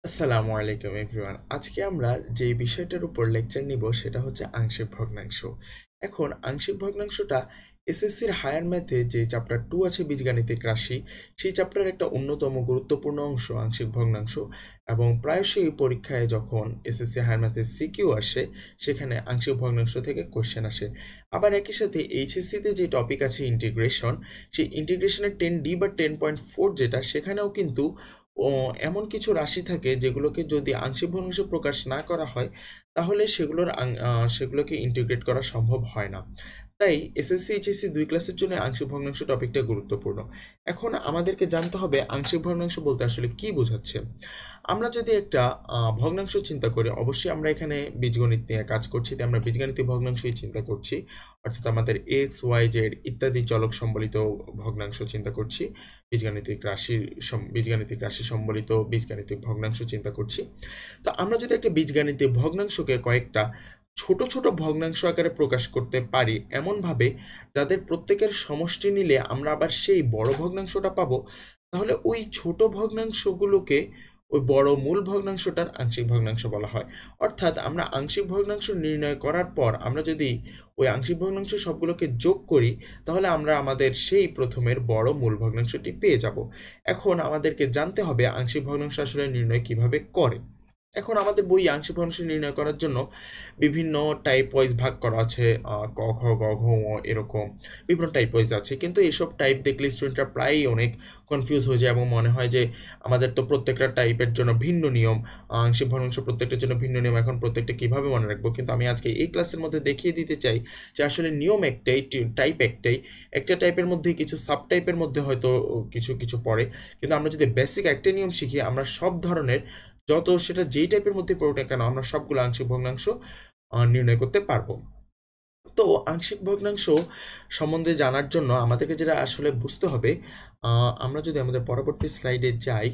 আসসালামু আলাইকুম এভরিওয়ান। আজকে আমরা যে বিষয়টার উপর লেকচার নিব সেটা হচ্ছে আংশিক ভগ্নাংশ। এখন আংশিক ভগ্নাংশটা এসএসসির হায়ার ম্যাথে যে চ্যাপ্টার 2 আছে বীজগাণিতিক রাশি, সেই চ্যাপ্টারের একটা অন্যতম গুরুত্বপূর্ণ অংশ আংশিক ভগ্নাংশ এবং প্রায়শই পরীক্ষায় যখন এসএসসি হায়ার ম্যাথে সিকিউ আসে সেখানে আংশিক ভগ্নাংশ থেকে কোশ্চেন আসে। আবার একই সাথে এইচএসসিতে যে টপিক আছে ইন্টিগ্রেশন, সেই ইন্টিগ্রেশনের 10D বা 10.4 যেটা সেখানেও কিন্তু ও এমন কিছু রাশি থাকে যেগুলোকে যদি আংশিক ভগ্নাংশে প্রকাশ না করা হয় তাহলে সেগুলোকে ইন্টিগ্রেট করা সম্ভব হয় না। তাই এসএসসি এইচএসসি 2 ক্লাসের জন্য আংশিক ভগ্নাংশ টপিকটা গুরুত্বপূর্ণ। এখন আমাদেরকে জানতে হবে আংশিক ভগ্নাংশ বলতে আসলে কি বোঝাচ্ছে। আমরা যদি একটা ভগ্নাংশ চিন্তা করি, অবশ্যই আমরা এখানে বীজগণিত নিয়ে কাজ করছি, তাই আমরা বীজগণিতীয় ভগ্নাংশই চিন্তা করছি। অর্থাৎ আমাদের এক্স ওয়াই জেড ইত্যাদি চলক সম্বলিত ভগ্নাংশ চিন্তা করছি। বীজগাণিতিক রাশি সম্বলিত বীজগাণিতিক ভগ্নাংশ চিন্তা করছি। তো আমরা যদি একটা বীজগাণিতিক ভগ্নাংশকে কয়েকটা ছোট ছোট ভগ্নাংশ আকারে প্রকাশ করতে পারি এমনভাবে যাদের প্রত্যেকের সমষ্টি নিলে আমরা আবার সেই বড় ভগ্নাংশটা পাবো, তাহলে ওই ছোট ভগ্নাংশগুলোকে ওই বড় মূল ভগ্নাংশটার আংশিক ভগ্নাংশ বলা হয়। অর্থাৎ আমরা আংশিক ভগ্নাংশ নির্ণয় করার পর আমরা যদি ওই আংশিক ভগ্নাংশ সবগুলোকে যোগ করি তাহলে আমরা আমাদের সেই প্রথমের বড় মূল ভগ্নাংশটি পেয়ে যাব। এখন আমাদেরকে জানতে হবে আংশিক ভগ্নাংশ আসলে নির্ণয় কিভাবে করে। এখন আমাদের বই আংশিক ভগ্নাংশ নির্ণয় করার জন্য বিভিন্ন টাইপ ওয়াইজ ভাগ করা আছে। ক খ গ ঘ ঙ এরকম বিভিন্ন টাইপ ওয়াইজ আছে, কিন্তু এসব টাইপ দেখলে স্টুডেন্টরা প্রায়ই অনেক কনফিউজ হয়ে যায় এবং মনে হয় যে আমাদের তো প্রত্যেকটা টাইপের জন্য ভিন্ন নিয়ম, আংশিক ভগ্নাংশ প্রত্যেকটার জন্য ভিন্ন নিয়ম, এখন প্রত্যেকটা কিভাবে মনে রাখবো। কিন্তু আমি আজকে এই ক্লাসের মধ্যে দেখিয়ে দিতে চাই যে আসলে নিয়ম একটাই, টাইপ একটাই, একটা টাইপের মধ্যে কিছু সাব টাইপের মধ্যে হয়তো কিছু কিছু পড়ে, কিন্তু আমরা যদি বেসিক একটা নিয়ম শিখি আমরা সব ধরনের যত সেটা যেই টাইপের মধ্যে পড়ুক না কেন আমরা সবগুলো আংশিক ভগ্নাংশ নির্ণয় করতে পারবো। তো আংশিক ভগ্নাংশ সম্বন্ধে জানার জন্য আমাদেরকে যেটা আসলে বুঝতে হবে, আমরা যদি আমাদের পরবর্তী স্লাইডে যাই,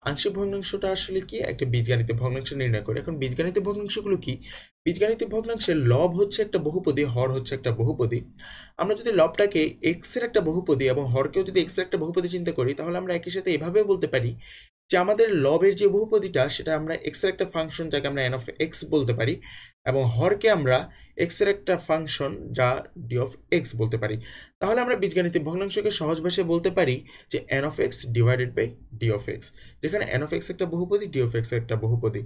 আংশিক ভগ্নাংশটা আসলে কি একটা বীজগাণিতিক ভগ্নাংশ নির্ণয় করে। এখন বীজগাণিতিক ভগ্নাংশগুলো কি? বীজগাণিতিক ভগ্নাংশের লব হচ্ছে একটা বহুপদী, হর হচ্ছে একটা বহুপদী। আমরা যদি লবটাকে এক্স এর একটা বহুপদী এবং হরকেও যদি এক্স এর একটা বহুপদী চিন্তা করি তাহলে আমরা একই সাথে এভাবেও বলতে পারি যে আমাদের লবের যে বহুপদীটা সেটা আমরা এক্স এর একটা ফাংশন যাকে আমরা এন অফ এক্স বলতে পারি, এবং হরকে আমরা এক্স এর একটা ফাংশন যা ডি অফ এক্স বলতে পারি। তাহলে আমরা বীজগাণিতিক ভগ্নাংশকে সহজ ভাষায় বলতে পারি যে N of x divided by D of x, যেখানে এন অফ এক্স একটা বহুপদী, ডি অফ এক্স একটা বহুপদী।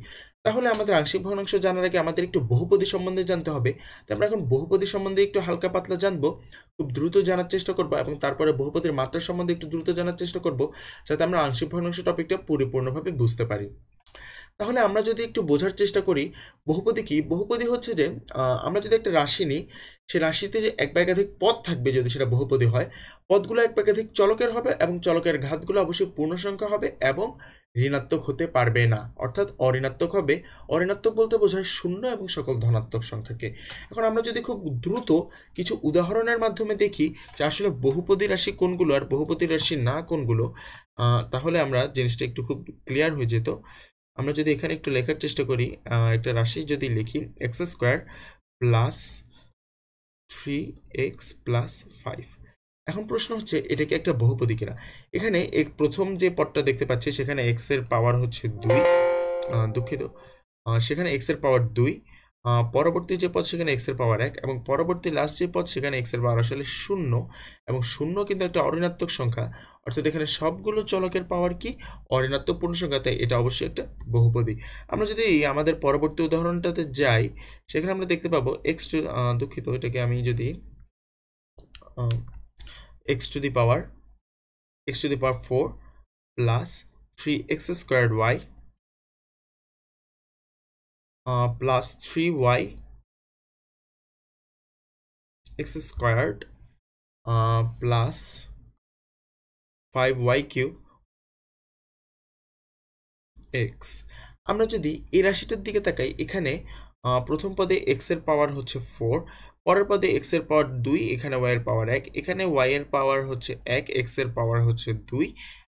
তাহলে আমাদের আংশিক ভগ্নাংশ জানার আগে আমাদের একটু বহুপদী সম্বন্ধে জানতে হবে। তো আমরা এখন বহুপদী সম্বন্ধে একটু হালকা পাতলা জানবো, খুব দ্রুত জানার চেষ্টা করবো, এবং তারপরে বহুপদীর মাত্রা সম্বন্ধে একটু দ্রুত জানার চেষ্টা করবো যাতে আমরা আংশিক ভগ্নাংশ টপিকটা পরিপূর্ণভাবে বুঝতে পারি। তাহলে আমরা যদি একটু বোঝার চেষ্টা করি বহুপদী কি। বহুপদী হচ্ছে যে আমরা যদি একটা রাশি নিই, সে রাশিতে যে এক বা একাধিক পদ থাকবে, যদি সেটা বহুপদী হয়, পদগুলো এক বা একাধিক চলকের হবে এবং চলকের ঘাতগুলো অবশ্যই পূর্ণ সংখ্যা হবে এবং ঋণাত্মক হতে পারবে না, অর্থাৎ অঋণাত্মক হবে। অঋণাত্মক বলতে বোঝায় শূন্য এবং সকল ধনাত্মক সংখ্যাকে। এখন আমরা যদি খুব দ্রুত কিছু উদাহরণের মাধ্যমে দেখি যে আসলে বহুপদী রাশি কোনগুলো আর বহুপদী রাশি না কোনগুলো, তাহলে আমরা জিনিসটা একটু খুব ক্লিয়ার হয়ে যেত। আমরা যদি এখানে একটু লেখার চেষ্টা করি, একটা রাশি যদি লিখি x square plus 3x plus 5। এখন প্রশ্ন হচ্ছে এটা কি একটা বহুপদী কিনা। এখানে প্রথম যে পদটা দেখতে পাচ্ছি সেখানে x এর পাওয়ার হচ্ছে 2, দুঃখিত, সেখানে x এর পাওয়ার 2, পরবর্তী যে পদ সেখানে x এর পাওয়ার 1, এবং পরবর্তী লাস্ট যে পদ সেখানে x এর পাওয়ার আসলে 0, এবং 0 কিন্তু একটা অঋণাত্মক সংখ্যা, অর্থাৎ এখানে সবগুলো চলকের পাওয়ার কি অঋণাত্মক পূর্ণ সংখ্যা, তাই এটা অবশ্যই একটা বহুপদী। আমরা যদি আমাদের পরবর্তী উদাহরণটাতে যাই সেখানে আমরা দেখতে পাবো দুঃখিত, এটাকে আমি যদি x two the power 4 plus 3x squared y plus 3y x squared plus 5y cube x। আমরা যদি এই রাশিটার দিকে তাকাই, এখানে প্রথম পদে x এর পাওয়ার হচ্ছে 4, পরের পদে x এর পাওয়ার 2, এখানে y এর পাওয়ার 1, এখানে y এর পাওয়ার হচ্ছে 1, x এর পাওয়ার হচ্ছে 2,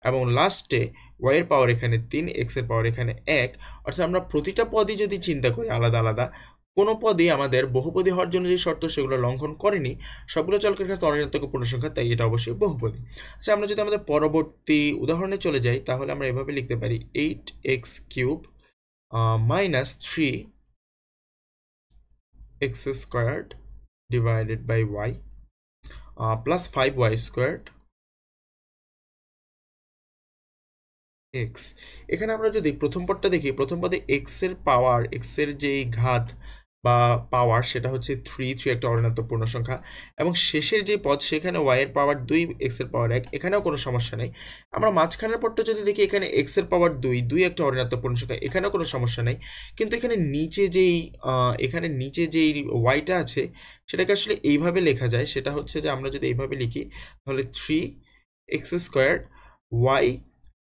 এবং লাস্টে y এর পাওয়ার এখানে 3, x এর পাওয়ার এখানে 1। অর্থাৎ আমরা প্রতিটা পদই যদি চিন্তা করি আলাদা আলাদা, কোনো পদই আমাদের বহুপদী হওয়ার জন্য যে শর্ত সেগুলো লঙ্ঘন করেনি, সবগুলো চলকের কাছে অঋণাত্মক পূর্ণ সংখ্যা, তাই এটা অবশ্যই বহুপদী। আচ্ছা, আমরা যদি আমাদের পরবর্তী উদাহরণে চলে যাই তাহলে আমরা এভাবে লিখতে পারি 8x cube minus 3x squared divided by y plus 5y squared x। এখানে আমরা যদি প্রথম পদটা দেখি, প্রথম পদে x এর পাওয়ার, x এর যে ঘাত বা পাওয়ার সেটা হচ্ছে 3 একটা অর্ণাত্মক পূর্ণ সংখ্যা, এবং শেষের যে পদ সেখানে y এর পাওয়ার 2 x এর পাওয়ার 1, এখানেও কোনো সমস্যা নেই। আমরা মাঝখানের পদটা যদি দেখি, এখানে x এর পাওয়ার 2 একটা অর্ণাত্মক পূর্ণ সংখ্যা, এখানেও কোনো সমস্যা নেই। কিন্তু এখানে নিচে যেই yটা আছে সেটাকে আসলে এইভাবে লেখা যায়, সেটা হচ্ছে যে আমরা যদি এইভাবে লিখি তাহলে 3x square y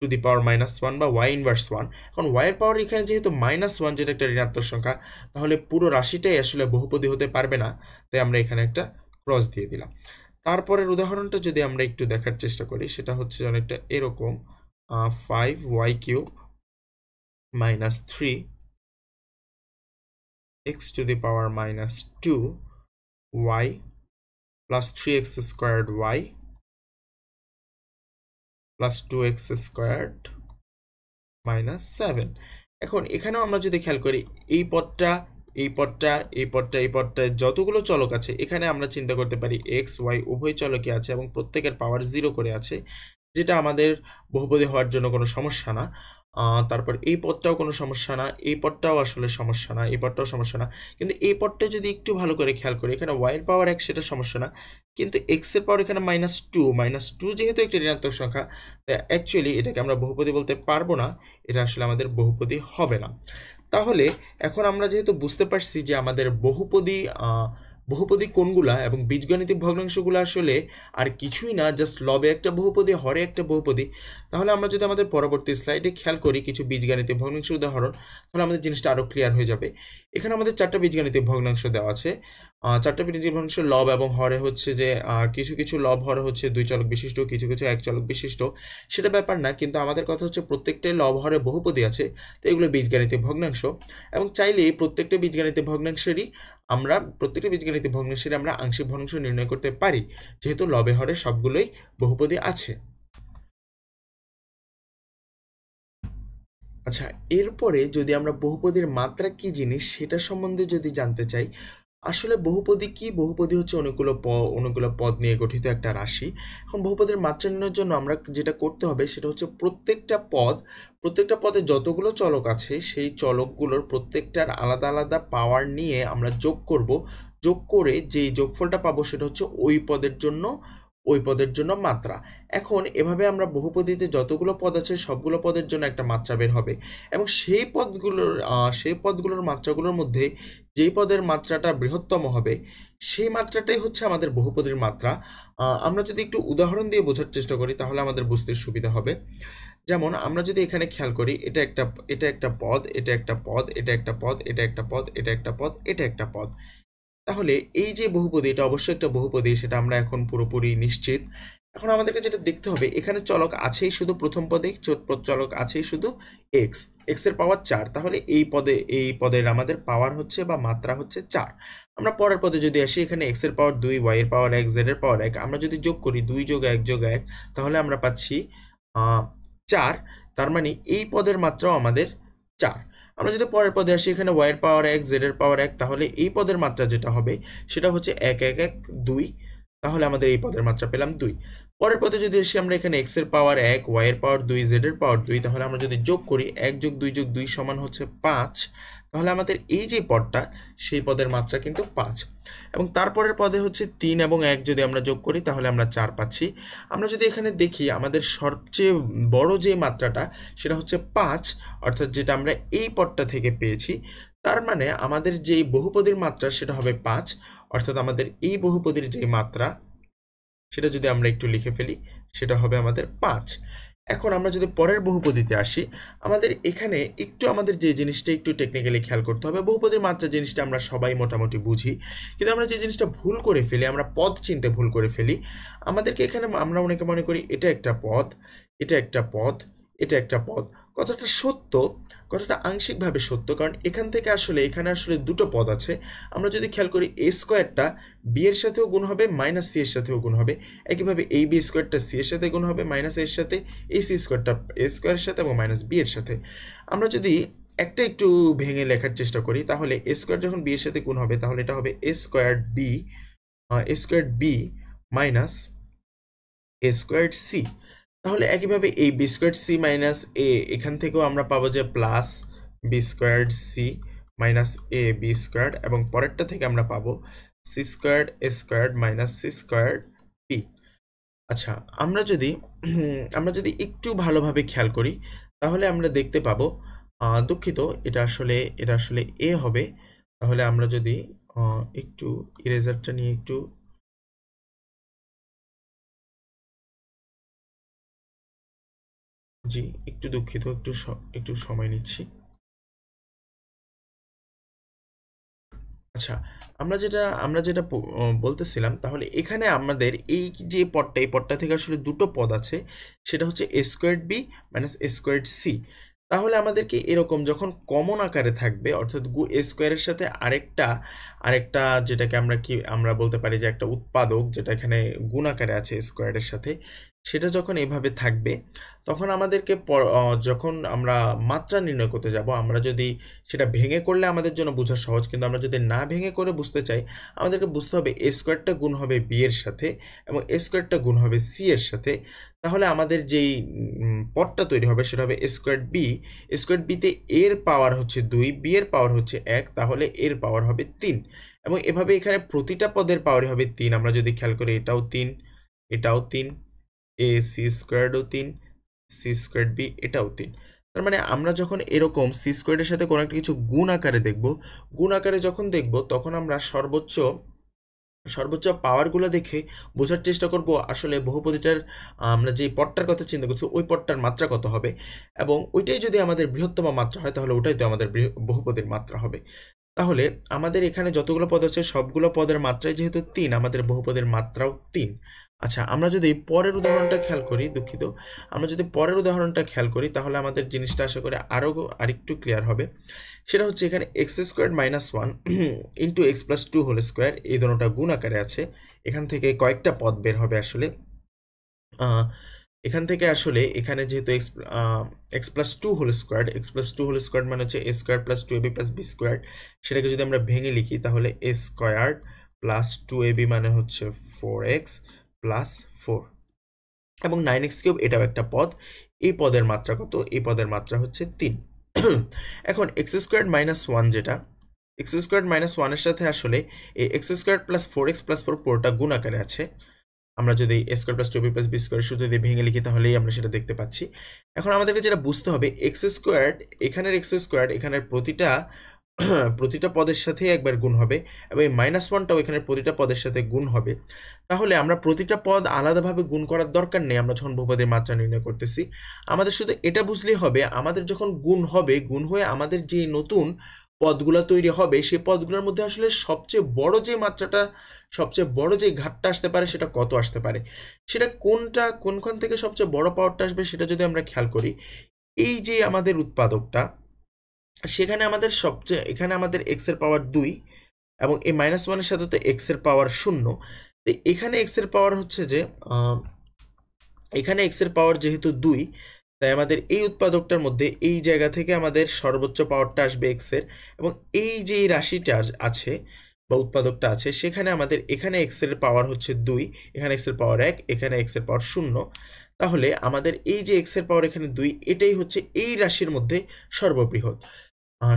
to the power -1 বা y ইনভার্স 1। এখন y এর পাওয়ার এখানে যেহেতু -1 যেটা একটা ঋণাত্মক সংখ্যা, তাহলে পুরো রাশিটাই আসলে বহুপদী হতে পারবে না, তাই আমরা এখানে একটা ক্রস দিয়ে দিলাম। তারপরের উদাহরণটা যদি আমরা একটু দেখার চেষ্টা করি, সেটা হচ্ছে অনেকটা এরকম 5y³ minus 3x to the power -2 y plus 3x squared y plus 2x squared -7। এখন এখানেও আমরা যদি খেয়াল করি, এই পদটা, এই পদটা, এই পদটা, এই পদটা, যতগুলো চলক আছে এখানে আমরা চিন্তা করতে পারি এক্স ওয়াই উভয় চলকে আছে এবং প্রত্যেকের পাওয়ার 0 করে আছে, যেটা আমাদের বহুপদী হওয়ার জন্য কোনো সমস্যা না। তারপর এই পদটাও কোনো সমস্যা না, এই পদটাও আসলে সমস্যা না, এই পদটাও সমস্যা না। কিন্তু এই পদটা যদি একটু ভালো করে খেয়াল করি, এখানে y এর পাওয়ার 1 সেটা সমস্যা না, কিন্তু x এর পাওয়ার এখানে -2 যেহেতু একটি ঋণাত্মক সংখ্যা, তাই অ্যাকচুয়ালি এটাকে আমরা বহুপদী বলতে পারবো না, এটা আসলে আমাদের বহুপদী হবে না। তাহলে এখন আমরা যেহেতু বুঝতে পারছি যে আমাদের বহুপদী কোনগুলা এবং বীজগণিতিক ভগ্নাংশগুলো আসলে আর কিছুই না, জাস্ট লবে একটা বহুপদী, হরে একটা বহুপদী, তাহলে আমরা যদি আমাদের পরবর্তী স্লাইডে খেয়াল করি কিছু বীজগণিতিক ভগ্নাংশের উদাহরণ, তাহলে আমাদের জিনিসটা আরো ক্লিয়ার হয়ে যাবে। এখানে আমাদের 4টা বীজগণিতিক ভগ্নাংশ দেওয়া আছে। 4টা বীজগণিতিক ভগ্নাংশ লব এবং হরে হচ্ছে যে কিছু কিছু লব হরে হচ্ছে 2 চলক বিশিষ্ট, কিছু কিছু 1 চলক বিশিষ্ট, সেটা ব্যাপার না, কিন্তু আমাদের কথা হচ্ছে প্রত্যেকটাই লব হরে বহুপদী আছে, তো এগুলো বীজগণিতিক ভগ্নাংশ। এবং চাইলে প্রত্যেকটা বীজগণিতিক ভগ্নাংশেরই আমরা আংশিক ভগ্নাংশ নির্ণয় করতে পারি, যেহেতু লবে হরে সবগুলোই বহুপদী আছে। আচ্ছা, এরপরে যদি আমরা বহুপদীর মাত্রা কি জিনিস সেটা সম্বন্ধে যদি জানতে চাই, আসলে বহুপদী কি? বহুপদী হচ্ছে অনেকগুলো পদ নিয়ে গঠিত একটা রাশি। এখন বহুপদীর মাত্রা নির্ণয়ের জন্য আমরা যেটা করতে হবে সেটা হচ্ছে প্রত্যেকটা পদে যতগুলো চলক আছে সেই চলকগুলোর প্রত্যেকটার আলাদা আলাদা পাওয়ার নিয়ে আমরা যোগ করব। যোগ করে যেই যোগফলটা পাবো সেটা হচ্ছে ওই পদের জন্য মাত্রা। এখন এভাবে আমরা বহুপদীতে যতগুলো পদ আছে সবগুলো পদের জন্য একটা মাত্রা বের হবে, এবং সেই পদগুলোর মাত্রাগুলোর মধ্যে যেই পদের মাত্রাটা বৃহত্তম হবে সেই মাত্রাটাই হচ্ছে আমাদের বহুপদীর মাত্রা। আমরা যদি একটু উদাহরণ দিয়ে বোঝার চেষ্টা করি তাহলে আমাদের বুঝতে সুবিধা হবে। যেমন আমরা যদি এখানে খেয়াল করি, এটা একটা পদ, এটা একটা পদ, এটা একটা পদ, এটা একটা পদ, এটা একটা পদ, এটা একটা পদ। তাহলে এই যে বহুপদী, এটা অবশ্যই একটা বহুপদী, সেটা আমরা এখন পুরোপুরি নিশ্চিত। এখন আমাদেরকে যেটা দেখতে হবে, এখানে চলক আছেই শুধু প্রথম পদে, চলক আছেই শুধু x এর পাওয়ার 4, তাহলে এই পদের আমাদের পাওয়ার হচ্ছে বা মাত্রা হচ্ছে 4। আমরা পরের পদে যদি আসি, এখানে x এর পাওয়ার 2, y এর পাওয়ার 1, z এর পাওয়ার 1, আমরা যদি যোগ করি 2 + 1 + 1, তাহলে আমরা পাচ্ছি 4। তার মানে এই পদের মাত্রাও আমাদের 4। আমরা যদি পরের পদে আসি, এখানে y এর পাওয়ার 1, z এর পাওয়ার 1, তাহলে এই পদের মাত্রা যেটা হবে সেটা হচ্ছে 1 1 1 2, তাহলে আমাদের এই পদের মাত্রা পেলাম 2। পরের পদে যদি আসি, আমরা এখানে x এর পাওয়ার 1, y এর পাওয়ার 2, z এর পাওয়ার 2, তাহলে আমরা যদি যোগ করি 1 + 2 + 2 সমান হচ্ছে 5, তাহলে আমাদের এই যে পদটা সেই পদের মাত্রা কিন্তু 5। এবং তারপরের পদে হচ্ছে 3 এবং 1 যদি আমরা যোগ করি তাহলে আমরা 4 পাচ্ছি। আমরা যদি এখানে দেখি, আমাদের সবচেয়ে বড় যে মাত্রাটা সেটা হচ্ছে 5, অর্থাৎ যেটা আমরা এই পদটা থেকে পেয়েছি। তার মানে আমাদের যেই বহুপদীর মাত্রা সেটা হবে 5, অর্থাৎ আমাদের এই বহুপদীর যে মাত্রা সেটা যদি আমরা একটু লিখে ফেলি সেটা হবে আমাদের 5। এখন আমরা যদি পরের বহুপদীতে আসি, আমাদের এখানে একটু আমাদের যে জিনিসটা একটু টেকনিক্যালি খেয়াল করতে হবে। বহুপদীর মাত্রা জিনিসটা আমরা সবাই মোটামুটি বুঝি, কিন্তু আমরা যে জিনিসটা ভুল করে ফেলি, আমরা পদ চিনতে ভুল করে ফেলি। আমাদেরকে এখানে আমরা অনেকে মনে করি এটা একটা পদ, এটা একটা পদ, এটা একটা পদ। কথাটা সত্য, কথাটা আংশিকভাবে সত্য, কারণ এখানে আসলে দুটো পদ আছে। আমরা যদি খেয়াল করি, a স্কোয়ারটা b এর সাথেও গুণ হবে, -c এর সাথেও গুণ হবে। একইভাবে এই b স্কোয়ারটা c এর সাথে গুণ হবে, -a এর সাথে, এই c স্কোয়ারটা a স্কোয়ারের সাথে এবং -b এর সাথে। আমরা যদি একটা একটু ভেঙে লেখার চেষ্টা করি, তাহলে এ স্কোয়ার যখন বি এর সাথে গুণ হবে তাহলে এটা হবে a square b minus a square c. তাহলে একইভাবে এই b square c minus a এখান থেকেও আমরা পাবো যে plus b square c minus a b square, এবং পরেরটা থেকে আমরা পাবো c square a square minus c square b. আচ্ছা, আমরা যদি একটু ভালোভাবে খেয়াল করি তাহলে আমরা দেখতে পাবো, দুঃখিত, এটা আসলে এ হবে। তাহলে আমরা যদি একটু ইরেজারটা নিয়ে একটু, জি একটু দুঃখিত, একটু সময় নিচ্ছি। আচ্ছা, আমরা যেটা বলতেছিলাম, তাহলে এখানে আমাদের এই যে পদটা, এই পদটা থেকে আসলে দুটো পদ আছে, সেটা হচ্ছে এ স্কোয়ার্ড বি মাইনাস এ স্কোয়ার্ড সি। তাহলে আমাদেরকে এরকম যখন কমন আকারে থাকবে, অর্থাৎ এ স্কোয়ারের সাথে আরেকটা আরেকটা যেটাকে আমরা বলতে পারি যে একটা উৎপাদক, যেটা এখানে গুণ আকারে আছে স্কোয়ারের সাথে, সেটা যখন এভাবে থাকবে, তখন আমাদেরকে যখন আমরা মাত্রা নির্ণয় করতে যাব, আমরা যদি সেটা ভেঙে করলে আমাদের জন্য বোঝা সহজ, কিন্তু আমরা যদি না ভেঙে করে বুঝতে চাই, আমাদেরকে বুঝতে হবে এ স্কোয়ারটা গুণ হবে বি এর সাথে এবং এ স্কোয়ারটা গুণ হবে সি এর সাথে। তাহলে আমাদের যেই পদটা তৈরি হবে সেটা হবে এ স্কোয়ার বি। স্কোয়ার বিতে এর পাওয়ার হচ্ছে 2, বি এর পাওয়ার হচ্ছে 1, তাহলে এর পাওয়ার হবে 3। এবং এভাবে এখানে প্রতিটা পদের পাওয়ারই হবে 3। আমরা যদি খেয়াল করি, এটাও 3, এটাও 3, এ সি স্কোয়ারও 3, সি স্কোয়ার বি এটাও 3। তার মানে আমরা যখন এরকম সি স্কোয়ারের সাথে কোনো একটা কিছু গুণ আকারে দেখব, গুণ আকারে যখন দেখব, তখন আমরা সর্বোচ্চ পাওয়ারগুলো দেখে বোঝার চেষ্টা করব আসলে বহুপদীটার, আমরা যে পদটার কথা চিন্তা করছি ওই পদটার মাত্রা কত হবে, এবং ওইটাই যদি আমাদের বৃহত্তম মাত্রা হয় তাহলে ওটাই তো আমাদের বহুপদীর মাত্রা হবে। তাহলে আমাদের এখানে যতগুলো পদ আছে সবগুলো পদের মাত্রাই যেহেতু 3, আমাদের বহুপদের মাত্রাও 3। আচ্ছা, আমরা যদি পরের উদাহরণটা খেয়াল করি, দুঃখিত, আমরা যদি পরের উদাহরণটা খেয়াল করি তাহলে আমাদের জিনিসটা আশা করি আরেকটু ক্লিয়ার হবে। সেটা হচ্ছে এখানে x square minus 1 into x plus 2 whole square, এই দুটোটা গুণ আকারে আছে। এখান থেকে কয়েকটা পদ বের হবে আসলে। এখান থেকে আসলে এখানে যেহেতু এক্স প্লাস 2 হোল স্কোয়ার মানে হচ্ছে a square plus 2ab plus b square, সেটাকে যদি আমরা ভেঙে লিখি তাহলে এ স্কোয়ার প্লাস 2ab মানে হচ্ছে 4x প্লাস 4, এবং 9x কিউব এটাও একটা পদ। এই পদের মাত্রা কত? এই পদের মাত্রা হচ্ছে 3। এখন এক্স স্কোয়ার মাইনাস 1, যেটা এক্স স্কোয়ার মাইনাস 1 এর সাথে আসলে এই x square plus 4x plus 4 পুরোটা গুণ আকারে আছে। আমরা যদি a square plus 2b plus b square সূত্র দিয়ে ভেঙে লিখি তাহলেই আমরা সেটা দেখতে পাচ্ছি। এখন আমাদেরকে যেটা বুঝতে হবে, এক্স স্কোয়ার, এখানের প্রতিটা পদের সাথেই একবার গুণ হবে, এবং এই -1টাও এখানের প্রতিটা পদের সাথে গুণ হবে। তাহলে আমরা প্রতিটা পদ আলাদাভাবে গুণ করার দরকার নেই আমরা যখন বহুপদের মাত্রা নির্ণয় করতেছি। আমাদের শুধু এটা বুঝলেই হবে, আমাদের যখন গুণ হবে, গুণ হয়ে আমাদের যে নতুন পদগুলো তৈরি হবে, সেই পদগুলোর মধ্যে আসলে সবচেয়ে বড় যে ঘাটটা আসতে পারে সেটা কত আসতে পারে, সেটা কোনখান থেকে সবচেয়ে বড় পাওয়ারটা আসবে সেটা যদি আমরা খেয়াল করি, এই যে আমাদের উৎপাদকটা, এখানে আমাদের এক্স এর পাওয়ার 2, এবং এই -1 এর সাথে তো এক্স এর পাওয়ার 0। তো এখানে এক্স এর পাওয়ার হচ্ছে যে এখানে এক্স এর পাওয়ার যেহেতু 2, তাই আমাদের এই উৎপাদকটার মধ্যে এই জায়গা থেকে আমাদের সর্বোচ্চ পাওয়ারটা আসবে এক্স এর, এবং এই যে এই রাশিটা আছে বা উৎপাদকটা আছে, এখানে এক্স এর পাওয়ার হচ্ছে 2, এখানে এক্স এর পাওয়ার 1, এখানে এক্স এর পাওয়ার 0। তাহলে আমাদের এই যে এক্স এর পাওয়ার এখানে 2, এটাই হচ্ছে এই রাশির মধ্যে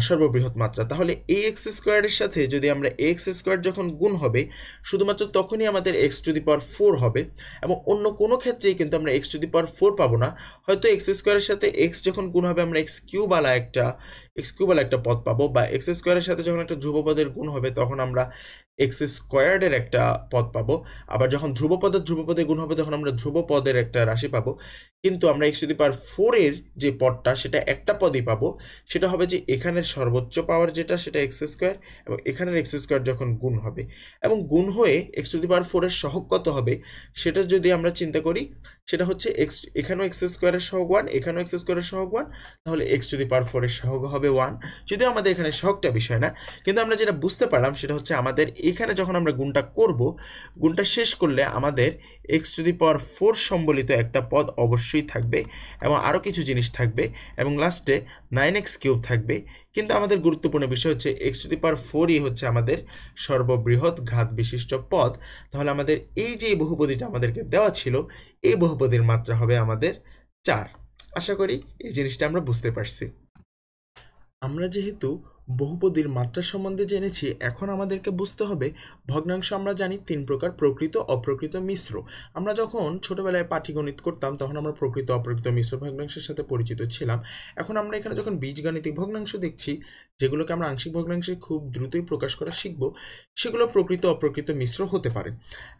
সর্ববৃহৎ মাত্রা। তাহলে এই এক্স স্কোয়ারের সাথে যদি আমরা এক্স স্কোয়ার যখন গুণ হবে, শুধুমাত্র তখনই আমাদের এক্স টু দি পাওয়ার 4 হবে, এবং অন্য কোনো ক্ষেত্রেই কিন্তু আমরা এক্স টু দি পাওয়ার 4 পাবো না। হয়তো এক্স স্কোয়ারের সাথে এক্স যখন গুণ হবে আমরা এক্স কিউব আলা একটা পদ পাবো, বা এক্স স্কোয়ারের সাথে যখন একটা ধ্রুবপদের গুণ হবে তখন আমরা এক্স স্কোয়ার্ডের একটা পদ পাবো। আবার যখন ধ্রুবপদে গুণ হবে তখন আমরা ধ্রুবপদের একটা রাশি পাবো। কিন্তু আমরা এক্স টু দি পাওয়ার 4 এর যে পদটা, সেটা একটা পদই পাবো। সেটা হবে যে এখানে এখানের সর্বোচ্চ পাওয়ার যেটা সেটা এক্স স্কোয়ার, এবং এখানের এক্স স্কোয়ার যখন গুণ হবে এবং গুণ হয়ে এক্স টু দি পাওয়ার 4 এর সহগ কত হবে সেটা যদি আমরা চিন্তা করি, সেটা হচ্ছে এক্স, এখানেও এক্স স্কোয়ারের সহগ 1, এখানেও এক্স স্কোয়ারের সহগ 1, তাহলে এক্স টু দি পাওয়ার 4 এর সহগ হবে 1। যদিও আমাদের এখানে সহগটা বিষয় না, কিন্তু আমরা যেটা বুঝতে পারলাম সেটা হচ্ছে আমাদের এখানে যখন আমরা গুণটা করব, গুণটা শেষ করলে আমাদের এক্স টু দি পাওয়ার 4 সম্বলিত একটা পদ অবশ্যই থাকবে এবং আরও কিছু জিনিস থাকবে এবং লাস্টে 9x কিউব থাকবে। কিন্তু আমাদের গুরুত্বপূর্ণ বিষয় হচ্ছে এক্স টু দি পাওয়ার 4ই হচ্ছে আমাদের সর্ববৃহৎ ঘাত বিশিষ্ট পদ। তাহলে আমাদের এই যে বহুপদীটা আমাদেরকে দেওয়া ছিল, এই বহুপদীর মাত্রা হবে আমাদের 4। আশা করি এই জিনিসটা আমরা বুঝতে পারছি। আমরা যেহেতু বহুপদীর মাত্রা সম্বন্ধে জেনেছি, এখন আমাদেরকে বুঝতে হবে ভগ্নাংশ। আমরা জানি 3 প্রকার: প্রকৃত, অপ্রকৃত, মিশ্র। আমরা যখন ছোটবেলায় পাটিগণিত করতাম তখন আমরা প্রকৃত, অপ্রকৃত, মিশ্র ভগ্নাংশের সাথে পরিচিত ছিলাম। এখন আমরা এখানে যখন বীজগাণিতিক ভগ্নাংশ দেখছি, যেগুলোকে আমরা আংশিক ভগ্নাংশে খুব দ্রুতই প্রকাশ করা শিখব, সেগুলো প্রকৃত, অপ্রকৃত, মিশ্র হতে পারে।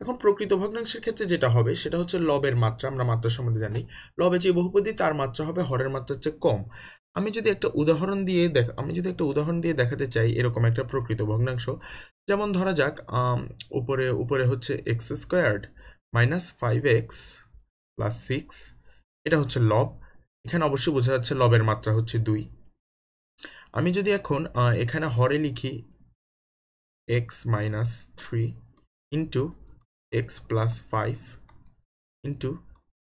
এখন প্রকৃত ভগ্নাংশের ক্ষেত্রে যেটা হবে সেটা হচ্ছে লবের মাত্রা। আমরা মাত্রা সম্বন্ধে জানি, লবে যে বহুপদী তার মাত্রা হবে হরের মাত্রার চেয়ে কম। আমি যদি একটা উদাহরণ দিয়ে দেখাতে চাই এরকম একটা প্রকৃত ভগ্নাংশ, যেমন ধরা যাক উপরে উপরে হচ্ছে x squared minus 5x plus 6, এটা হচ্ছে লব। এখানে অবশ্যই বোঝা যাচ্ছে লবের মাত্রা হচ্ছে 2। আমি যদি এখন এখানে হরে লিখি x minus 3 into x plus 5 into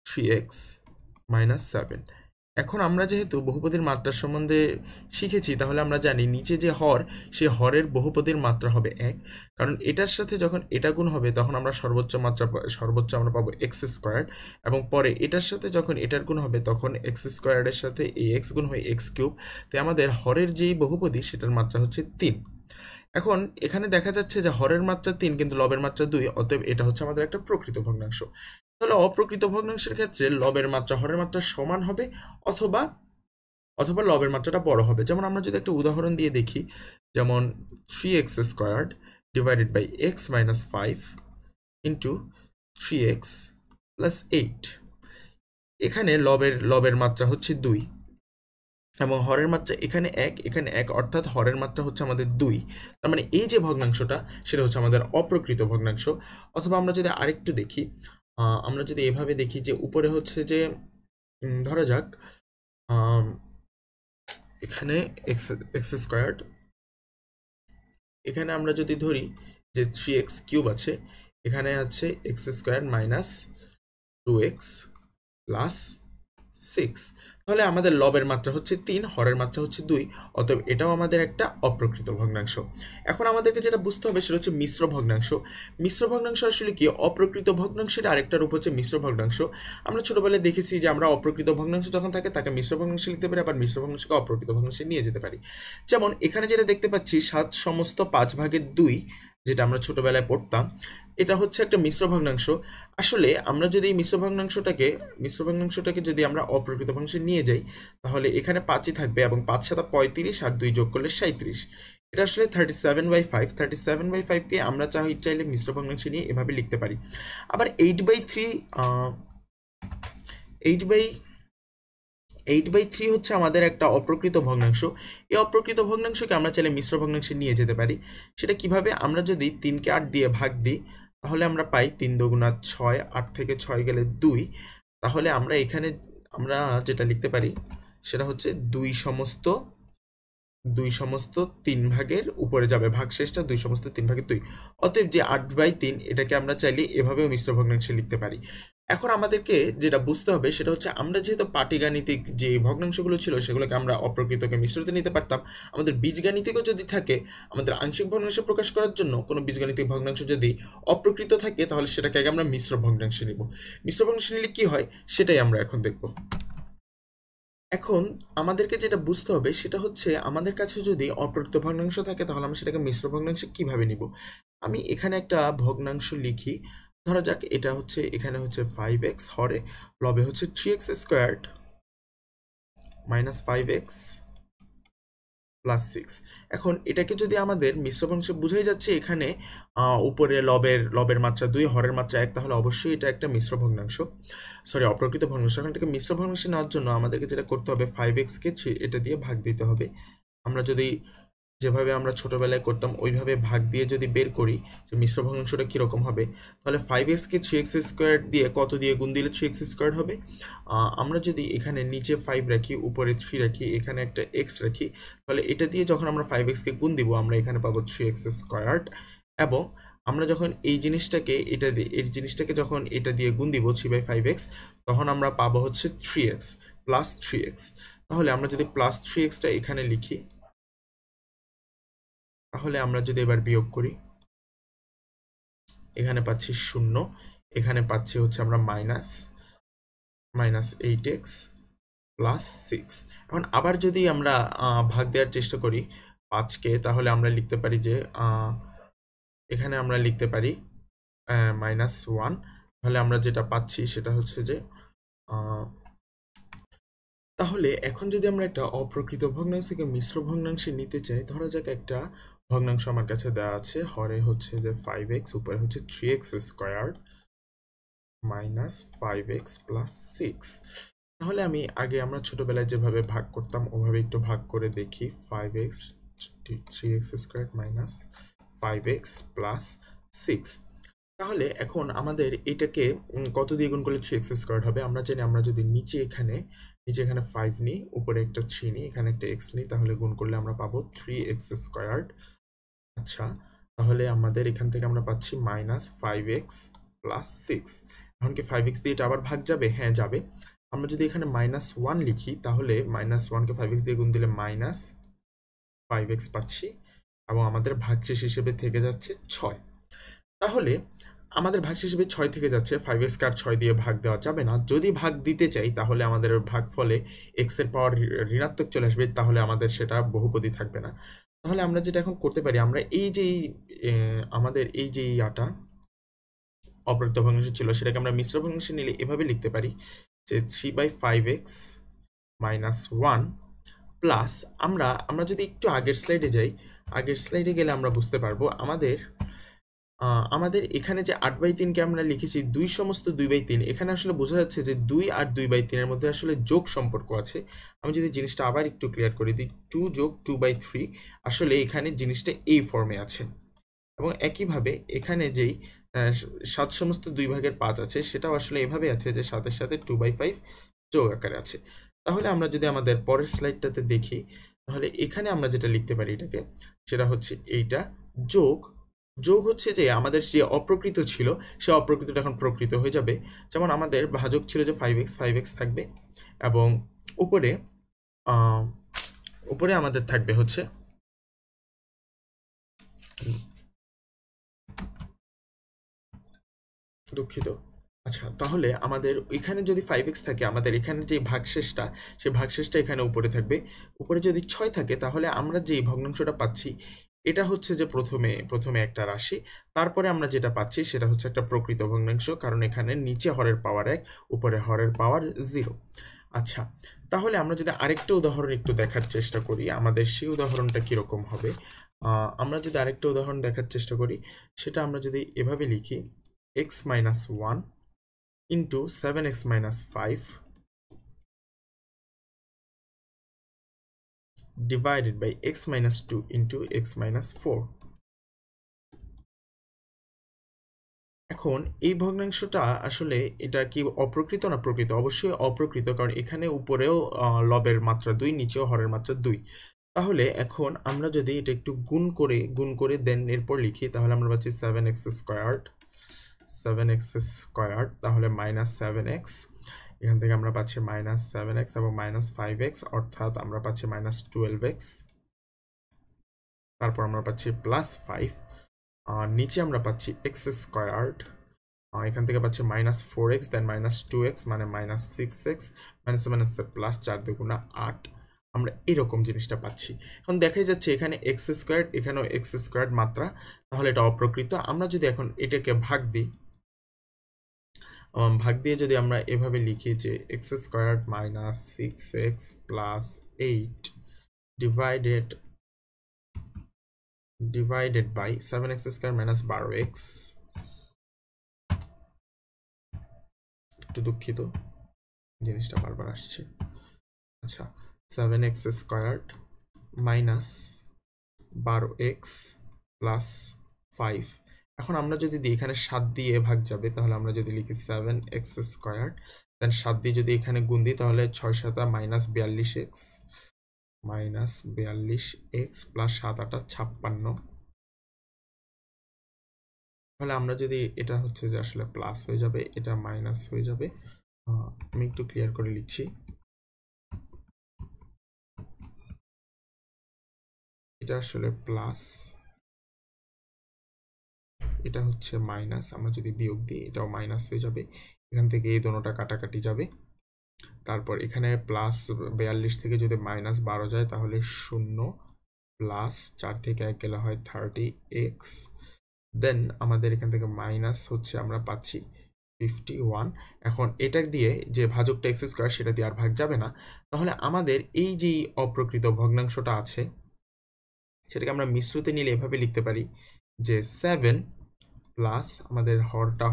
3x minus 7। এখন আমরা যেহেতু বহুপদীর মাত্রার সম্বন্ধে শিখেছি, তাহলে আমরা জানি নিচে যে হর, সেই হরের বহুপদীর মাত্রা হবে 1, কারণ এটার সাথে যখন এটা গুণ হবে তখন আমরা সর্বোচ্চ আমরা পাবো এক্স স্কোয়ার, এবং পরে এটার সাথে যখন এটার গুণ হবে তখন এক্স স্কোয়ারের সাথে এই এক্স গুণ হয়ে এক্স কিউব। তাই আমাদের হরের যেই বহুপদী সেটার মাত্রা হচ্ছে 3। এখন এখানে দেখা যাচ্ছে যে হরের মাত্রা 3 কিন্তু লবের মাত্রা 2, অতএব এটা হচ্ছে আমাদের একটা প্রকৃত ভগ্নাংশ। তাহলে অপ্রকৃত ভগ্নাংশের ক্ষেত্রে লবের মাত্রা হরের মাত্রা সমান হবে, অথবা অথবা লবের মাত্রাটা বড় হবে। যেমন আমরা যদি একটা উদাহরণ দিয়ে দেখি, যেমন 3x squared divided by x minus 5 into 3x plus 8। এখানে লবের মাত্রা হচ্ছে 2 এবং হরের মাত্রা এখানে 1, অর্থাৎ হরের মাত্রা হচ্ছে আমাদের 2। তার মানে এই যে ভগ্নাংশটা সেটা হচ্ছে আমাদের অপ্রকৃত ভগ্নাংশ। অথবা আমরা যদি আরেকটু দেখি, আমরা যদি এভাবে দেখি যে উপরে হচ্ছে যে ধরা যাক এখানে এক্স স্কোয়ার্ড, এখানে আমরা যদি ধরি যে 3x কিউব আছে, এখানে আছে x square minus 2x plus 6। তাহলে আমাদের লবের মাত্রা হচ্ছে 3, হরের মাত্রা হচ্ছে 2, অতএব এটাও আমাদের একটা অপ্রকৃত ভগ্নাংশ। এখন আমাদেরকে যেটা বুঝতে হবে সেটা হচ্ছে মিশ্র ভগ্নাংশ। মিশ্র ভগ্নাংশ আসলে কি? অপ্রকৃত ভগ্নাংশের আরেকটা রূপ হচ্ছে মিশ্র ভগ্নাংশ। আমরা ছোটবেলায় দেখেছি যে আমরা অপ্রকৃত ভগ্নাংশ যখন থাকে তাকে মিশ্র ভগ্নাংশে লিখতে পারি, আবার মিশ্র ভগ্নাংশকে অপ্রকৃত ভগ্নাংশে নিয়ে যেতে পারি। যেমন এখানে যেটা দেখতে পাচ্ছি 7 সমস্ত 5/2, যেটা আমরা ছোটবেলায় পড়তাম, এটা হচ্ছে একটা মিশ্র ভগ্নাংশ। আসলে আমরা যদি এই মিশ্র ভগ্নাংশটাকে যদি আমরা অপ্রকৃত ভগ্নাংশে নিয়ে যাই, তাহলে এখানে 5ই থাকবে এবং 5 7 35 আর 2 যোগ করলে 37। এটা আসলে 37/5। 37/5কে আমরা চাইলে মিশ্র ভগ্নাংশে নিয়ে এভাবে লিখতে পারি। আবার 8/3 হচ্ছে আমাদের একটা অপ্রকৃত ভগ্নাংশ। এই অপ্রকৃত ভগ্নাংশকে আমরা চাইলে মিশ্র ভগ্নাংশে নিয়ে যেতে পারি। সেটা কিভাবে? আমরা যদি 3কে 8 দিয়ে ভাগ দিই, তাহলে আমরা পাই 3 দুগুণা 6, 8 থেকে 6 গেলে 2। তাহলে আমরা এখানে যেটা লিখতে পারি সেটা হচ্ছে 2 সমস্ত 3 ভাগের উপরে যাবে, ভাগশেষটা 2 সমস্ত 3 ভাগের 2। অতএব যে 8/3, এটাকে আমরা চাইলে এভাবেও মিশ্র ভগ্নাংশে লিখতে পারি। এখন আমাদেরকে যেটা বুঝতে হবে সেটা হচ্ছে আমরা যেহেতু পাটিগাণিতিক যে ভগ্নাংশগুলো ছিল সেগুলোকে আমরা অপ্রকৃতকে মিশ্রতে নিতে পারতাম, আমাদের বীজগাণিতিকও যদি থাকে, আমাদের আংশিক ভগ্নাংশ প্রকাশ করার জন্য কোনো বীজগাণিতিক ভগ্নাংশ যদি অপ্রকৃত থাকে তাহলে সেটাকে আগে আমরা মিশ্র ভগ্নাংশে নিব। মিশ্র ভগ্নাংশে নিলে কি হয় সেটাই আমরা এখন দেখব। এখন আমাদেরকে যেটা বুঝতে হবে সেটা হচ্ছে আমাদের কাছে যদি অপ্রকৃত ভগ্নাংশ থাকে তাহলে আমরা সেটাকে মিশ্র ভগ্নাংশে কিভাবে নিব। আমি এখানে একটা ভগ্নাংশ লিখি, ধরা যাক এটা হচ্ছে, এখানে হচ্ছে 5x, হরে লবে হচ্ছে 3x squared minus 5x plus 6। এখন এটাকে যদি আমাদের মিশ্র ভগ্নাংশে বুঝাই যাচ্ছে এখানে উপরে লবের মাত্রা 2, হরের মাত্রা 1, তাহলে অবশ্যই এটা একটা মিশ্র ভগ্নাংশ, অপ্রকৃত ভগ্নাংশ। এখন এটাকে মিশ্র ভগ্নাংশে নেওয়ার জন্য আমাদেরকে যেটা করতে হবে 5x কে এটা দিয়ে ভাগ দিতে হবে। আমরা যদি যেভাবে আমরা ছোটবেলায় করতাম ওইভাবে ভাগ দিয়ে যদি বের করি যে মিশ্র ভগ্নাংশটা কীরকম হবে, তাহলে 5x-কে 3x² দিয়ে কত দিয়ে গুণ দিলে 3x² হবে? আমরা যদি এখানে নিচে 5 রাখি, উপরে 3 রাখি, এখানে একটা x রাখি, তাহলে এটা দিয়ে যখন আমরা 5x-কে গুণ দিব আমরা এখানে পাবো 3x²। এবং আমরা যখন এই জিনিসটাকে এই জিনিসটাকে যখন এটা দিয়ে গুণ দিব 3/5x, তখন আমরা পাবো হচ্ছে 3x প্লাস 3x। তাহলে আমরা যদি প্লাস 3xটা এখানে লিখি, তাহলে আমরা যদি এবার বিয়োগ করি, এখানে পাচ্ছি 0, এখানে পাচ্ছি হচ্ছে আমরা -8x প্লাস 6। এখন আবার যদি আমরা ভাগ দেওয়ার চেষ্টা করি 5কে, তাহলে আমরা লিখতে পারি যে এখানে আমরা লিখতে পারি -1। তাহলে আমরা যেটা পাচ্ছি সেটা হচ্ছে যে তাহলে এখন যদি আমরা একটা অপ্রকৃত ভগ্নাংশকে মিশ্র ভগ্নাংশে নিতে চাই, ধরা যাক একটা ভগ্নাংশ আমার কাছে দেওয়া আছে, হরে হচ্ছে যে 5x, উপরে হচ্ছে 3x² মাইনাস 5x প্লাস 6। তাহলে আমি আগে আমরা ছোটবেলায় যেভাবে ভাগ করতাম ওভাবে একটু ভাগ করে দেখি। 5x 3x² minus 5x plus 6। তাহলে এখন আমাদের এটাকে কত দিয়ে গুণ করলে 3x² হবে? আমরা জানি আমরা যদি নিচে এখানে 5 নিই, উপরে একটা 3 নিই, এখানে একটা x নিই, তাহলে গুণ করলে আমরা পাবো 3x²। আচ্ছা, তাহলে আমাদের এখান থেকে আমরা পাচ্ছি -5x প্লাস 6। এখন কি 5x দিয়ে এটা আবার ভাগ যাবে? হ্যাঁ, যাবে। আমরা যদি এখানে -1 লিখি, তাহলে -1কে 5x দিয়ে গুণ দিলে -5x পাচ্ছি, এবং আমাদের ভাগশেষ হিসেবে থেকে যাচ্ছে 6। তাহলে আমাদের ভাগশেষ হিসেবে 6 থেকে যাচ্ছে, 5x কে আর 6 দিয়ে ভাগ দেওয়া যাবে না। যদি ভাগ দিতে চাই তাহলে আমাদের ভাগফলে x এর পাওয়ার ঋণাত্মক চলে আসবে, তাহলে আমাদের সেটা বহুপদী থাকবে না। তাহলে আমরা যেটা এখন করতে পারি, আমরা এই যে আমাদের এই যে ইয়াটা অপ্রকৃত ভগ্নাংশ ছিল সেটাকে আমরা মিশ্র ভগ্নাংশে নিলে এভাবে লিখতে পারি যে 3/5x মাইনাস 1 প্লাস আমরা যদি একটু আগের স্লাইডে যাই, আগের স্লাইডে গেলে আমরা বুঝতে পারবো আমাদের এখানে যে 8/3কে আমরা লিখেছি 2 সমস্ত 2/3, এখানে আসলে বোঝা যাচ্ছে যে 2 আর 2/3 এর মধ্যে আসলে যোগ সম্পর্ক আছে। আমি যদি জিনিসটা আবার একটু ক্লিয়ার করে দিই, 2 যোগ 2/3, আসলে এখানে জিনিসটা এই ফর্মে আছে। এবং একইভাবে এখানে যেই 7 সমস্ত 2/5 আছে সেটাও আসলে এভাবে আছে যে 7 এর সাথে 2/5 যোগ আকারে আছে। তাহলে আমরা যদি আমাদের পরের স্লাইডটাতে দেখি, তাহলে এখানে আমরা যেটা লিখতে পারি এটাকে, সেটা হচ্ছে এইটা যোগ হচ্ছে যে আমাদের যে অপ্রকৃত ছিল সে অপ্রকৃতটা এখন প্রকৃত হয়ে যাবে। যেমন আমাদের ভাজক ছিল যে 5x থাকবে, এবং উপরে উপরে আমাদের থাকবে হচ্ছে দুঃখিত। আচ্ছা, তাহলে আমাদের এখানে যদি 5x থাকে, আমাদের এখানে যে ভাগশেষটা, সেই ভাগশেষটা এখানে উপরে থাকবে। উপরে যদি 6 থাকে, তাহলে আমরা যে ভগ্নাংশটা পাচ্ছি এটা হচ্ছে যে প্রথমে একটা রাশি, তারপরে আমরা যেটা পাচ্ছি সেটা হচ্ছে একটা প্রকৃত ভগ্নাংশ, কারণ এখানে নিচে হরের পাওয়ার 1, উপরে হরের পাওয়ার 0। আচ্ছা, তাহলে আমরা যদি আরেকটা উদাহরণ একটু দেখার চেষ্টা করি, আমাদের সেই উদাহরণটা কিরকম হবে। আমরা যদি আরেকটা উদাহরণ দেখার চেষ্টা করি, সেটা আমরা যদি এভাবে লিখি, x minus 1 into 7x minus 5 divided by x minus 2 into x minus 4। এখন এই ভগ্নাংশটা আসলে এটা কি অপ্রকৃত না প্রকৃত? অবশ্যই অপ্রকৃত, কারণ এখানে উপরেও লবের মাত্রা 2, নিচেও হরের মাত্রা 2। তাহলে এখন আমরা যদি এটা একটু গুণ করে দেন এরপর লিখি, তাহলে আমরা পাচ্ছি 7x², তাহলে -7x, এখান থেকে আমরা পাচ্ছি -7x এবং -5x, অর্থাৎ আমরা পাচ্ছি -12x, তারপর আমরা পাচ্ছি +5, নিচে আমরা পাচ্ছি x², এখান থেকে পাচ্ছি -4x, দেন -2x মানে -6x, +4 দুগুণা 8। আমরা এরকম জিনিসটা পাচ্ছি। এখন দেখাই যাচ্ছে এখানে x², এখানেও x² মাত্রা, তাহলে এটা অপ্রকৃত। আমরা যদি এখন এটাকে ভাগ দিয়ে যদি আমরা এভাবে লিখি যে x² minus 6x plus 8 divided by 7x² minus 12x, একটু দুঃখিত জিনিসটা বারবার আসছে। আচ্ছা, 7x² মাইনাস 12x প্লাস 5। এখন আমরা যদি দিই এখানে 7 দিয়ে ভাগ যাবে, তাহলে আমরা যদি লিখি 7x স্কোয়ার, দেন 7 দিয়ে যদি এখানে গুণ দিই তাহলে 6 7 মাইনাস 42x প্লাস 7 8 56। তাহলে আমরা যদি এটা হচ্ছে যে আসলে প্লাস হয়ে যাবে, এটা মাইনাস হয়ে যাবে। আমি একটু ক্লিয়ার করে লিখছি, এটা আসলে প্লাস, এটা হচ্ছে মাইনাস। আমরা যদি বিয়োগ দিই এটাও মাইনাস হয়ে যাবে, এখান থেকে এই দুটোটা কাটাকাটি যাবে। তারপর এখানে প্লাস 42 থেকে যদি মাইনাস 12 যায় তাহলে 0 প্লাস 4 থেকে 1 গেলে হয় 30x। দেন আমাদের এখান থেকে মাইনাস হচ্ছে আমরা পাচ্ছি 51। এখন এটা দিয়ে যে ভাজকটা এক্স স্কোয়ার সেটা দিয়ে আর ভাগ যাবে না, তাহলে আমাদের এই যে অপ্রকৃত ভগ্নাংশটা আছে সেটাকে আমরা মিশ্রতে নিলে এভাবে লিখতে পারি যে 7 প্লাস আমাদের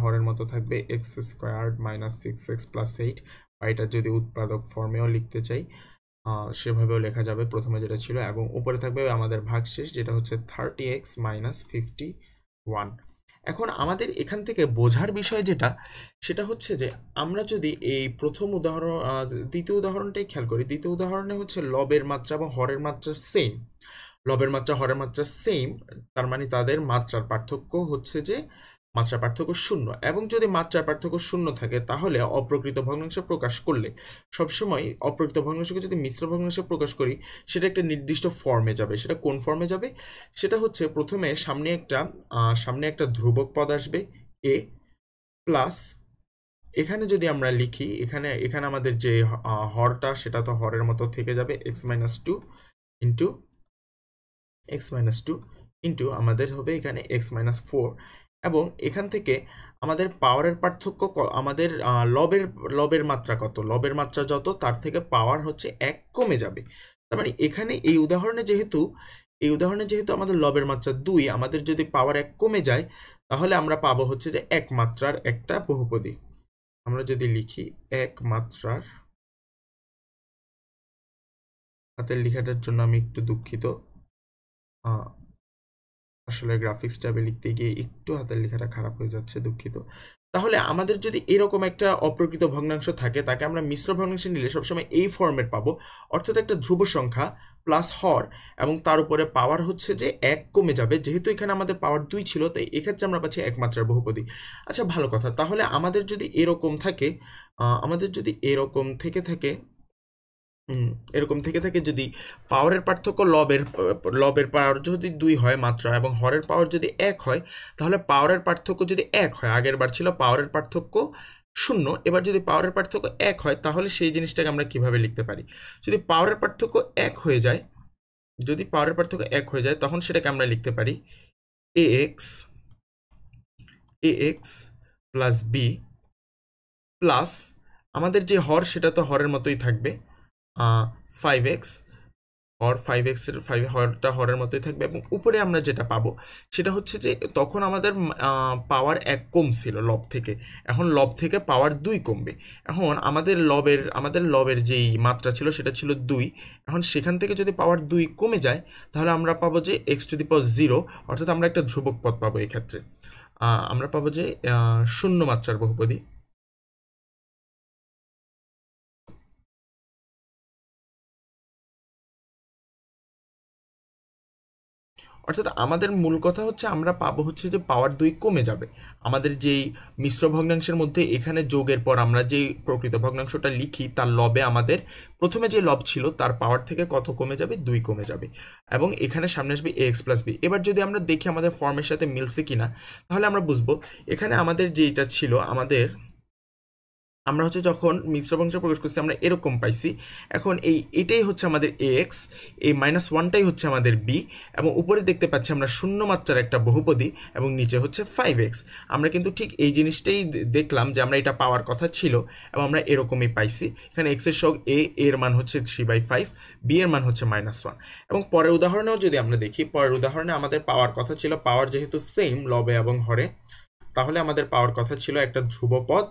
হরের মতো থাকবে x squared minus 6x plus 8, বা এটা যদি উৎপাদক ফর্মেও লিখতে চাই সেভাবেও লেখা যাবে প্রথমে যেটা ছিল, এবং উপরে থাকবে আমাদের ভাগশেষ যেটা হচ্ছে 30x মাইনাস 51। এখন আমাদের এখান থেকে বোঝার বিষয় যেটা সেটা হচ্ছে যে আমরা যদি এই প্রথম উদাহরণ দ্বিতীয় উদাহরণটাই খেয়াল করি, দ্বিতীয় উদাহরণে হচ্ছে লবের মাত্রা এবং হরের মাত্রা সেম, লবের মাত্রা হরের মাত্রা সেম, তার মানে তাদের মাত্রার পার্থক্য হচ্ছে যে মাত্রার পার্থক্য 0। এবং যদি মাত্রার পার্থক্য 0 থাকে তাহলে অপ্রকৃত ভগ্নাংশ প্রকাশ করলে সবসময় অপ্রকৃত ভগ্নাংশকে যদি মিশ্র ভগ্নাংশে প্রকাশ করি সেটা একটা নির্দিষ্ট ফর্মে যাবে। সেটা কোন ফর্মে যাবে? সেটা হচ্ছে প্রথমে সামনে একটা ধ্রুবক পদ আসবে a প্লাস, এখানে যদি আমরা লিখি এখানে আমাদের যে হরটা সেটা তো হরের মতো থেকে যাবে x-2 আমাদের হবে এখানে x-4। এবং এখান থেকে আমাদের পাওয়ারের পার্থক্য আমাদের লবের মাত্রা কত, লবের মাত্রা যত তার থেকে পাওয়ার হচ্ছে 1 কমে যাবে। তার মানে এখানে এই উদাহরণে যেহেতু আমাদের লবের মাত্রা 2, আমাদের যদি পাওয়ার 1 কমে যায় তাহলে আমরা পাবো হচ্ছে যে এক মাত্রার একটা বহুপদী। আমরা যদি লিখি এক মাত্রার, হাতের লেখাটার জন্য আমি একটু দুঃখিত, আসলে গ্রাফিক্স ট্যাবে লিখতে গিয়ে একটু হাতের লেখাটা খারাপ হয়ে যাচ্ছে, দুঃখিত। তাহলে আমাদের যদি এরকম একটা অপ্রকৃত ভগ্নাংশ থাকে তাকে আমরা মিশ্র ভগ্নাংশে নিলে সবসময় এই ফর্মেট পাবো, অর্থাৎ একটা ধ্রুব সংখ্যা প্লাস হর এবং তার উপরে পাওয়ার হচ্ছে যে 1 কমে যাবে। যেহেতু এখানে আমাদের পাওয়ার 2 ছিল তাই এক্ষেত্রে আমরা পাচ্ছি একমাত্রার বহুপদী। আচ্ছা, ভালো কথা। তাহলে আমাদের যদি এরকম থাকে যদি পাওয়ারের পার্থক্য লবের পাওয়ার যদি 2 হয় মাত্রা এবং হরের পাওয়ার যদি 1 হয়, তাহলে পাওয়ারের পার্থক্য যদি 1 হয়, আগের বার ছিল পাওয়ারের পার্থক্য 0, এবার যদি পাওয়ারের পার্থক্য 1 হয় তাহলে সেই জিনিসটাকে আমরা কিভাবে লিখতে পারি? যদি পাওয়ারের পার্থক্য 1 হয়ে যায়, তখন সেটাকে আমরা লিখতে পারি ax প্লাস b প্লাস আমাদের যে হর সেটা তো হরের মতোই থাকবে 5x, হর 5x এর হরটা হরের মতোই থাকবে। এবং উপরে আমরা যেটা পাবো সেটা হচ্ছে যে তখন আমাদের পাওয়ার 1 কমছিল লব থেকে, এখন লব থেকে পাওয়ার 2 কমবে। এখন আমাদের লবের যেই মাত্রা ছিল সেটা ছিল 2, এখন সেখান থেকে যদি পাওয়ার 2 কমে যায় তাহলে আমরা পাবো যে x⁴, অর্থাৎ আমরা একটা ধ্রুবক পদ পাবো। এক্ষেত্রে আমরা পাবো যে 0 মাত্রার বহুপদী। অর্থাৎ আমাদের মূল কথা হচ্ছে আমরা পাবো হচ্ছে যে পাওয়ার 2 কমে যাবে। আমাদের যেই মিশ্র ভগ্নাংশের মধ্যে এখানে যোগের পর আমরা যেই প্রকৃত ভগ্নাংশটা লিখি তার লবে আমাদের প্রথমে যে লব ছিল তার পাওয়ার থেকে কত কমে যাবে? 2 কমে যাবে। এবং এখানে সামনে আসবে ax প্লাস b। এবার যদি আমরা দেখি আমাদের ফর্মের সাথে মিলছে কিনা তাহলে আমরা বুঝবো এখানে আমাদের যেটা ছিল আমরা হচ্ছে যখন মিশ্র ভগ্নাংশ প্রকাশ করছি আমরা এরকম পাইছি। এখন এটাই হচ্ছে আমাদের ax, এই -1টাই হচ্ছে আমাদের b, এবং উপরে দেখতে পাচ্ছি আমরা 0 মাত্রার একটা বহুপদী এবং নিচে হচ্ছে 5x। আমরা কিন্তু ঠিক এই জিনিসটাই দেখলাম যে আমরা এটা পাওয়ার কথা ছিল এবং আমরা এরকমই পাইছি। এখানে x এর সহগ a এর মান হচ্ছে 3/5, b এর মান হচ্ছে -1। এবং পরের উদাহরণেও যদি আমরা দেখি, পরের উদাহরণে আমাদের পাওয়ার কথা ছিল, পাওয়ার যেহেতু সেম লবে এবং হরে, তাহলে আমাদের পাওয়ার কথা ছিল একটা ধ্রুবপদ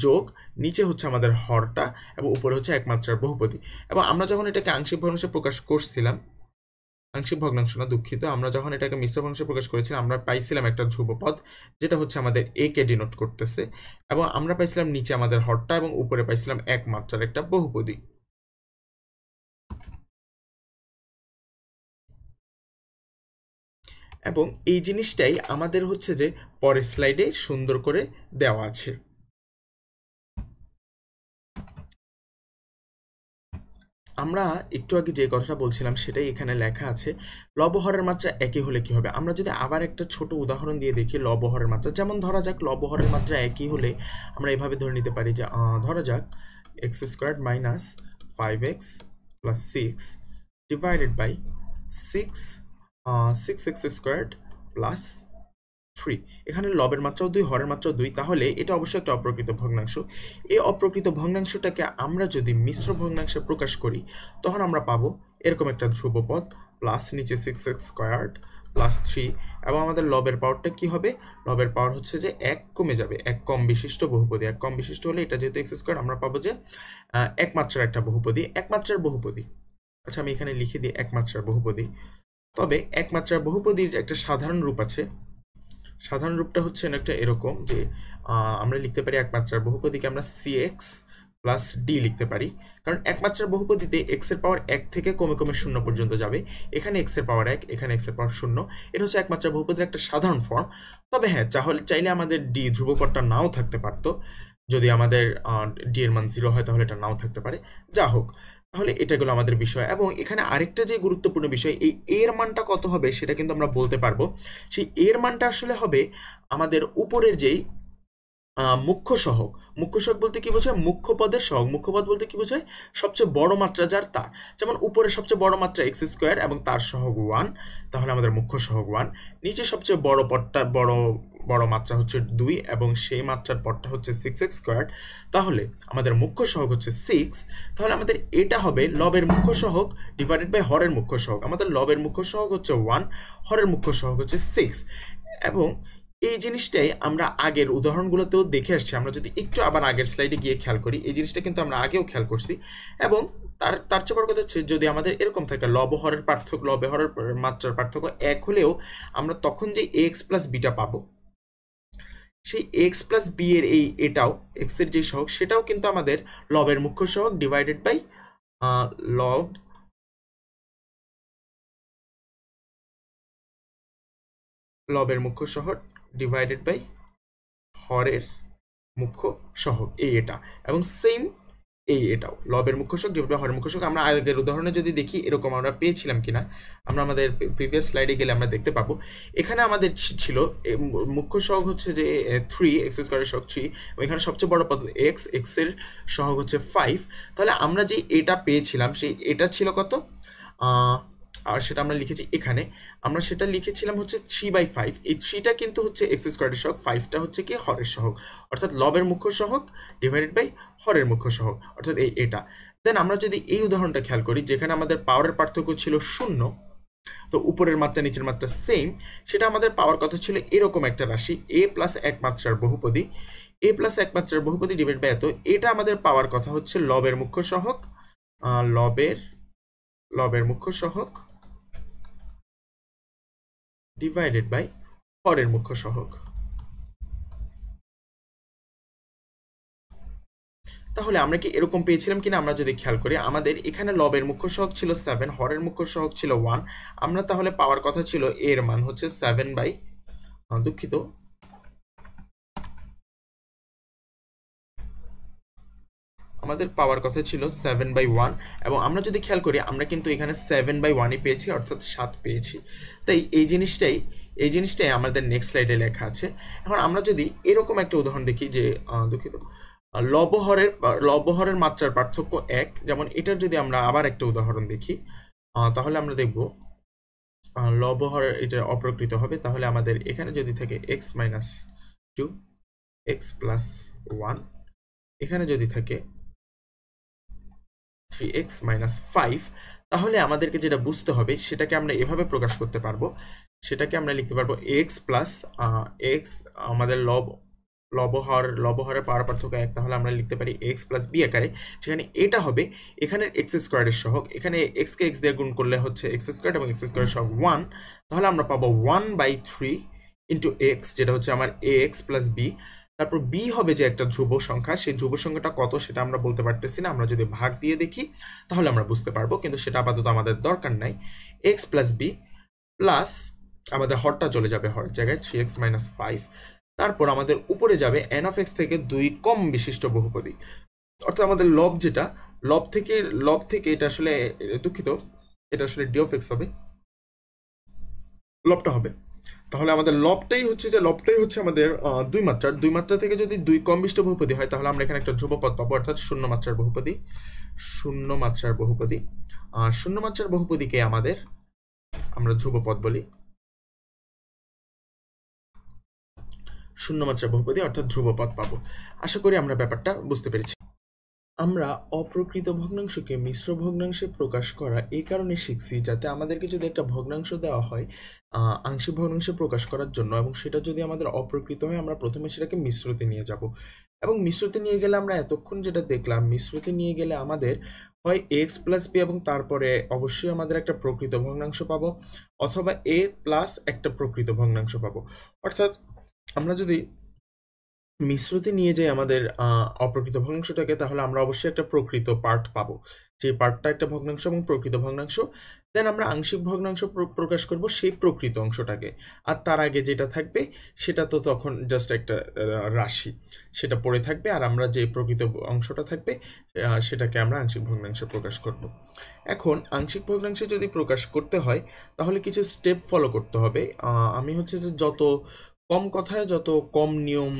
যোগ নিচে হচ্ছে আমাদের হরটা এবং উপরে হচ্ছে একমাত্রার বহুপদী। এবং আমরা যখন এটাকে আংশিক ভগ্নাংশে প্রকাশ করছিলাম আংশিক ভগ্নাংশ না, দুঃখিত, আমরা যখন এটাকে মিশ্র ভগ্নাংশে প্রকাশ করেছিলাম আমরা পাইছিলাম একটা ধ্রুবপদ যেটা হচ্ছে আমাদের এ কে ডিনোট করতেছে, এবং আমরা পাইছিলাম নিচে আমাদের হরটা এবং উপরে পাইছিলাম এক মাত্রার একটা বহুপদী। এবং এই জিনিসটাই আমাদের হচ্ছে যে পরের স্লাইডে সুন্দর করে দেওয়া আছে। আমরা একটু আগে যে কথাটা বলছিলাম সেটাই এখানে লেখা আছে, লবহরের মাত্রা একই হলে কি হবে। আমরা যদি আবার একটা ছোট উদাহরণ দিয়ে দেখি লবহরের মাত্রা, যেমন ধরা যাক লবহরের মাত্রা একই হলে আমরা এভাবে ধরে নিতে পারি যে ধরা যাক x squared minus 5x plus 6 divided by 6x squared plus 3। এখানে লবের মাত্রাও 2, হরের মাত্রাও 2, তাহলে এটা অবশ্যই একটা অপ্রকৃত ভগ্নাংশ। এই অপ্রকৃত ভগ্নাংশটাকে আমরা যদি মিশ্র ভগ্নাংশে প্রকাশ করি তখন আমরা পাবো এরকম একটা ধ্রুবপদ প্লাস নিচে 6x স্কোয়ার্ড প্লাস 3, এবং আমাদের লবের পাওয়ারটা কি হবে, লবের পাওয়ার হচ্ছে যে 1 কমে যাবে, 1 কম বিশিষ্ট বহুপদী। 1 কম বিশিষ্ট হলে এটা যেহেতু x স্কোয়ার আমরা পাবো যে একমাত্রার একটা বহুপদী, একমাত্রার বহুপদী। আচ্ছা আমি এখানে লিখে দিই একমাত্রার বহুপদী। তবে একমাত্রার বহুপদীর একটা সাধারণ রূপ আছে, সাধারণ রূপটা হচ্ছে একটা এরকম যে আমরা লিখতে পারি একমাত্রার বহুপদীকে আমরা cx প্লাস ডি লিখতে পারি, কারণ একমাত্রার বহুপদীতে এক্স এর পাওয়ার 1 থেকে কমে কমে 0 পর্যন্ত যাবে। এখানে এক্স এর পাওয়ার 1, এখানে এক্স এর পাওয়ার 0। এটা হচ্ছে একমাত্রার বহুপদীর একটা সাধারণ ফর্ম। তবে হ্যাঁ, চাইলে আমাদের ডি ধ্রুবপদটা নাও থাকতে পারতো, যদি আমাদের ডি এর মান 0 হয় তাহলে এটা নাও থাকতে পারে। যা হোক, তাহলে এটা গেলো আমাদের বিষয়। এবং এখানে আরেকটা যে গুরুত্বপূর্ণ বিষয়, এই এর মানটা কত হবে সেটা কিন্তু আমরা বলতে পারবো। সেই এর মানটা আসলে হবে আমাদের উপরের যেই মুখ্য সহগ। মুখ্য সহগ বলতে কি বোঝায়, মুখ্য পদের সহগ। মুখ্য পদ বলতে কি বোঝায়, সবচেয়ে বড় মাত্রা যার তার। যেমন উপরে সবচেয়ে বড় মাত্রা এক্স স্কোয়ার এবং তার সহগ 1, তাহলে আমাদের মুখ্য সহগ 1। নিচে সবচেয়ে বড় পদটা বড় মাত্রা হচ্ছে 2 এবং সেই মাত্রার পদটা হচ্ছে 6x স্কোয়ার, তাহলে আমাদের মুখ্য সহগ হচ্ছে 6। তাহলে আমাদের এটা হবে লবের মুখ্য সহগ ডিভাইডেড বাই হরের মুখ্য সহগ। আমাদের লবের মুখ্য সহগ হচ্ছে 1, হরের মুখ্য সহগ হচ্ছে 6। এবং এই জিনিসটাই আমরা আগের উদাহরণগুলোতেও দেখে আসছি। আমরা যদি একটু আবার আগের স্লাইডে গিয়ে খেয়াল করি, এই জিনিসটা কিন্তু আমরা আগেও খেয়াল করছি। এবং তার চেয়ে বড় কথা হচ্ছে, যদি আমাদের এরকম থাকে লবহরের পার্থক্য, লবহরের মাত্রার পার্থক্য 1 হলেও আমরা তখন যে এক্স প্লাস বিটা পাবো, সেই এক্স প্লাস বি এর এটাও এক্স এর যে সহগ সেটাও কিন্তু আমাদের লবের মুখ্য সহগ ডিভাইডেড বাই লবের মুখ্য সহগ ডিভাইডেড বাই হরের মুখ্য সহগ, এটা। এবং সেম এটাও লবের মুখ্য সহগ ডিভাইড বাই হরের মুখ্য সহগ। আমরা আগের উদাহরণে যদি দেখি এরকম আমরা পেয়েছিলাম কিনা, আমরা আমাদের প্রিভিয়াস স্লাইডে গেলে আমরা দেখতে পাবো। এখানে আমাদের ছিল মুখ্য সহগ হচ্ছে যে 3, এক্স স্কোয়ারের সহগ 3, এখানে সবচেয়ে বড় পদ এক্স, এক্স এর সহগ হচ্ছে 5। তাহলে আমরা যে এটা পেয়েছিলাম সেই এটা ছিল কত, আর সেটা আমরা লিখেছি এখানে। আমরা সেটা লিখেছিলাম হচ্ছে 3/5। এই 3টা কিন্তু হচ্ছে এক্স স্কোয়ারের সহগ, 5টা হচ্ছে কি হরের সহগ, অর্থাৎ লবের মুখ্য সহগ ডিভাইডেড বাই হরের মুখ্য সহগ, অর্থাৎ এটা। দেন আমরা যদি এই উদাহরণটা খেয়াল করি, যেখানে আমাদের পাওয়ারের পার্থক্য ছিল 0, তো উপরের মাত্রা নিচের মাত্রা সেম, সেটা আমাদের পাওয়ার কথা ছিল এরকম একটা রাশি a প্লাস একমাত্রার বহুপদী, a প্লাস একমাত্রার বহুপদী ডিভাইড বাই এত। এটা আমাদের পাওয়ার কথা হচ্ছে লবের মুখ্য সহগ, লবের মুখ্য সহগ ডিভাইডেড বাই হরের মুখ্য সহগ। তাহলে আমরা কি এরকম পেয়েছিলাম কিনা আমরা যদি খেয়াল করি, আমাদের এখানে লবের মুখ্য সহগ ছিল 7, হরের মুখ্য সহগ ছিল 1। আমরা তাহলে পাওয়ার কথা ছিল এর মান হচ্ছে 7 বাই, দুঃখিত, আমাদের পাওয়ার কথা ছিল 7/1। এবং আমরা যদি খেয়াল করি আমরা কিন্তু এখানে 7/1ই পেয়েছি, অর্থাৎ 7 পেয়েছি। তাই এই জিনিসটাই আমাদের নেক্সট স্লাইডে লেখা আছে। এখন আমরা যদি এরকম একটা উদাহরণ দেখি যে দুঃখিত, লবহরের মাত্রার পার্থক্য 1, যেমন এটার যদি আমরা আবার একটা উদাহরণ দেখি, তাহলে আমরা দেখব লবহরের এটা অপ্রকৃত হবে। তাহলে আমাদের এখানে যদি থাকে x - 2, x + 1, এখানে যদি থাকে 3x - 5, তাহলে আমাদেরকে যেটা বুঝতে হবে সেটাকে আমরা এভাবে প্রকাশ করতে পারবো। সেটাকে আমরা লিখতে পারবো x প্লাস x, আমাদের লব লবহরের পাওয়ার পার্থক্য 1, তাহলে আমরা লিখতে পারি x প্লাস বি আকারে, যেখানে এটা হবে এখানের এক্স স্কোয়ারের সহগ, এখানে x কে x দিয়ে গুণ করলে হচ্ছে এক্স স্কোয়ার এবং এক্স স্কোয়ারের সহগ 1, তাহলে আমরা পাবো 1/3 ইন্টু এক্স, যেটা হচ্ছে আমার ax প্লাস বি। তারপর বি হবে যে একটা ধ্রুব সংখ্যা, সেই ধ্রুব সংখ্যাটা কত সেটা আমরা বলতে পারতেছি না, আমরা যদি ভাগ দিয়ে দেখি তাহলে আমরা বুঝতে পারবো, কিন্তু সেটা আপাতত আমাদের দরকার নাই। এক্স প্লাস বি প্লাস আমাদের হরটা চলে যাবে হরের জায়গায় 3x মাইনাস 5, তারপর আমাদের উপরে যাবে এন অফ এক্স থেকে 2 কম বিশিষ্ট বহুপদী, অর্থাৎ আমাদের লব থেকে এটা আসলে দুঃখিত, এটা আসলে ডি অফ এক্স হবে, লবটা হবে, তাহলে আমাদের লবটাই হচ্ছে আমাদের দুই মাত্রা থেকে যদি 2 কম বিশিষ্ট বহুপদী হয় তাহলে আমরা এখানে একটা ধ্রুবপদ পাবো, অর্থাৎ শূন্য মাত্রার বহুপদী। আর শূন্য মাত্রার বহুপদীকে আমরা ধ্রুবপদ বলি, শূন্য মাত্রার বহুপদী অর্থাৎ ধ্রুবপদ পাবো। আশা করি আমরা ব্যাপারটা বুঝতে পেরেছি। আমরা অপ্রকৃত ভগ্নাংশকে মিশ্র ভগ্নাংশে প্রকাশ করা এই কারণে শিখছি, যাতে আমাদেরকে যদি একটা ভগ্নাংশ দেওয়া হয় আংশিক ভগ্নাংশে প্রকাশ করার জন্য, এবং সেটা যদি আমাদের অপ্রকৃত হয় আমরা প্রথমে সেটাকে মিশ্রতে নিয়ে যাব, এবং মিশ্রতে নিয়ে গেলে আমরা এতক্ষণ যেটা দেখলাম, মিশ্রতে নিয়ে গেলে আমাদের হয় এক্স প্লাস বি এবং তারপরে অবশ্যই আমাদের একটা প্রকৃত ভগ্নাংশ পাবো, অথবা এ প্লাস একটা প্রকৃত ভগ্নাংশ পাবো। অর্থাৎ আমরা যদি মিশ্রতে নিয়ে যাই আমাদের অপ্রকৃত ভগ্নাংশটাকে, তাহলে আমরা অবশ্যই একটা প্রকৃত পার্ট পাবো, যে পার্টটা একটা ভগ্নাংশ এবং প্রকৃত ভগ্নাংশ। দেন আমরা আংশিক ভগ্নাংশ প্রকাশ করব সেই প্রকৃত অংশটাকে, আর তার আগে যেটা থাকবে সেটা তো তখন জাস্ট একটা রাশি, সেটা পড়ে থাকবে, আর আমরা যে প্রকৃত অংশটা থাকবে সেটাকে আমরা আংশিক ভগ্নাংশে প্রকাশ করব। এখন আংশিক ভগ্নাংশে যদি প্রকাশ করতে হয় তাহলে কিছু স্টেপ ফলো করতে হবে। আমি হচ্ছে যে যত কম কথায় যত কম নিয়ম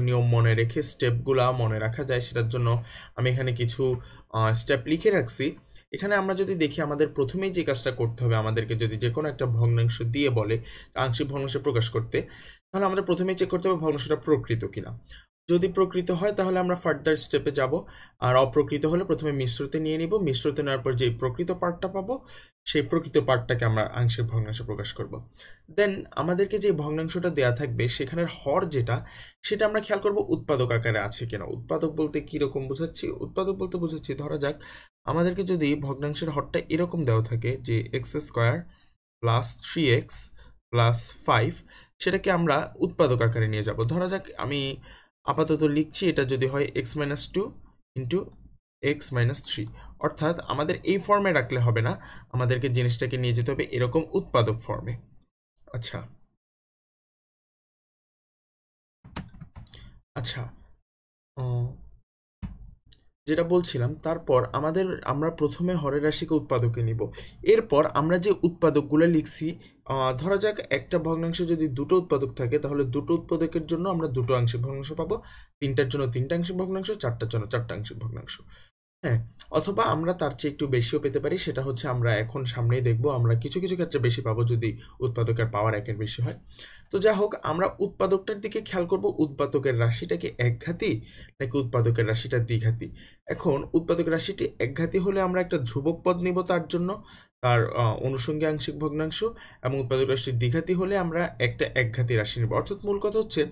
নিয়ম মনে রেখে স্টেপগুলা মনে রাখা যায় সেটার জন্য আমি এখানে কিছু স্টেপ লিখে রাখছি। এখানে আমরা যদি দেখি আমাদের প্রথমেই যে কাজটা করতে হবে, আমাদেরকে যদি যে কোনো একটা ভগ্নাংশ দিয়ে বলে আংশিক ভগ্নাংশ প্রকাশ করতে, তাহলে আমাদের প্রথমেই চেক করতে হবে ভগ্নাংশটা প্রকৃত কিনা। যদি প্রকৃত হয় তাহলে আমরা ফার্দার স্টেপে যাব, আর অপ্রকৃত হলে প্রথমে মিশ্রতে নিয়ে নিব, মিশ্রতে নেওয়ার পর যে প্রকৃত পার্টটা পাবো সেই প্রকৃত পার্টটাকে আমরা আংশিক ভগ্নাংশে প্রকাশ করব। দেন আমাদেরকে যে ভগ্নাংশটা দেয়া থাকবে সেখানের হর যেটা, সেটা আমরা খেয়াল করব উৎপাদক আকারে আছে কিনা। উৎপাদক বলতে কীরকম বোঝাচ্ছি? উৎপাদক বলতে বোঝাচ্ছি, ধরা যাক আমাদেরকে যদি ভগ্নাংশের হরটা এরকম দেওয়া থাকে যে x square plus 3x plus 5, সেটাকে আমরা উৎপাদক আকারে নিয়ে যাব। ধরা যাক আমি আপাতত লিখছি এটা যদি হয় x minus 2 into x minus 3, অর্থাৎ আমাদের এই ফর্মে রাখলে হবে না, আমাদেরকে জিনিসটাকে নিয়ে যেতে হবে এরকম উৎপাদক ফর্মে। আচ্ছা আচ্ছা যেটা বলছিলাম, তারপর আমরা প্রথমে হরের রাশিকে উৎপাদকে নিব, এরপর আমরা যে উৎপাদকগুলো লিখছি, ধরা যাক একটা ভগ্নাংশে যদি দুটো উৎপাদক থাকে তাহলে দুটো উৎপাদকের জন্য আমরা দুটো আংশিক ভগ্নাংশ পাবো, তিনটার জন্য তিনটা আংশিক ভগ্নাংশ, চারটার জন্য চারটা আংশিক ভগ্নাংশ। হ্যাঁ, অথবা আমরা তার চেয়ে একটু বেশিও পেতে পারি, সেটা হচ্ছে আমরা এখন সামনেই দেখবো, আমরা কিছু কিছু ক্ষেত্রে বেশি পাবো যদি উৎপাদকের পাওয়ার একের বেশি হয়। তো যা হোক, আমরা উৎপাদকটার দিকে খেয়াল করব, উৎপাদকের রাশিটা কি একঘাতী নাকি উৎপাদকের রাশিটা দ্বিঘাতী। এখন উৎপাদকের রাশিটি একঘাতী হলে আমরা একটা ধ্রুবক পদ নিব তার জন্য, তার অনুষঙ্গী আংশিক ভগ্নাংশ, এবং উৎপাদক রাশি দ্বিঘাতী হলে আমরা একটা একঘাতী রাশি নিব। অর্থাৎ মূল কথা হচ্ছে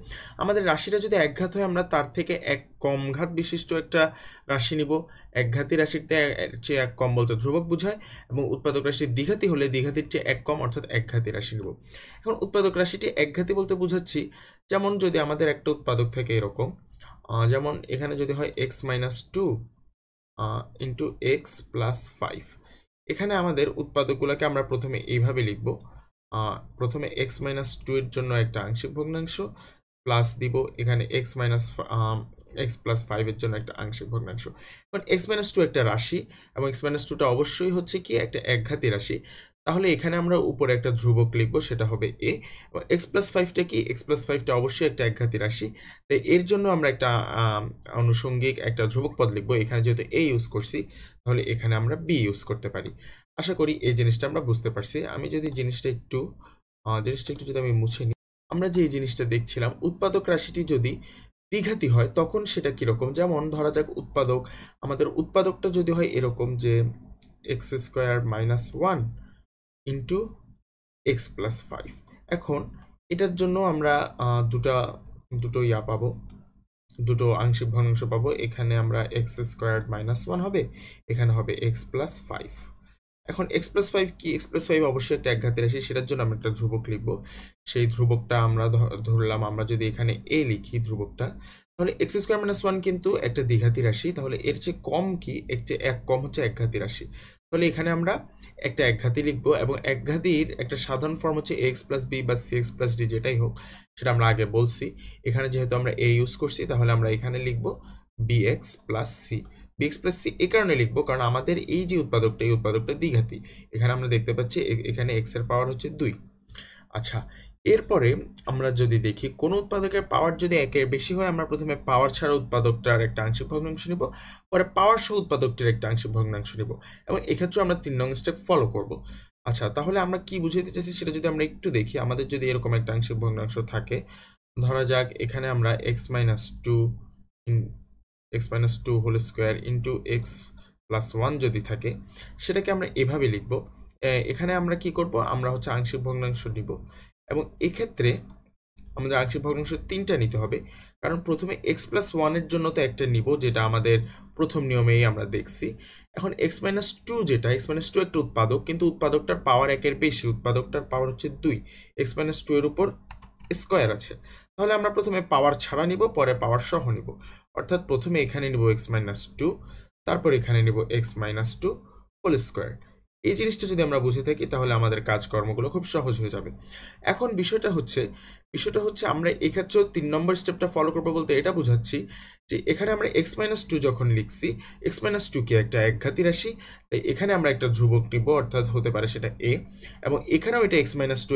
আমাদের রাশিটা যদি একঘাত হয় আমরা তার থেকে এক কম ঘাত বিশিষ্ট একটা রাশি নিব। একঘাতী রাশিতে চেয়ে এক কম বলতে ধ্রুবক বোঝায়, এবং উৎপাদক রাশি দ্বিঘাতী হলে দ্বিঘাতীর চেয়ে এক কম অর্থাৎ একঘাতী রাশি নেব। এখন উৎপাদক রাশিটি একঘাতী বলতে বোঝাচ্ছি, যেমন যদি আমাদের একটা উৎপাদক থাকে এরকম, যেমন এখানে যদি হয় x minus 2 into x plus 5, এখানে আমাদের উৎপাদকগুলোকে আমরা প্রথমে এইভাবে লিখব, প্রথমে এক্স মাইনাস 2 এর জন্য একটা আংশিক ভগ্নাংশ প্লাস দিব এখানে এক্স প্লাস 5 এর জন্য একটা আংশিক ভগ্নাংশ। এখন এক্স মাইনাস 2 একটা রাশি, এবং এক্স মাইনাস 2টা অবশ্যই হচ্ছে কি একটা একঘাতী রাশি, তাহলে এখানে আমরা উপরে একটা ধ্রুবক লিখবো, সেটা হবে এ। এবং এক্স প্লাস 5টা কি, এক্স প্লাস 5টা অবশ্যই একটা একঘাতী রাশি, তাই এর জন্য আমরা একটা আনুষঙ্গিক একটা ধ্রুবক পদ লিখবো। এখানে যেহেতু এ ইউজ করছি তাহলে এখানে আমরা বি ইউজ করতে পারি। আশা করি এই জিনিসটা আমরা বুঝতে পারছি। আমি যদি জিনিসটা একটু যদি আমি মুছে নিই, আমরা যে এই জিনিসটা দেখছিলাম, উৎপাদক রাশিটি যদি দ্বিঘাতী হয় তখন সেটা কিরকম, যেমন ধরা যাক আমাদের উৎপাদকটা যদি হয় এরকম যে x square minus 1 into x plus 5। এখন এটার জন্য আমরা দুটা দুটো ইয়া পাবো, দুটো আংশিক ভগ্নাংশ পাবো। এখানে আমরা এক্স স্কোয়ার্ড মাইনাস ওয়ান হবে, এখানে হবে এক্স প্লাস ফাইভ। এখন এক্স প্লাস ফাইভ কি? এক্স প্লাস ফাইভ অবশ্যই একটা একঘাতের রাশি, সেটার জন্য আমরা একটা ধ্রুবক লিখবো। সেই ধ্রুবকটা আমরা ধরলাম, আমরা যদি এখানে এ লিখি ধ্রুবকটা, তাহলে এক্স স্কোয়ার মাইনাস ওয়ান কিন্তু একটা দ্বিঘাতী রাশি, তাহলে এর চেয়ে কম কি? এর চেয়ে এক কম হচ্ছে একঘাতী রাশি। তাহলে এখানে আমরা একটা একঘাতী লিখবো, এবং একঘাতীর একটা সাধারণ ফর্ম হচ্ছে এক্স প্লাস বি বা সি এক্স প্লাস ডি, যেটাই হোক সেটা আমরা আগে বলছি। এখানে যেহেতু আমরা এ ইউজ করছি, তাহলে আমরা এখানে লিখবো b x plus c. B x plus c এই কারণে লিখবো কারণ আমাদের এই যে উৎপাদকটা, এই উৎপাদকটা দ্বিঘাতী। এখানে আমরা দেখতে পাচ্ছি এখানে এক্স এর পাওয়ার হচ্ছে 2। আচ্ছা, এরপরে আমরা যদি দেখি কোন উৎপাদকের পাওয়ার যদি একের বেশি হয়, আমরা প্রথমে পাওয়ার ছাড়া উৎপাদকটার একটা আংশিক ভগ্নাংশ নিব, পরে পাওয়ার সহ উৎপাদকটির একটা আংশিক ভগ্নাংশ নিব, এবং এক্ষেত্রে আমরা 3 নং স্টেপ ফলো করব। আচ্ছা, তাহলে আমরা কি বুঝাইতে চাইছি সেটা যদি আমরা একটু দেখি, আমাদের যদি এরকম একটা আংশিক ভগ্নাংশ থাকে, ধরা যাক এখানে আমরা x minus two x minus two whole square into x plus one যদি থাকে, সেটাকে আমরা এভাবে লিখব। এখানে আমরা কি করব? আমরা হচ্ছে আংশিক ভগ্নাংশ নিব, এবং এক্ষেত্রে আমাদের আংশিক ভগ্নাংশ 3টা নিতে হবে, কারণ প্রথমে এক্স প্লাস ওয়ানের জন্য তো একটা নিব, যেটা আমাদের প্রথম নিয়মেই আমরা দেখছি। এখন এক্স মাইনাস টু যেটা, এক্স মাইনাস টু একটা উৎপাদক, কিন্তু উৎপাদকটার পাওয়ার একের বেশি, উৎপাদকটার পাওয়ার হচ্ছে 2, এক্স মাইনাস টু এর উপর স্কোয়ার আছে। তাহলে আমরা প্রথমে পাওয়ার ছাড়া নিব, পরে পাওয়ার সহ নিব, অর্থাৎ প্রথমে এখানে নিব এক্স মাইনাস টু, তারপর এখানে নিব x minus two whole square. এই জিনিসটা যদি আমরা বুঝে থাকি, তাহলে আমাদের কাজকর্মগুলো খুব সহজ হয়ে যাবে। এখন বিষয়টা হচ্ছে আমরা এক্ষেত্রেও 3 নম্বর স্টেপটা ফলো করবো, বলতে এটা বোঝাচ্ছি যে এখানে আমরা এক্স মাইনাস টু যখন লিখছি, এক্স মাইনাস টু কি একটা একঘাতী রাশি, তাই এখানে আমরা একটা ধ্রুবক নিব, অর্থাৎ হতে পারে সেটা এ, এবং এখানেও এটা এক্স মাইনাস টু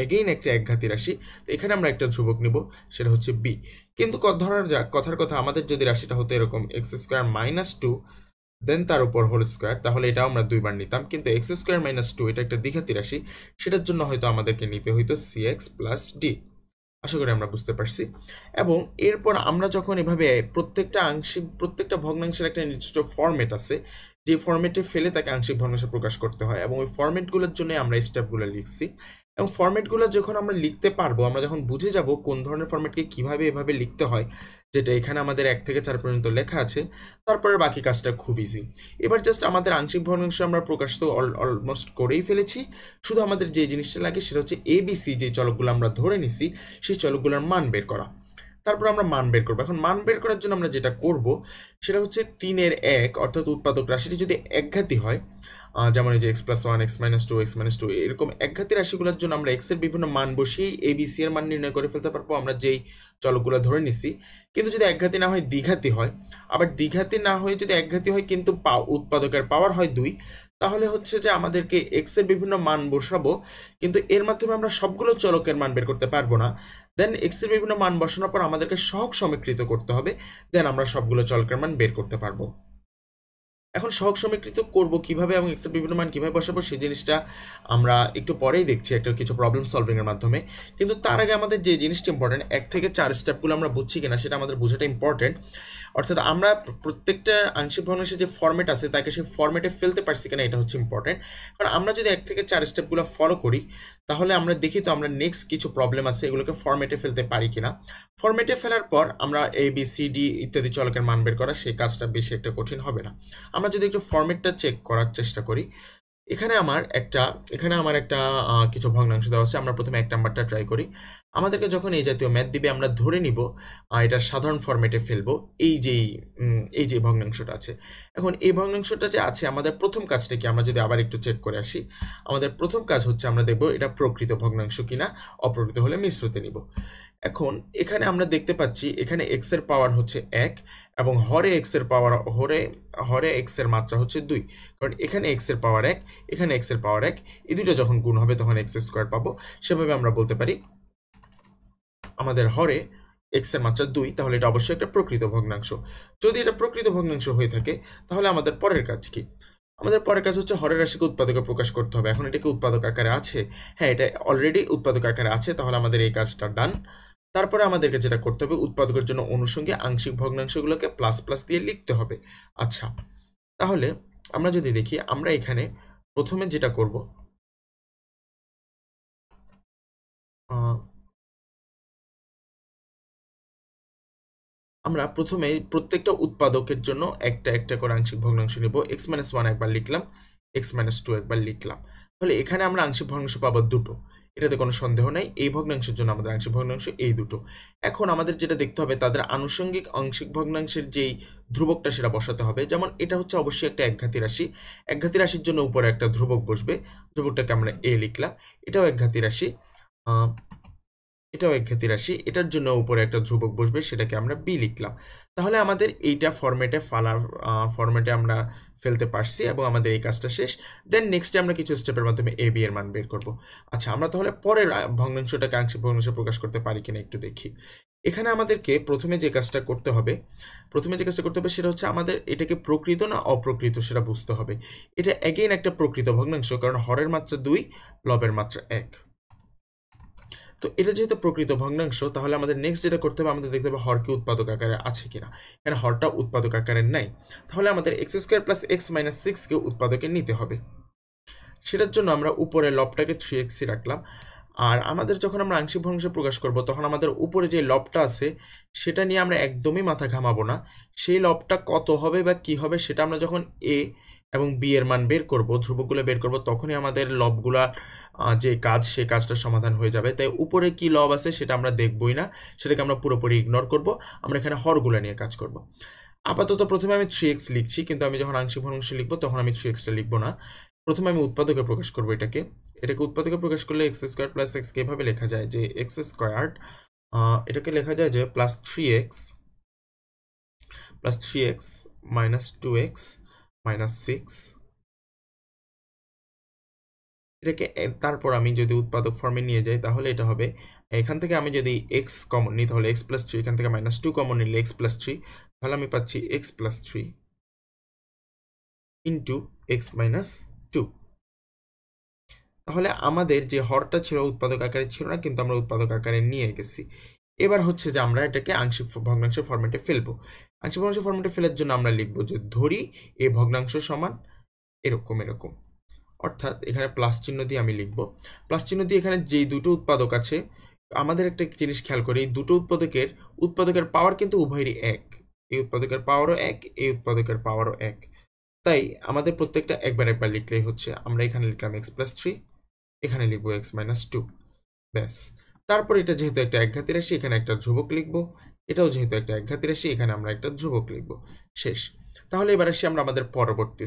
এগেইন একটা একঘাতী রাশি, তো এখানে আমরা একটা ধ্রুবক নিব, সেটা হচ্ছে বি। কিন্তু ধরা যাক কথার কথা, আমাদের যদি রাশিটা হতো এরকম এক্স স্কোয়ার মাইনাস টু দেন তার উপর হোল স্কোয়ার, তাহলে এটাও আমরা দুইবার নিতাম, কিন্তু এক্স স্কোয়ার মাইনাস টু এটা একটা দ্বিঘাতী রাশি, সেটার জন্য হয়তো আমাদেরকে নিতে হইতো সি এক্স প্লাস ডি। আশা করি আমরা বুঝতে পারছি। এবং এরপর আমরা যখন এভাবে প্রত্যেকটা ভগ্নাংশের একটা নির্দিষ্ট ফরম্যাট আছে, যে ফরম্যাটে ফেলে তাকে আংশিক ভগ্নাংশ প্রকাশ করতে হয়, এবং ওই ফরম্যাটগুলোর জন্য আমরা স্টেপগুলো লিখছি। এবং ফরম্যাটগুলো যখন আমরা লিখতে পারবো, আমরা যখন বুঝে যাব কোন ধরনের ফরম্যাটকে কিভাবে এভাবে লিখতে হয়, যেটা এখানে আমাদের 1 থেকে 4 পর্যন্ত লেখা আছে, তারপরে বাকি কাজটা খুব ইজি। এবার জাস্ট আমাদের আংশিক ভগ্নাংশ আমরা প্রকাশ তো অলমোস্ট করেই ফেলেছি। শুধু আমাদের যে জিনিসটা লাগে সেটা হচ্ছে এবিসি, যে চলকগুলো আমরা ধরে নিছি সেই চলকগুলোর মান বের করা। তারপর আমরা মান বের করবো। এখন মান বের করার জন্য আমরা যেটা করব সেটা হচ্ছে 3-এর 1, অর্থাৎ উৎপাদক রাশিটি যদি একঘাতী হয়, যেমন এই যে x plus one, x minus two এরকম একঘাতী রাশিগুলোর জন্য আমরা এক্স এর বিভিন্ন মান বসিয়েই এবিসি এর মান নির্ণয় করে ফেলতে পারবো, আমরা যেই চলকগুলো ধরে নিছি। কিন্তু যদি একঘাতী না হয় দ্বিঘাতী হয়, আবার দ্বিঘাতী না হয়ে যদি একঘাতী হয় কিন্তু উৎপাদকের পাওয়ার হয় 2, তাহলে হচ্ছে যে আমাদেরকে এক্স এর বিভিন্ন মান বসাবো, কিন্তু এর মাধ্যমে আমরা সবগুলো চলকের মান বের করতে পারবো না। দেন এক্স এর বিভিন্ন মান বসানোর পর আমাদেরকে সহগ সমীকৃত করতে হবে, দেন আমরা সবগুলো চলকের মান বের করতে পারবো। এখন সহগ সমীকৃত করব কিভাবে এবং এক্স এর বিভিন্ন মান কিভাবে বসাবো, সেই জিনিসটা আমরা একটু পরেই দেখছি একটা কিছু প্রবলেম সলভিং এর মাধ্যমে। কিন্তু তার আগে আমাদের যে জিনিসটা ইম্পর্টেন্ট, 1 থেকে 4 স্টেপগুলো আমরা বুঝছি কিনা সেটা আমাদের বোঝাটা ইম্পর্টেন্ট। অর্থাৎ আমরা প্রত্যেকটা আংশিক ভগ্নাংশের যে ফরম্যাট আছে তাকে সেই ফরম্যাটে ফেলতে পারছি কিনা, এটা হচ্ছে ইম্পর্টেন্ট। কারণ আমরা যদি 1 থেকে 4 স্টেপগুলো ফলো করি, তাহলে আমরা দেখি তো আমরা নেক্সট কিছু প্রবলেম আছে এগুলোকে ফরম্যাটে ফেলতে পারি কিনা। ফরম্যাটে ফেলার পর আমরা এ বি সি ডি ইত্যাদি চলকের মান বের করা, সেই কাজটা বেশি একটা কঠিন হবে না। আমরা যদি একটু ফরম্যাটটা চেক করার চেষ্টা করি, এখানে আমার একটা কিছু ভগ্নাংশ দেওয়া আছে। আমরা প্রথমে 1 নাম্বারটা ট্রাই করি। আমাদেরকে যখন এই জাতীয় ম্যাথ দিবে, আমরা ধরে নিব এটার সাধারণ ফরম্যাটে ফেলবো এই যে ভগ্নাংশটা আছে। এখন এই ভগ্নাংশটা যে আছে, আমাদের প্রথম কাজটা কি, আমরা যদি আবার একটু চেক করে আসি, আমাদের প্রথম কাজ হচ্ছে আমরা দেখব এটা প্রকৃত ভগ্নাংশ কিনা, অপ্রকৃত হলে মিশ্রতে নিব। এখন এখানে আমরা দেখতে পাচ্ছি এখানে এক্স এর পাওয়ার হচ্ছে 1, এবং হরে এক্স এর পাওয়ার হরে এক্স এর মাত্রা হচ্ছে 2, কারণ এখানে এক্স এর পাওয়ার 1, এখানে এক্স এর পাওয়ার 1, এই দুটো যখন গুণ হবে তখন এক্স স্কোয়ার পাবো। সেভাবে আমরা বলতে পারি আমাদের হরে এক্স এর মাত্রা 2, তাহলে এটা অবশ্যই একটা প্রকৃত ভগ্নাংশ। যদি এটা প্রকৃত ভগ্নাংশ হয়ে থাকে, তাহলে আমাদের পরের কাজ কি? আমাদের পরের কাজ হচ্ছে হরের রাশিকে উৎপাদকে প্রকাশ করতে হবে। এখন এটা কি উৎপাদক আকারে আছে? হ্যাঁ, এটা অলরেডি উৎপাদক আকারে আছে, তাহলে আমাদের এই কাজটা ডান। তারপরে আমাদেরকে যেটা করতে হবে, উৎপাদকের জন্য অনুষঙ্গে আংশিক ভগ্নাংশগুলোকে প্লাস প্লাস দিয়ে লিখতে হবে। আচ্ছা, তাহলে আমরা যদি দেখি, আমরা এখানে প্রথমে যেটা করব, আমরা প্রথমে প্রত্যেকটা উৎপাদকের জন্য একটা একটা করে আংশিক ভগ্নাংশ নিব। x-1 একবার লিখলাম, x-2 একবার লিখলাম। তাহলে এখানে আমরা আংশিক ভগ্নাংশ পাবো দুটো, এটাতে কোনো সন্দেহ নাই। এই ভগ্নাংশের জন্য আমাদের আংশিক ভগ্নাংশ এই দুটো। এখন আমাদের যেটা দেখতে হবে তাদের আনুষঙ্গিক আংশিক ভগ্নাংশের যেই ধ্রুবকটা সেটা বসাতে হবে। যেমন এটা হচ্ছে অবশ্যই একটা একঘাতি রাশি, একঘাতি রাশির জন্য উপরে একটা ধ্রুবক বসবে, ধ্রুবকটাকে আমরা a লিখলাম। এটাও একঘাতি রাশি, এটাও একঘাতি রাশি, এটার জন্য উপরে একটা ধ্রুবক বসবে, সেটাকে আমরা বি লিখলাম। তাহলে আমাদের এইটা ফরম্যাটে আমরা ফেলতে পারছি এবং আমাদের এই কাজটা শেষ। দেন নেক্সটে আমরা কিছু স্টেপের মাধ্যমে এ বি এর মান বের করব। আচ্ছা, আমরা তাহলে পরের ভগ্নাংশটাকে আংশিক ভগ্নাংশে প্রকাশ করতে পারি কিনা একটু দেখি। এখানে আমাদেরকে প্রথমে যে কাজটা করতে হবে সেটা হচ্ছে আমাদের এটাকে প্রকৃত না অপ্রকৃত সেটা বুঝতে হবে। এটা অ্যাগেইন একটা প্রকৃত ভগ্নাংশ, কারণ হরের মাত্রা 2, লবের মাত্রা 1। তো এটা যেহেতু প্রকৃত ভগ্নাংশ, তাহলে আমাদের নেক্সট যেটা করতে হবে, আমাদের দেখতে হবে হরকে উৎপাদক আকারে আছে কিনা। এখানে হরটা উৎপাদক আকারে নাই, তাহলে আমাদের x² + x - 6 কে উৎপাদকে নিতে হবে। সেটার জন্য আমরা উপরে লবটাকে 3x রাখলাম। আর আমাদের যখন আমরা আংশিক ভগ্নাংশে প্রকাশ করব, তখন আমাদের উপরে যে লবটা আছে সেটা নিয়ে আমরা একদমই মাথা ঘামাবো না। সেই লবটা কত হবে বা কি হবে সেটা আমরা যখন এ এবং বি এর মান বের করব, ধ্রুবকগুলো বের করব, তখনই আমাদের লবগুলা যে কাজ সে কাজটা সমাধান হয়ে যাবে। তাই উপরে কি লব আছে সেটা আমরা দেখবই না, সেটাকে আমরা পুরোপুরি ইগনোর করব। আমরা এখানে হরগুলো নিয়ে কাজ করব। আপাতত প্রথমে আমি 3x লিখছি, কিন্তু আমি যখন আংশিক ভগ্নাংশ লিখবো তখন আমি 3xটা লিখবো না। প্রথমে আমি উৎপাদকে প্রকাশ করবো এটাকে উৎপাদকে প্রকাশ করলে x² + x কে এভাবে লেখা যায় যে x², এটাকে লেখা যায় যে +3x - 2x - 6। এটাকে তারপর আমি যদি উৎপাদক ফর্মে নিয়ে যাই তাহলে এটা হবে, এখান থেকে আমি যদি x কমন নিই তাহলে x+3, এখান থেকে -2 কমন নিলে x+3, তাহলে আমি পাচ্ছি x+3 ইন্টু x - 2। তাহলে আমাদের যে হরটা ছিল উৎপাদক আকারে ছিল না, কিন্তু আমরা উৎপাদক আকারে নিয়ে গেছি। এবার হচ্ছে যে আমরা এটাকে আংশিক ভগ্নাংশের ফরম্যাটে ফেলবো। আংশিক ভগ্নাংশের ফরম্যাটে ফেলার জন্য আমরা লিখবো যে ধরি এ ভগ্নাংশ সমান এরকম এরকম, অর্থাৎ এখানে প্লাস চিহ্ন দিয়ে আমি লিখবো। প্লাস চিহ্ন দিয়ে এখানে যেই দুটো উৎপাদক আছে, আমাদের একটা জিনিস খেয়াল করি, এই দুটো উৎপাদকের পাওয়ার কিন্তু উভয়েরই এক। এই উৎপাদকের পাওয়ারও এক, এই উৎপাদকের পাওয়ারও এক। তাই আমাদের প্রত্যেকটা একবার একবার লিখলেই হচ্ছে। আমরা এখানে লিখলাম x+3, এখানে লিখবো x - 2, ব্যাস। তারপর এটা যেহেতু একটা একঘাতি রাশি, এখানে একটা ধ্রুবক লিখবো। এটাও যেহেতু একটা একঘাতি রাশি, এখানে আমরা একটা ধ্রুবক লিখবো। শেষ। তাহলে এবার আসি আমরা আমাদের পরবর্তী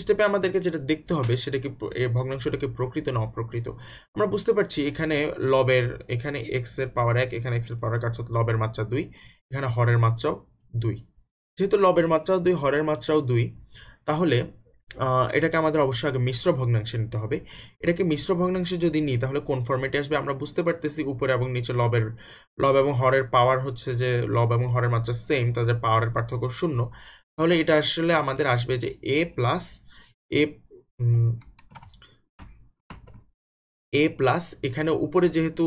স্টেপে আমাদেরকে যেটা দেখতে হবে সেটা কি এই ভগ্নাংশটাকে প্রকৃত না অপ্রকৃত। আমরা বুঝতে পারছি এখানে এখানে x এর পাওয়ার 1, এখানে x এর পাওয়ার 1, অর্থাৎ লবের মাত্রা 2, এখানে হরের মাত্রাও 2। যেহেতু লবের মাত্রাও 2, হরের মাত্রাও 2, তাহলে এটাকে আমাদের অবশ্যই আগে মিশ্র ভগ্নাংশে নিতে হবে। এটাকে মিশ্র ভগ্নাংশে যদি নিই তাহলে কোন ফর্মেটে আসবে আমরা বুঝতে পারতেছি। উপরে এবং নিচে লব এবং হরের পাওয়ার হচ্ছে যে লব এবং হরের মাত্রা সেম, তাদের পাওয়ারের পার্থক্য 0। তাহলে এটা আসলে আমাদের আসবে যে a প্লাস এখানে উপরে যেহেতু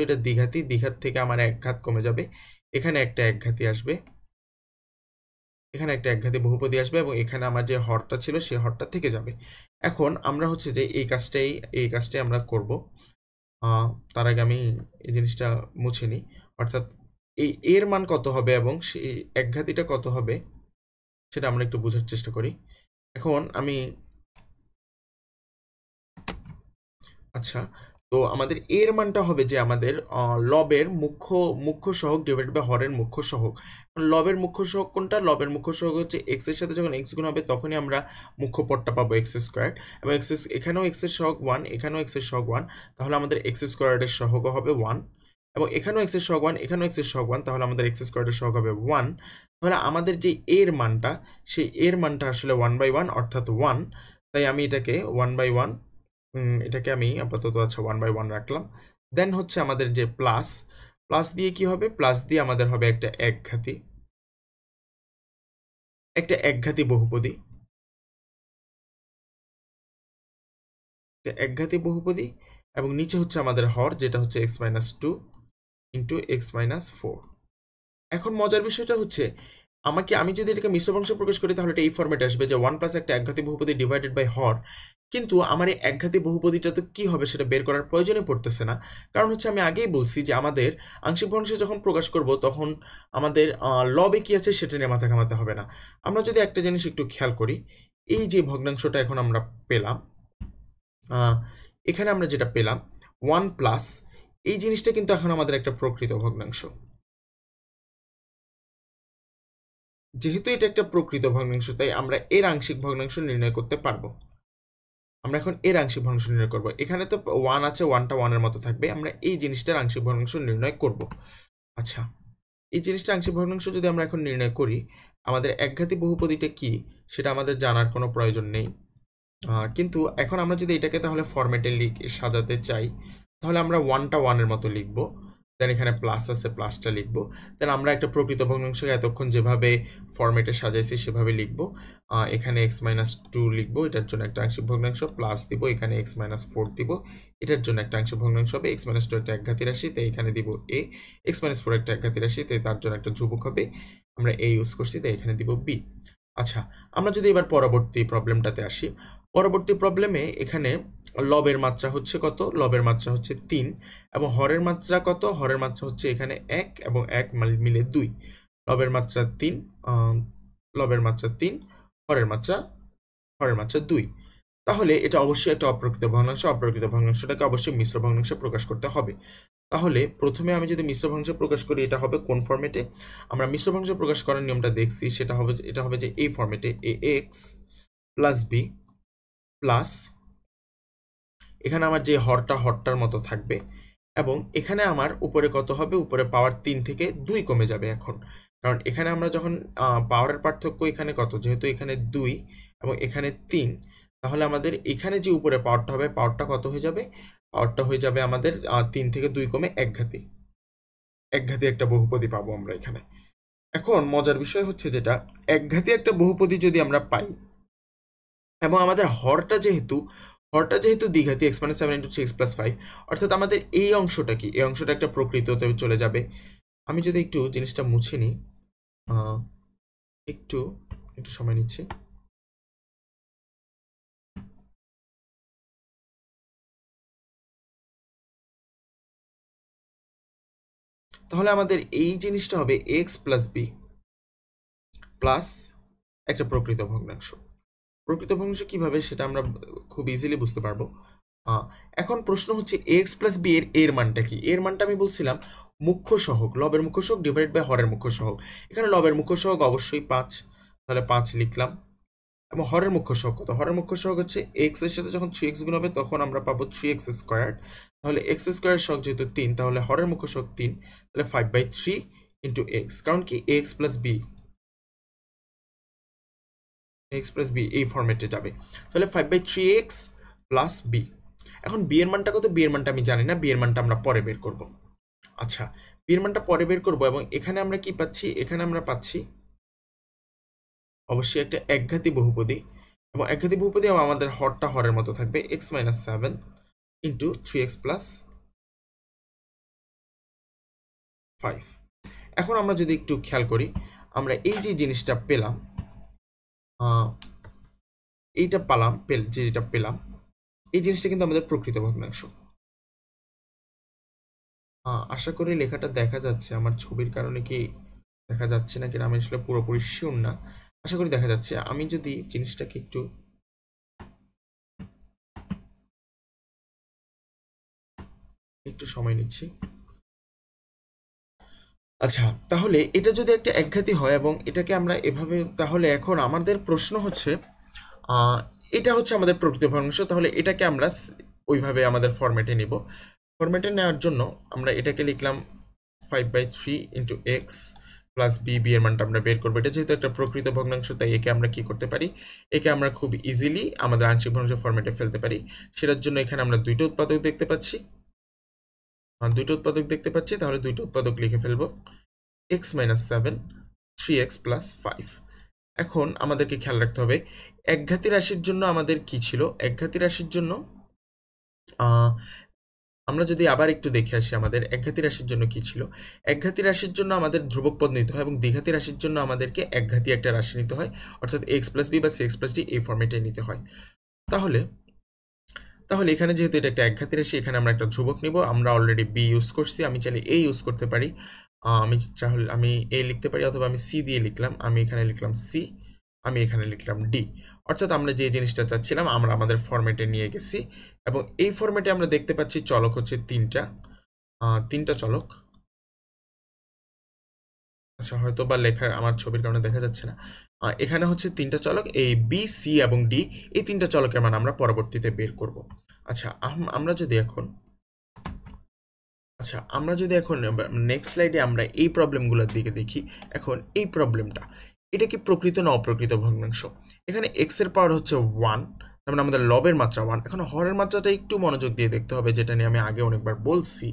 এটা দ্বিঘাত থেকে আমার এক ঘাত কমে যাবে, এখানে একটা একঘাতি আসবে, এখানে একটা একঘাতি বহুপদী আসবে এবং এখানে আমার যে হরটা ছিল সেই হরটা থেকে যাবে। এখন আমরা হচ্ছে যে এই কাজটাই আমরা করব। তার আগে আমি এই জিনিসটা মুছে নিই, অর্থাৎ এর মান কত হবে এবং সেই একঘাতিটা কত হবে সেটা আমরা একটু বোঝার চেষ্টা করি। এখন আমি আচ্ছা, তো আমাদের এর মানটা হবে যে আমাদের লবের মুখ্য সহগ ডিভাইডেড বাই হরের মুখ্য সহগ। লবের মুখ্য সহগ কোনটা? লবের মুখ্য সহগ হচ্ছে x এর সাথে যখন x গুণ হবে তখনই আমরা মুখ্য পদটা পাবো x², এবং এখানেও x এর সহগ 1, এখানেও x এর সহগ 1, তাহলে আমাদের x² এর সহগ হবে 1, এবং এখানেও x এর সহগ 1, এখানেও x এর সহগ 1, তাহলে আমাদের x² এর সহগ হবে 1। তাহলে আমাদের যে এর মানটা, সেই এর মানটা আসলে 1/1 অর্থাৎ 1। তাই আমি এটাকে 1/1, এটাকে আমি আপাতত 1/1 রাখলাম। দেন হচ্ছে আমাদের যে প্লাস দিয়ে কি হবে? প্লাস দিয়ে আমাদের হবে একটা একঘাতি বহুপদী, এবং নিচে হচ্ছে আমাদের হর, যেটা হচ্ছে x - 2 ইন্টু x - 4। এখন মজার বিষয়টা হচ্ছে আমি যদি এটাকে মিশ্র ভগ্নাংশে প্রকাশ করি তাহলে এটা এই ফর্মেটে আসবে যে 1 প্লাস একটা একঘাতি বহুপদী ডিভাইডেড বাই হর। কিন্তু আমার এই একঘাতি বহুপদীটা তো কি হবে সেটা বের করার প্রয়োজনই পড়তেছে না। কারণ হচ্ছে আমি আগেই বলছি যে আমাদের আংশিক ভগ্নাংশ যখন প্রকাশ করব তখন আমাদের লবে কি আছে সেটা নিয়ে মাথা ঘামাতে হবে না। আমরা যদি একটা জিনিস একটু খেয়াল করি, এই যে ভগ্নাংশটা এখন আমরা পেলাম, আহ, এখানে আমরা যেটা পেলাম 1+, এই জিনিসটা কিন্তু এখন আমাদের একটা প্রকৃত ভগ্নাংশ। যেহেতু এটা একটা প্রকৃত ভগ্নাংশ তাই আমরা এর আংশিক ভগ্নাংশ নির্ণয় করতে পারবো। আমরা এখন এর আংশিক ভগ্নাংশ নির্ণয় করব। এখানে তো 1 আছে, 1টা 1-এর মতো থাকবে, আমরা এই জিনিসটার আংশিক ভগ্নাংশ নির্ণয় করব। আচ্ছা, এই জিনিসটা আংশিক ভগ্নাংশ যদি আমরা এখন নির্ণয় করি, আমাদের একঘাতী বহুপদীটা কি সেটা আমাদের জানার কোনো প্রয়োজন নেই। কিন্তু এখন আমরা যদি এটাকে তাহলে ফরম্যাটে সাজাতে চাই, তাহলে আমরা 1টা 1-এর মতো লিখব, দেন এখানে প্লাস আছে প্লাসটা লিখব, দেন আমরা একটা প্রকৃত ভগ্নাংশকে এতক্ষণ যেভাবে ফরম্যাটে সাজাইছি সেভাবে লিখব। এখানে x-2 লিখব, এটার জন্য একটা আংশিক ভগ্নাংশ, প্লাস দিব, এখানে x-4 দিব, এটার জন্য একটা আংশিক ভগ্নাংশ হবে, x-2 একটা একঘাতী রাশি তাই এখানে দিব a, x-4 একটা একঘাতী রাশি তাই তার জন্য একটা ধ্রুবক হবে, আমরা a ইউজ করছি তাই এখানে দিব b। আচ্ছা, আমরা যদি এবার পরবর্তী প্রবলেমটাতে আসি, পরবর্তী প্রবলেমে এখানে লবের মাত্রা হচ্ছে কত? লবের মাত্রা হচ্ছে 3 এবং হরের মাত্রা কত? হরের মাত্রা হচ্ছে এখানে 1 এবং 1 মিলে 2। লবের মাত্রা 3, লবের মাত্রা 3, হরের মাত্রা 2। তাহলে এটা অবশ্যই একটা অপ্রকৃত ভগ্নাংশ। অপ্রকৃত ভগ্নাংশটাকে অবশ্যই মিশ্র ভগ্নাংশে প্রকাশ করতে হবে। তাহলে প্রথমে আমি যদি মিশ্র ভগ্নাংশে প্রকাশ করি, এটা হবে কোন ফরম্যাটে? আমরা মিশ্র ভগ্নাংশে প্রকাশ করার নিয়মটা দেখছি, সেটা হবে এটা হবে যে এই ফরম্যাটে ax প্লাস বি প্লাস, এখানে আমার যে হরটার মতো থাকবে এবং এখানে আমার উপরে কত হবে? উপরে পাওয়ার 3 থেকে 2 কমে যাবে এখন, কারণ এখানে আমরা যখন পাওয়ারের পার্থক্য এখানে কত, যেহেতু এখানে 2 এবং এখানে 3, তাহলে আমাদের এখানে যে উপরে পাওয়ারটা হবে, পাওয়ারটা কত হয়ে যাবে? পাওয়ারটা হয়ে যাবে আমাদের 3 থেকে 2 কমে একঘাতী একটা বহুপদী পাবো আমরা এখানে। এখন মজার বিষয় হচ্ছে যেটা, একঘাতী একটা বহুপদী যদি আমরা পাই এবং আমাদের হরটা যেহেতু দ্বিঘাতী x-7 × 3x + 5, অর্থাৎ আমাদের এই অংশটা কি? এই অংশটা একটা প্রকৃততে চলে যাবে। আমি যদি একটু জিনিসটা মুছে নিই, একটু একটু সময় নিচ্ছি। তাহলে আমাদের এই জিনিসটা হবে x + b প্লাস একটা প্রকৃত ভগ্নাংশ। প্রকৃত ভগ্নাংশ কিভাবে সেটা আমরা খুব ইজিলি বুঝতে পারবো। এখন প্রশ্ন হচ্ছে x + b এর মানটা কি? এর মানটা আমি বলছিলাম মুখ্য সহগ, লবের মুখ্য সহগ ডিভাইড বাই হরের মুখ্য সহগ। এখানে লবের মুখ্য সহগ অবশ্যই 5, তাহলে 5 লিখলাম। এবং হরের মুখ্য সহগ কত? হরের মুখ্য সহগ হচ্ছে x এর সাথে যখন 3x গুণ হবে তখন আমরা পাবো 3x²। তাহলে x² সহগ যেহেতু 3, তাহলে হরের মুখ্য সহগ 3, তাহলে 5/3 × x, কারণ কি x + b এই ফরম্যাটে যাবে। তাহলে 5/3x + b। এখন b এর মানটা কত? b এর মানটা আমি জানি না, b এর মানটা আমরা পরে বের করব। আচ্ছা, b এর মানটা পরে বের করব এবং এখানে আমরা কি পাচ্ছি? এখানে আমরা পাচ্ছি অবশ্যই একটা একঘাতী বহুপদী, এবং একঘাতী বহুপদী এবং আমাদের হরটা হরের মতো থাকবে x-7 × 3x + 5। এখন আমরা যদি একটু খেয়াল করি, আমরা এই যে জিনিসটা পেলাম, যেটা পেলাম এই জিনিসটা কিন্তু আমাদের প্রকৃত ভগ্নাংশ। আশা করি লেখাটা দেখা যাচ্ছে, আমার ছবির কারণে কি দেখা যাচ্ছে না কিনা আমি আসলে পুরোপুরি শিওর না। আশা করি দেখা যাচ্ছে। আমি যদি জিনিসটাকে একটু সময় নিচ্ছি। আচ্ছা, তাহলে এটা যদি একটা একঘাতী হয় এবং এটাকে আমরা এভাবে, তাহলে এখন আমাদের প্রশ্ন হচ্ছে, এটা হচ্ছে আমাদের প্রকৃত ভগ্নাংশ, তাহলে এটাকে আমরা ওইভাবে আমাদের ফরম্যাটে নিব। ফরম্যাটে নেওয়ার জন্য আমরা এটাকে লিখলাম 5/3 × x + b। এর মানটা আমরা বের করবো। এটা যেহেতু একটা প্রকৃত ভগ্নাংশ তাই একে আমরা কি করতে পারি? একে আমরা খুব ইজিলি আমাদের আংশিক ভগ্নাংশ ফরম্যাটে ফেলতে পারি। সেটার জন্য এখানে আমরা দুইটা উৎপাদক দেখতে পাচ্ছি, তাহলে দুইটা উৎপাদক লিখে ফেলবো, x-7 3x + 5। এখন আমাদেরকে খেয়াল রাখতে হবে একঘাতী রাশির জন্য আমাদের কি ছিল? একঘাতী রাশির জন্য আমরা যদি আবার একটু দেখে আসি আমাদের একঘাতী রাশির জন্য কি ছিল। একঘাতী রাশির জন্য আমাদের ধ্রুবক পদ নিতে হয় এবং দ্বিঘাতী রাশির জন্য আমাদেরকে একঘাতী একটা রাশি নিতে হয়, অর্থাৎ x + b বা cx + d এই ফরম্যাটে নিতে হয়। তাহলে তাহলে এখানে যেহেতু এটা একটা একঘাতি রাশি, এখানে আমরা একটা ধ্রুবক নিব। আমরা অলরেডি বি ইউজ করছি, আমি চাইলে এ ইউজ করতে পারি। আমি চাইলে আমি এ লিখতে পারি, অথবা আমি সি দিয়ে লিখলাম। আমি এখানে লিখলাম সি, আমি এখানে লিখলাম ডি। অর্থাৎ আমরা যে জিনিসটা চাচ্ছিলাম আমরা আমাদের ফরম্যাটে নিয়ে গেছি, এবং এই ফরম্যাটে আমরা দেখতে পাচ্ছি চলক হচ্ছে তিনটা চলক। আচ্ছা, হয়তো বা লেখা আমার ছবির কারণে দেখা যাচ্ছে না। এখানে হচ্ছে তিনটা চলক, এই বি, সি এবং ডি, এই তিনটা চলকের মান আমরা পরবর্তীতে বের করব। আচ্ছা, আমরা যদি এখন নেক্সট স্লাইডে আমরা এই প্রবলেমগুলোর দিকে দেখি। এখন এই প্রবলেমটা, এটা কি প্রকৃত না অপ্রকৃত ভগ্নাংশ? এখানে এক্স এর পাওয়ার হচ্ছে 1, তার মানে আমাদের লবের মাত্রা 1। এখন হরের মাত্রাটা একটু মনোযোগ দিয়ে দেখতে হবে, যেটা নিয়ে আমি আগে অনেকবার বলছি।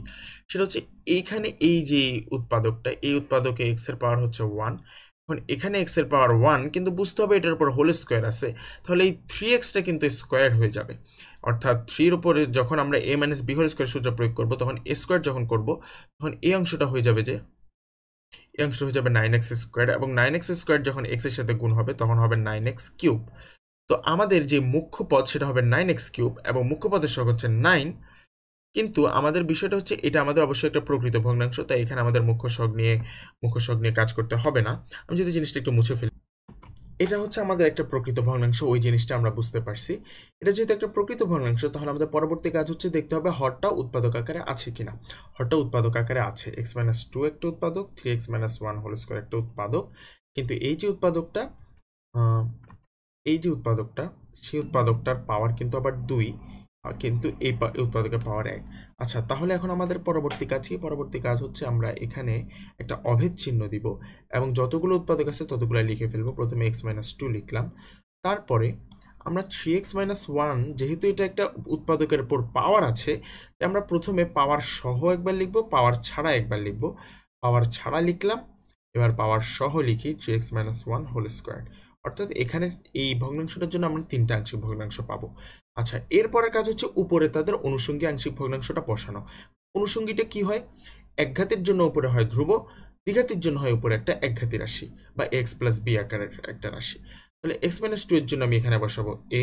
সেটা হচ্ছে এইখানে এই যে উৎপাদকটা, এই উৎপাদকে এক্স এর পাওয়ার হচ্ছে 1। এখন এখানে এক্স এর পাওয়ার 1, কিন্তু বুঝতে হবে এটার উপর হোল স্কোয়ার আছে, তাহলে এই 3x-টা কিন্তু স্কোয়ার হয়ে যাবে। অর্থাৎ 3-র উপরে যখন আমরা a minus b whole square সূত্র প্রয়োগ করবো, তখন a স্কোয়ার যখন করবো, তখন এই অংশটা হয়ে যাবে 9x স্কোয়ার, এবং 9x স্কোয়ার যখন x এর সাথে গুণ হবে তখন হবে 9x কিউব। তো আমাদের যে মুখ্য পদ সেটা হবে 9x কিউব, এবং মুখ্য পদের সহগ হচ্ছে 9। কিন্তু আমাদের বিষয়টা হচ্ছে এটা আমাদের অবশ্যই একটা প্রকৃত ভগ্নাংশ, তাই এখানে আমাদের মুখ্য সহগ নিয়ে কাজ করতে হবে না। আমি যদি জিনিসটা একটু মুছে ফেলি, এটা হচ্ছে আমাদের একটা প্রকৃত ভগ্নাংশ, ওই জিনিসটা আমরা বুঝতে পারছি। এটা যেহেতু একটা প্রকৃত ভগ্নাংশ, তাহলে আমাদের পরবর্তী কাজ হচ্ছে দেখতে হবে হরটা উৎপাদক আকারে আছে কিনা। হরটা উৎপাদক আকারে আছে, x-2 একটা উৎপাদক, 3x-1 হোল স্কোয়ার একটা উৎপাদক। কিন্তু এই যে উৎপাদকটা, সেই উৎপাদকটার পাওয়ার কিন্তু আবার 2, কিন্তু এই উৎপাদকের পাওয়ার 1। আচ্ছা, তাহলে এখন আমাদের পরবর্তী কাজ হচ্ছে আমরা এখানে একটা অভেদ চিহ্ন দিব, এবং যতগুলো উৎপাদক আছে ততগুলো লিখে ফেলবো। প্রথমে x-2 লিখলাম, তারপরে আমরা 3x-1, যেহেতু এটা একটা উৎপাদকের উপর পাওয়ার আছে, আমরা প্রথমে পাওয়ার সহ একবার লিখবো, পাওয়ার ছাড়া একবার লিখবো। পাওয়ার ছাড়া লিখলাম, এবার পাওয়ার সহ লিখি 3x-1 হোল স্কোয়ার। অর্থাৎ এখানে এই ভগ্নাংশটার জন্য আমরা 3টা আংশিক ভগ্নাংশ পাবো। আচ্ছা, এরপরের কাজ হচ্ছে উপরে তাদের অনুষঙ্গী আংশিক ভগ্নাংশটা বসানো। অনুষঙ্গীটা কি হয়? একঘাতের জন্য উপরে হয় ধ্রুব, দ্বিঘাতের জন্য হয় উপরে একটা একঘাতি রাশি বা x+b আকারের একটা রাশি। তাহলে x-2 এর জন্য আমি এখানে বসাবো a,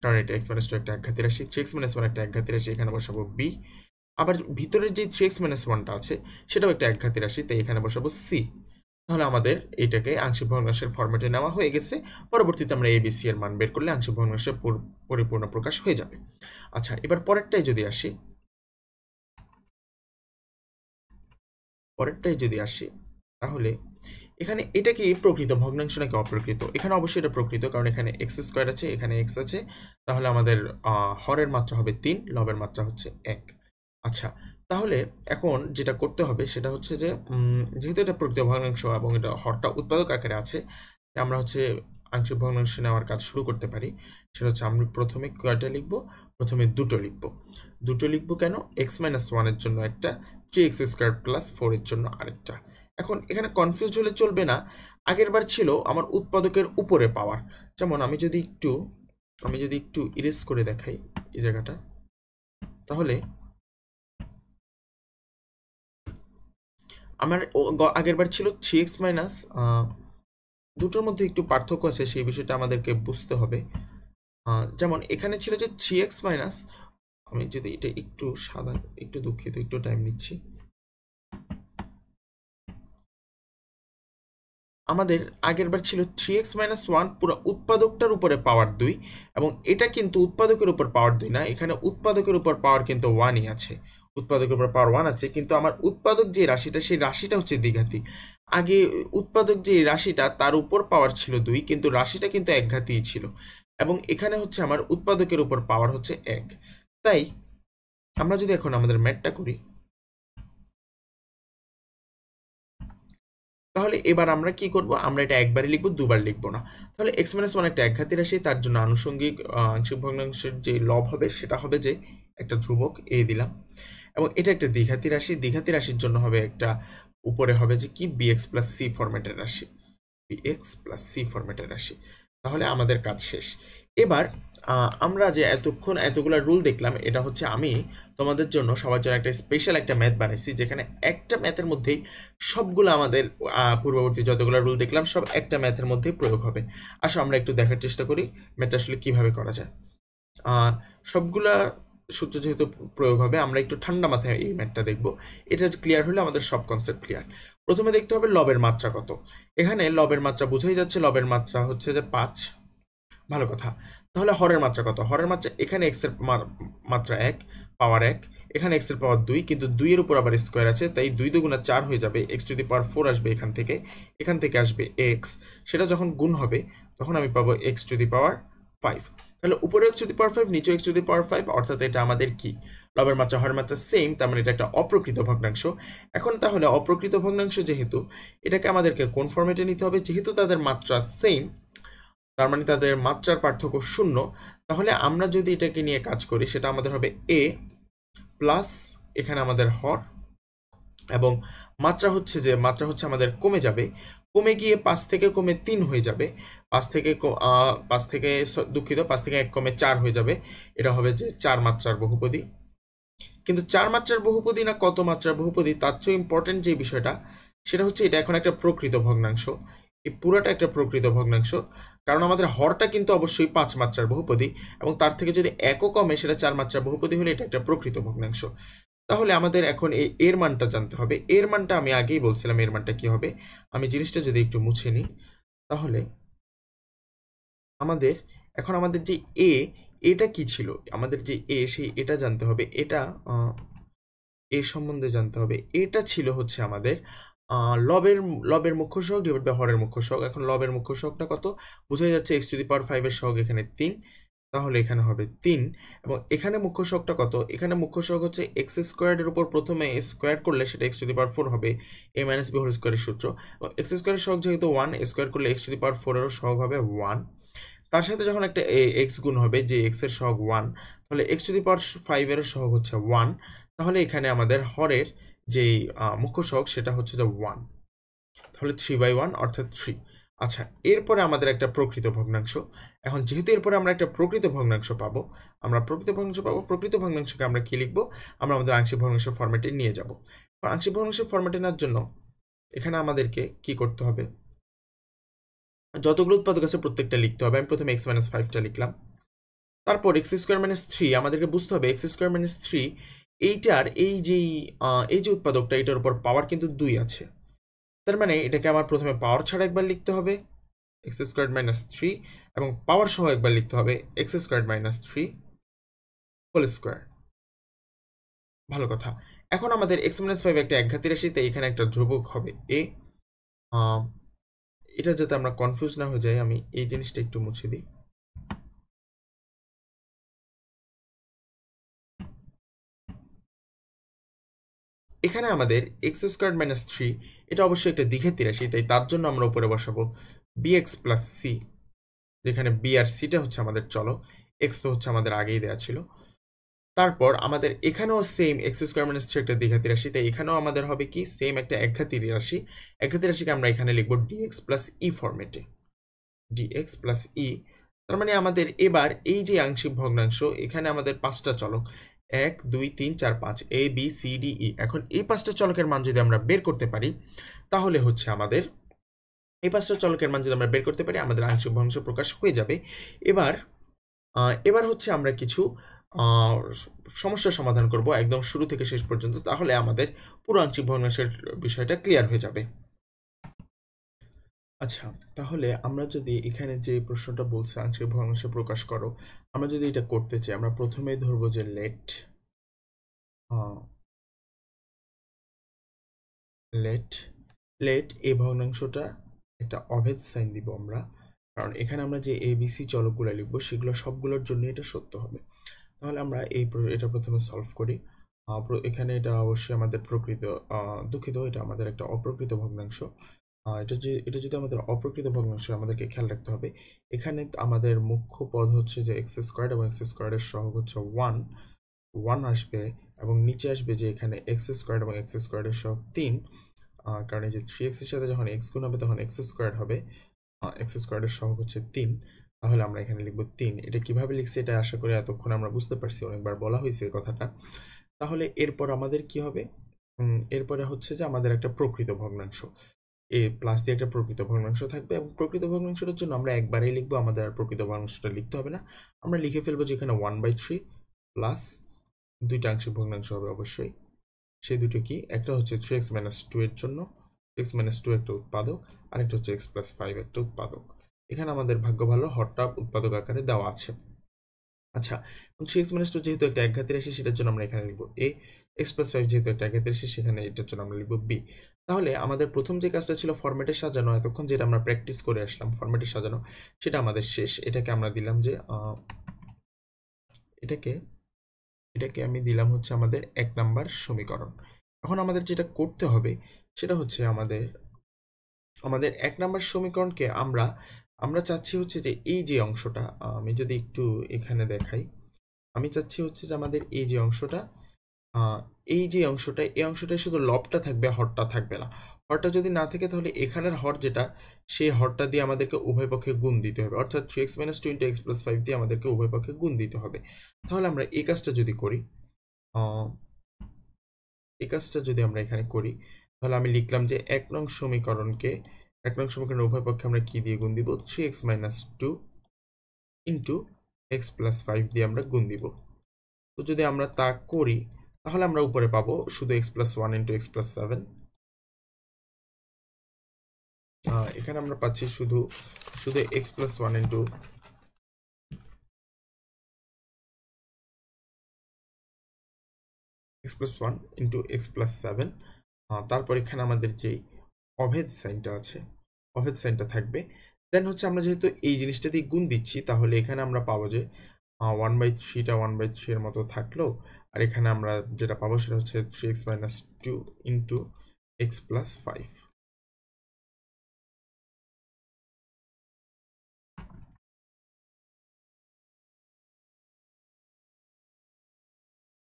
কারণ এটা x-2 একটা একঘাতি রাশি। 3x-1 একটা একঘাতি রাশি, এখানে বসাবো b। আবার ভিতরের যে 3x-1টা আছে সেটাও একটা একঘাতি রাশি, তাই এখানে বসাবো c। তাহলে আমাদের এটাকে আংশিক ভগ্নাংশের ফরম্যাটে নেওয়া হয়ে গেছে। পরবর্তীতে আমরা এবিসি এর মান বের করলে আংশিক ভগ্নাংশের পরিপূর্ণ প্রকাশ হয়ে যাবে। আচ্ছা, এবার পরেরটাই যদি আসি, তাহলে এখানে এটা কি প্রকৃত ভগ্নাংশ নাকি অপ্রকৃত? এখানে অবশ্যই এটা প্রকৃত, কারণ এখানে এক্স স্কোয়ার আছে, এখানে এক্স আছে। তাহলে আমাদের হরের মাত্রা হবে 3, লবের মাত্রা হচ্ছে 1। আচ্ছা, তাহলে এখন যেটা করতে হবে সেটা হচ্ছে যে যেহেতু এটা প্রকৃত ভগ্নাংশ এবং এটা হরটা উৎপাদক আকারে আছে, আমরা হচ্ছে আংশিক ভগ্নাংশ নেওয়ার কাজ শুরু করতে পারি। সেটা হচ্ছে আমরা প্রথমে কয়টা লিখবো? প্রথমে দুটো লিখবো কেন? x-1 এর জন্য একটা, 3x² + 4 এর জন্য আরেকটা। এখন এখানে কনফিউজ হলে চলবে না। আগের বার ছিল আমার উৎপাদকের উপরে পাওয়ার। যেমন আমি যদি একটু ইরেজ করে দেখাই এই জায়গাটা, তাহলে আমার আগের বার ছিল 3x-, দুটোর মধ্যে একটু পার্থক্য আছে, সেই বিষয়টা আমাদেরকে বুঝতে হবে। যেমন এখানে ছিল যে 3x-, আমি যদি এটা একটু একটু দুঃখিত, একটু টাইম নিচ্ছি। আমাদের আগের বার ছিল 3x-1 পুরো উৎপাদকটার উপরে পাওয়ার 2, এবং এটা কিন্তু উৎপাদকের উপর পাওয়ার 2 না, এখানে উৎপাদকের উপর পাওয়ার কিন্তু 1ই আছে। উৎপাদকের উপর পাওয়ার 1 আছে, কিন্তু আমার উৎপাদক যে রাশিটা, সেই রাশিটা হচ্ছে দ্বিঘাতি। আগে উৎপাদক যে রাশিটা তার উপর পাওয়ার ছিল 2, কিন্তু রাশিটা কিন্তু একঘাতিই ছিল, এবং এখানে হচ্ছে আমার উৎপাদকের উপর পাওয়ার হচ্ছে 1। তাই আমরা যদি এখন আমাদের ম্যাথটা করি, তাহলে এবার আমরা কি করব? আমরা এটা একবারই লিখবো, দুবার লিখবো না। তাহলে x-1 একটা একঘাতি রাশি, তার জন্য আনুষঙ্গিক আংশিক ভগ্নাংশের যে লব হবে সেটা হবে যে একটা ধ্রুবক a দিলাম, এবং এটা একটা দ্বিঘাতি রাশির জন্য হবে একটা, উপরে হবে যে কি bx+c ফরম্যাটের রাশি। তাহলে আমাদের কাজ শেষ। এবার আমরা যে এতগুলা রুল দেখলাম, এটা হচ্ছে আমি তোমাদের জন্য সবার জন্য একটা স্পেশাল একটা ম্যাথ বানাইছি, যেখানে একটা ম্যাথের মধ্যেই সবগুলো আমাদের পূর্ববর্তী যতগুলো রুল দেখলাম সব একটা ম্যাথের মধ্যেই প্রয়োগ হবে। আসো আমরা একটু দেখার চেষ্টা করি ম্যাথটা আসলে কিভাবে করা যায়। সবগুলা সূত্র যেহেতু প্রয়োগ হবে, আমরা একটু ঠান্ডা মাথায় এই ম্যাথটা দেখব। এটা ক্লিয়ার হলে আমাদের সব কনসেপ্ট ক্লিয়ার। প্রথমে দেখতে হবে লবের মাত্রা কত। এখানে লবের মাত্রা বোঝাই যাচ্ছে, লবের মাত্রা হচ্ছে যে 5। ভালো কথা। তাহলে হরের মাত্রা কত? হরের মাত্রা এখানে এক্স এর মাত্রা 1, পাওয়ার 1, এখানে এক্স এর পাওয়ার 2, কিন্তু 2 এর উপর আবার স্কোয়ার আছে, তাই 2 দুগুণা 4 হয়ে যাবে। এক্স টু দি পাওয়ার 4 আসবে এখান থেকে আসবে এক্স। সেটা যখন গুণ হবে তখন আমি পাবো এক্স টু দি পাওয়ার 5। তাহলে উপরে এক্স টু দি পাওয়ার 5, নিচে এক্স টু দি পাওয়ার 5, অর্থাৎ এটা আমাদের কি? লবের মাত্রা হরের মাত্রা সেম, তার মানে এটা একটা অপ্রকৃত ভগ্নাংশ। এখন তাহলে অপ্রকৃত ভগ্নাংশ যেহেতু, এটাকে আমাদেরকে কোন ফরম্যাটে নিতে হবে? যেহেতু তাদের মাত্রা সেম, তার মানে তাদের মাত্রার পার্থক্য 0, তাহলে আমরা যদি এটাকে নিয়ে কাজ করি সেটা আমাদের হবে এ প্লাস এখানে আমাদের হর, এবং মাত্রা হচ্ছে আমাদের কমে যাবে, কমে গিয়ে 5 থেকে কমে 3 হয়ে যাবে। 5 থেকে দুঃখিত, 5 থেকে 1 কমে 4 হয়ে যাবে। এটা হবে যে 4 মাত্রার বহুপদী। কিন্তু 4 মাত্রার বহুপদী না কত মাত্রার বহুপদী, তার চেয়ে ইম্পর্টেন্ট যে বিষয়টা সেটা হচ্ছে এটা এখন একটা প্রকৃত ভগ্নাংশ। এই পুরোটা একটা প্রকৃত ভগ্নাংশ, কারণ আমাদের হরটা কিন্তু অবশ্যই 5 মাত্রার বহুপদী, এবং তার থেকে যদি 1ও কমে সেটা 4 মাত্রার বহুপদী হলে এটা একটা প্রকৃত ভগ্নাংশ। তাহলে আমাদের এখন এর মানটা জানতে হবে। এর মানটা আমি আগেই বলছিলাম এর মানটা কি হবে। আমি জিনিসটা যদি একটু মুছে নিই, তাহলে আমাদের আমাদের যে এটা কি ছিল, আমাদের যে সেই এটা জানতে হবে। এটা এর সম্বন্ধে জানতে হবে। এটা ছিল হচ্ছে আমাদের লবের লবের মুখ্য সহগ ডিভাইড বাই হরের মুখ্য সহগ। এখন লবের মুখ্য সহগটা কত? বোঝা যাচ্ছে এক্স টু দি পাওয়ার 5 এর সহগ এখানে 3, তাহলে এখানে হবে 3। এবং এখানে মুখ্য সহগটা কত? এখানে মুখ্য সহগ হচ্ছে এক্স স্কোয়ারের উপর প্রথমে স্কোয়ার করলে সেটা এক্স টু দি পাওয়ার 4 হবে, এ মাইনাস বি হোল স্কোয়ারের সূত্র। এবং এক্স স্কোয়ারের সহগ যেহেতু 1, স্কোয়ার করলে এক্স টু দি পাওয়ার 4 এরও সহগ হবে 1। তার সাথে যখন একটা এক্স গুণ হবে, যে এক্স এর সহগ 1, তাহলে এক্স টু দি পাওয়ার 5 এর সহগ হচ্ছে 1। তাহলে এখানে আমাদের হরের যেই মুখ্য সহগ সেটা হচ্ছে যে 1, তাহলে 3/1 অর্থাৎ 3। আচ্ছা, এরপরে আমাদের একটা প্রকৃত ভগ্নাংশ। এখন যেহেতু এরপরে আমরা একটা প্রকৃত ভগ্নাংশ পাবো, প্রকৃত ভগ্নাংশকে আমরা কি লিখবো? আমরা আমাদের আংশিক ভগ্নাংশের ফরম্যাটে নিয়ে যাব। আংশিক ভগ্নাংশের ফরম্যাটে নেওয়ার জন্য এখানে আমাদেরকে কি করতে হবে? যতগুলো উৎপাদক আছে প্রত্যেকটা লিখতে হবে। আমি প্রথমে এক্স মাইনাস 5টা লিখলাম, তারপর এক্স স্কোয়ার মাইনাস 3। আমাদেরকে বুঝতে হবে এক্স স্কোয়ার মাইনাস 3 এইটার এই যে উৎপাদকটা, এটার উপর পাওয়ার কিন্তু 2 আছে। তার মানে এটাকে আমার প্রথমে পাওয়ার ছাড়া একবার লিখতে হবে এক্স স্কোয়ার মাইনাস 3, এবং পাওয়ার সহ একবার লিখতে হবে x square minus 3 whole square. ভালো কথা। এখন আমাদের এক্স মাইনাস 5 একটা একঘাতি রাশি, তাই এখানে একটা ধ্রুবক হবে এ। এটা যাতে আমরা কনফিউজ না হয়ে যাই, আমি এই জিনিসটা একটু মুছে দিই। এখানে আমাদের এক্স স্কোয়ার মাইনাস 3 এটা অবশ্যই একটা দ্বিঘাতি রাশি, তাই তার জন্য আমরা উপরে বসাবো বিএক্স প্লাস সি, যেখানে বি আর সিটা হচ্ছে আমাদের চলক, এক্স তো হচ্ছে আমাদের আগেই দেওয়া ছিল। তারপর আমাদের এখানেও সেম এক্স স্কোয়ার মাইনাস 3 একটা দ্বিঘাতি রাশি, তাই এখানেও আমাদের হবে কি সেম একটা একঘাতি রাশি। একঘাতি রাশিকে আমরা এখানে লিখবো ডিএক্স প্লাস ই ফরম্যাটে, ডিএক্স প্লাস ই। তার মানে আমাদের এবার এই যে আংশিক ভগ্নাংশ, এখানে আমাদের 5টা চলক 1 2 3 4 5 A B C D E. এখন এই 5টা চলকের মান যদি আমরা বের করতে পারি, তাহলে হচ্ছে আমাদের এই 5টা চলকের মান যদি আমরা বের করতে পারি, আমাদের আংশিক ভগ্নাংশ প্রকাশ হয়ে যাবে। এবার হচ্ছে আমরা কিছু সমস্যার সমাধান করব একদম শুরু থেকে শেষ পর্যন্ত, তাহলে আমাদের পুরো আংশিক ভগ্নাংশের বিষয়টা ক্লিয়ার হয়ে যাবে। আচ্ছা, তাহলে আমরা যদি এখানে যে প্রশ্নটা বলছে আংশিক ভগ্নাংশ প্রকাশ করো, আমরা যদি এটা করতে চাই, আমরা প্রথমেই ধরবো যে লেট লেট লেট এই ভগ্নাংশটা একটা অভেদ সাইন দিব আমরা, কারণ এখানে আমরা যে এবিসি চলকগুলো লিখবো সেগুলো সবগুলোর জন্য এটা সত্য হবে। তাহলে আমরা এটা প্রথমে সলভ করি। এখানে এটা অবশ্যই আমাদের প্রকৃত, দুঃখিত, এটা আমাদের একটা অপ্রকৃত ভগ্নাংশ। এটা যদি আমাদের অপ্রকৃত ভগ্নাংশ, আমাদেরকে খেয়াল রাখতে হবে এখানে আমাদের মুখ্য পদ হচ্ছে যে এক্স স্কোয়ার, এবং এক্স স্কোয়ারের সহগ হচ্ছে 1 আসবে, এবং নিচে আসবে যে এখানে এক্স স্কোয়ার এবং এক্স স্কোয়ারের সহগ 3, কারণ এই যে 3x এর সাথে যখন এক্স গুণ হবে তখন এক্স স্কোয়ার হবে, এক্স স্কোয়ারের সহগ হচ্ছে 3। তাহলে আমরা এখানে লিখবো 3। এটা কিভাবে লিখছি এটা আশা করি এতক্ষণ আমরা বুঝতে পারছি, অনেকবার বলা হয়েছে এই কথাটা। তাহলে এরপর আমাদের কি হবে? এরপরে হচ্ছে যে আমাদের একটা প্রকৃত ভগ্নাংশ, এ প্লাস দিয়ে একটা প্রকৃত ভগ্নাংশ থাকবে, এবং প্রকৃত ভগ্নাংশটার জন্য আমরা একবারেই লিখবো, আমাদের আর প্রকৃত ভগ্নাংশটা লিখতে হবে না। আমরা লিখে ফেলবো যেখানে 1/3 প্লাস দুইটা আংশিক ভগ্নাংশ হবে অবশ্যই। সেই দুটো কি, একটা হচ্ছে 3x - 2 এর জন্য, x - 2 একটা উৎপাদক, আরেকটা হচ্ছে x + 5 একটা উৎপাদক। এখানে আমাদের ভাগ্য ভালো, হরটা উৎপাদক আকারে দেওয়া আছে। আচ্ছা, 3x - 2 যেহেতু একটা একঘাতি রাশি, সেটার জন্য আমরা এখানে লিখবো a, x + 5 যেহেতু একটা একঘাতি রাশি, সেখানে এটার জন্য আমরা লিখবো b। তাহলে আমাদের প্রথম যে কাজটা ছিল ফরম্যাটে সাজানো, এতক্ষণ যেটা আমরা প্র্যাকটিস করে আসলাম ফরম্যাটে সাজানো, সেটা আমাদের শেষ। এটাকে আমরা দিলাম যে এটাকে এটাকে আমি দিলাম হচ্ছে আমাদের 1 নাম্বার সমীকরণ। এখন আমাদের যেটা করতে হবে সেটা হচ্ছে আমাদের 1 নাম্বার সমীকরণকে আমরা আমরা চাচ্ছি হচ্ছে যে এই যে অংশটা, আমি যদি একটু এখানে দেখাই, আমি চাচ্ছি হচ্ছে যে আমাদের এই যে অংশটা, আহ, এই অংশটায় শুধু লবটা থাকবে, হরটা থাকবে না। হরটা যদি না থাকে তাহলে এখানের হর যেটা, সেই হরটা দিয়ে আমাদেরকে উভয় পক্ষে গুণ দিতে হবে, অর্থাৎ 3x - 2 × x + 5 দিয়ে আমাদেরকে উভয় পক্ষে গুণ দিতে হবে। তাহলে আমরা এই কাজটা যদি করি, আহ, এই কাজটা যদি আমরা এখানে করি, তাহলে আমি লিখলাম যে 1 নং সমীকরণকে, 1 নং সমীকরণের উভয় পক্ষে আমরা কি দিয়ে গুণ দিব, 3x - 2 ইন্টু x + 5 দিয়ে আমরা গুণ দিব। তো যদি আমরা তা করি, তাহলে আমরা উপরে পাবো শুধু x + 1 ইন্টু x + 7। এখানে আমরা পাচ্ছি শুধু শুধু x + 1 ইন্টু x + 7। তারপর এখানে আমাদের যেই অভেদ সাইনটা আছে, অভেদ সাইনটা থাকবে। দেন হচ্ছে আমরা যেহেতু এই জিনিসটা দিয়ে গুণ দিচ্ছি, তাহলে এখানে আমরা পাবো যে 1/3টা 1/3 এর মতো থাকলো, আর এখানে আমরা যেটা পাবো সেটা হচ্ছে 3x - 2 ইন্টু x + 5।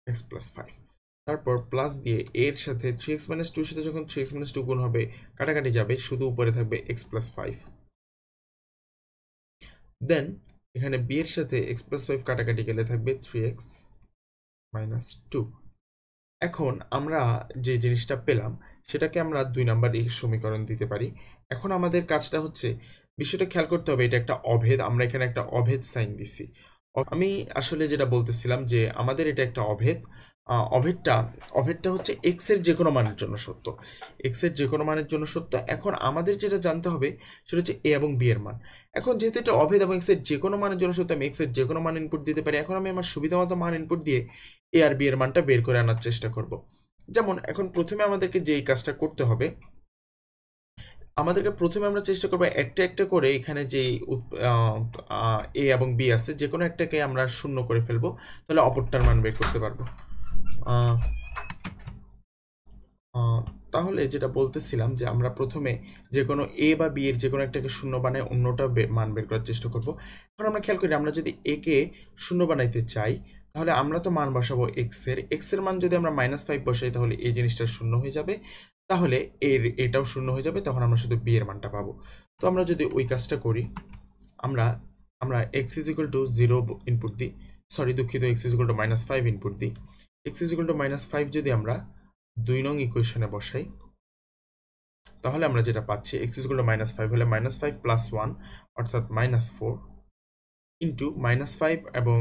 x + 5, তারপর প্লাস দিয়ে এর সাথে 3x - 2 এর সাথে যখন 3x - 2 গুণ হবে, কাটাকাটি যাবে, শুধু উপরে থাকবে x + 5। দেন এখানে b এর সাথে x + 5 কাটাকাটি গেলে থাকবে 3x - 2। এখন আমরা যে জিনিসটা পেলাম, সেটাকে আমরা 2 নাম্বার এই সমীকরণ দিতে পারি। এখন আমাদের কাজটা হচ্ছে, বিষয়টা খেয়াল করতে হবে, এটা একটা অভেদ, আমরা এখানে একটা অভেদ সাইন দিছি। আমি আসলে যেটা বলতেছিলাম যে আমাদের এটা একটা অভেদ। অভেদটা অভেদটা হচ্ছে এক্স এর যে কোনো মানের জন্য সত্য, এক্স এর যে কোনো মানের জন্য সত্য। এখন আমাদের যেটা জানতে হবে সেটা হচ্ছে এ এবং বি এর মান। এখন যেহেতু এটা অভেদ এবং এক্স এর যে কোনো মানের জন্য সত্য, আমি এক্স এর যে কোনো মান ইনপুট দিতে পারি। এখন আমি আমার সুবিধা মতো মান ইনপুট দিয়ে এ আর বি এর মানটা বের করে আনার চেষ্টা করব। যেমন এখন প্রথমে আমাদেরকে যে এই কাজটা করতে হবে, আমাদেরকে প্রথমে আমরা চেষ্টা করবো একটা একটা করে এখানে যে এ এবং বি আছে, যে কোনো একটাকে আমরা শূন্য করে ফেলবো, তাহলে অপরটার মান বের করতে পারবো। আহ, আহ, তাহলে যেটা বলতেছিলাম যে আমরা প্রথমে যে কোনো এ বা বি এর যে কোনো একটাকে শূন্য বানায় অন্যটা মান বের করার চেষ্টা করব। এখন আমরা খেয়াল করি, আমরা যদি এ কে শূন্য বানাইতে চাই, তাহলে আমরা তো মান বসাবো এক্স এর মান যদি আমরা -5 বসাই, তাহলে এই জিনিসটা শূন্য হয়ে যাবে, তাহলে এটাও শূন্য হয়ে যাবে, তখন আমরা শুধু বি এর মানটা পাবো। তো আমরা যদি ওই কাজটা করি, আমরা আমরা x = 0 ইনপুট দিই, সরি দুঃখিত, x = -5 ইনপুট দিই। x = -5 যদি আমরা 2 নং ইকুয়েশনে বসাই, তাহলে আমরা যেটা পাচ্ছি, x = -5 হলে -5 + 1 অর্থাৎ -4 ইন্টু -5 এবং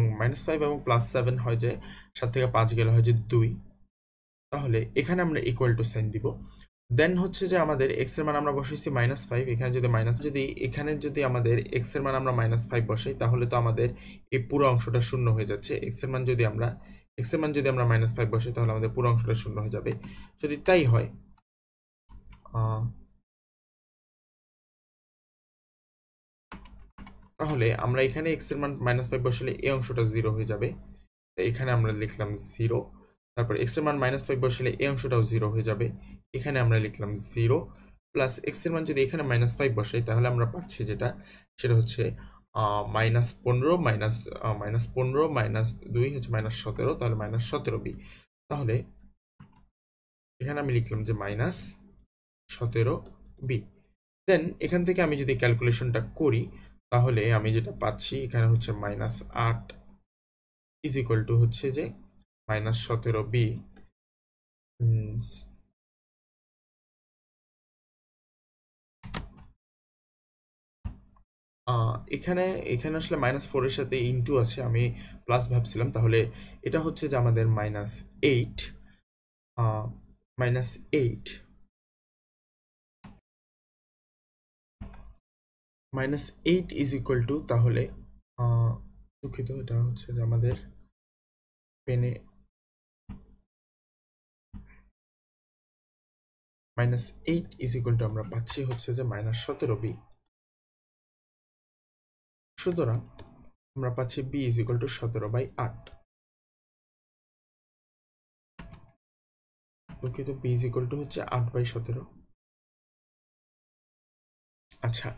+7 হয় যে 7 থেকে 5 গেলে হয় যে 2। তাহলে এখানে আমরা ইকুয়াল টু সাইন দিব। দেন হচ্ছে যে আমাদের x এর মান আমরা বসাইছি -5, এখানে যদি আমাদের x এর মান আমরা -5 বসাই, তাহলে তো আমাদের এই পুরো অংশটা শূন্য হয়ে যাচ্ছে। x এর মান যদি আমরা -5 বসাই, তাহলে আমাদের পুরো অংশটা শূন্য হয়ে যাবে। যদি তাই হয়, আহ, তাহলে আমরা এখানে x এর মান -5 বসালে এই অংশটা 0 হয়ে যাবে। তো এখানে আমরা লিখলাম 0। তারপর x এর মান -5 বসালে এই অংশটাও 0 হয়ে যাবে। এখানে আমরা লিখলাম 0 প্লাস x এর মান যদি এখানে -5 বসাই, তাহলে আমরা পাচ্ছি যেটা, সেটা হচ্ছে -15 -2 হচ্ছে -17, তাহলে -17b। তাহলে এখানে আমি লিখলাম যে -17b। দেন এখান থেকে আমি যদি ক্যালকুলেশনটা করি, তাহলে আমি যেটা পাচ্ছি এখানে হচ্ছে -8 ইজ ইকুয়াল টু হচ্ছে যে -17b। এখানে এখানে আসলে -4 এর সাথে ইনটু আছে, আমি প্লাস ভাবছিলাম। তাহলে এটা হচ্ছে যে আমাদের -8, -8 -8 ইজ ইকুয়াল টু, তাহলে দুঃখিত, এটা হচ্ছে যে আমাদের পেনে -8 ইজ ইকুয়াল টু আমরা পাচ্ছি হচ্ছে যে -17b। সুতরাং আমরা পাচ্ছি b ইজ ইকুয়াল টু 17/8। দুঃখিত, b ইজ ইকুয়াল টু হচ্ছে 8/17। আচ্ছা,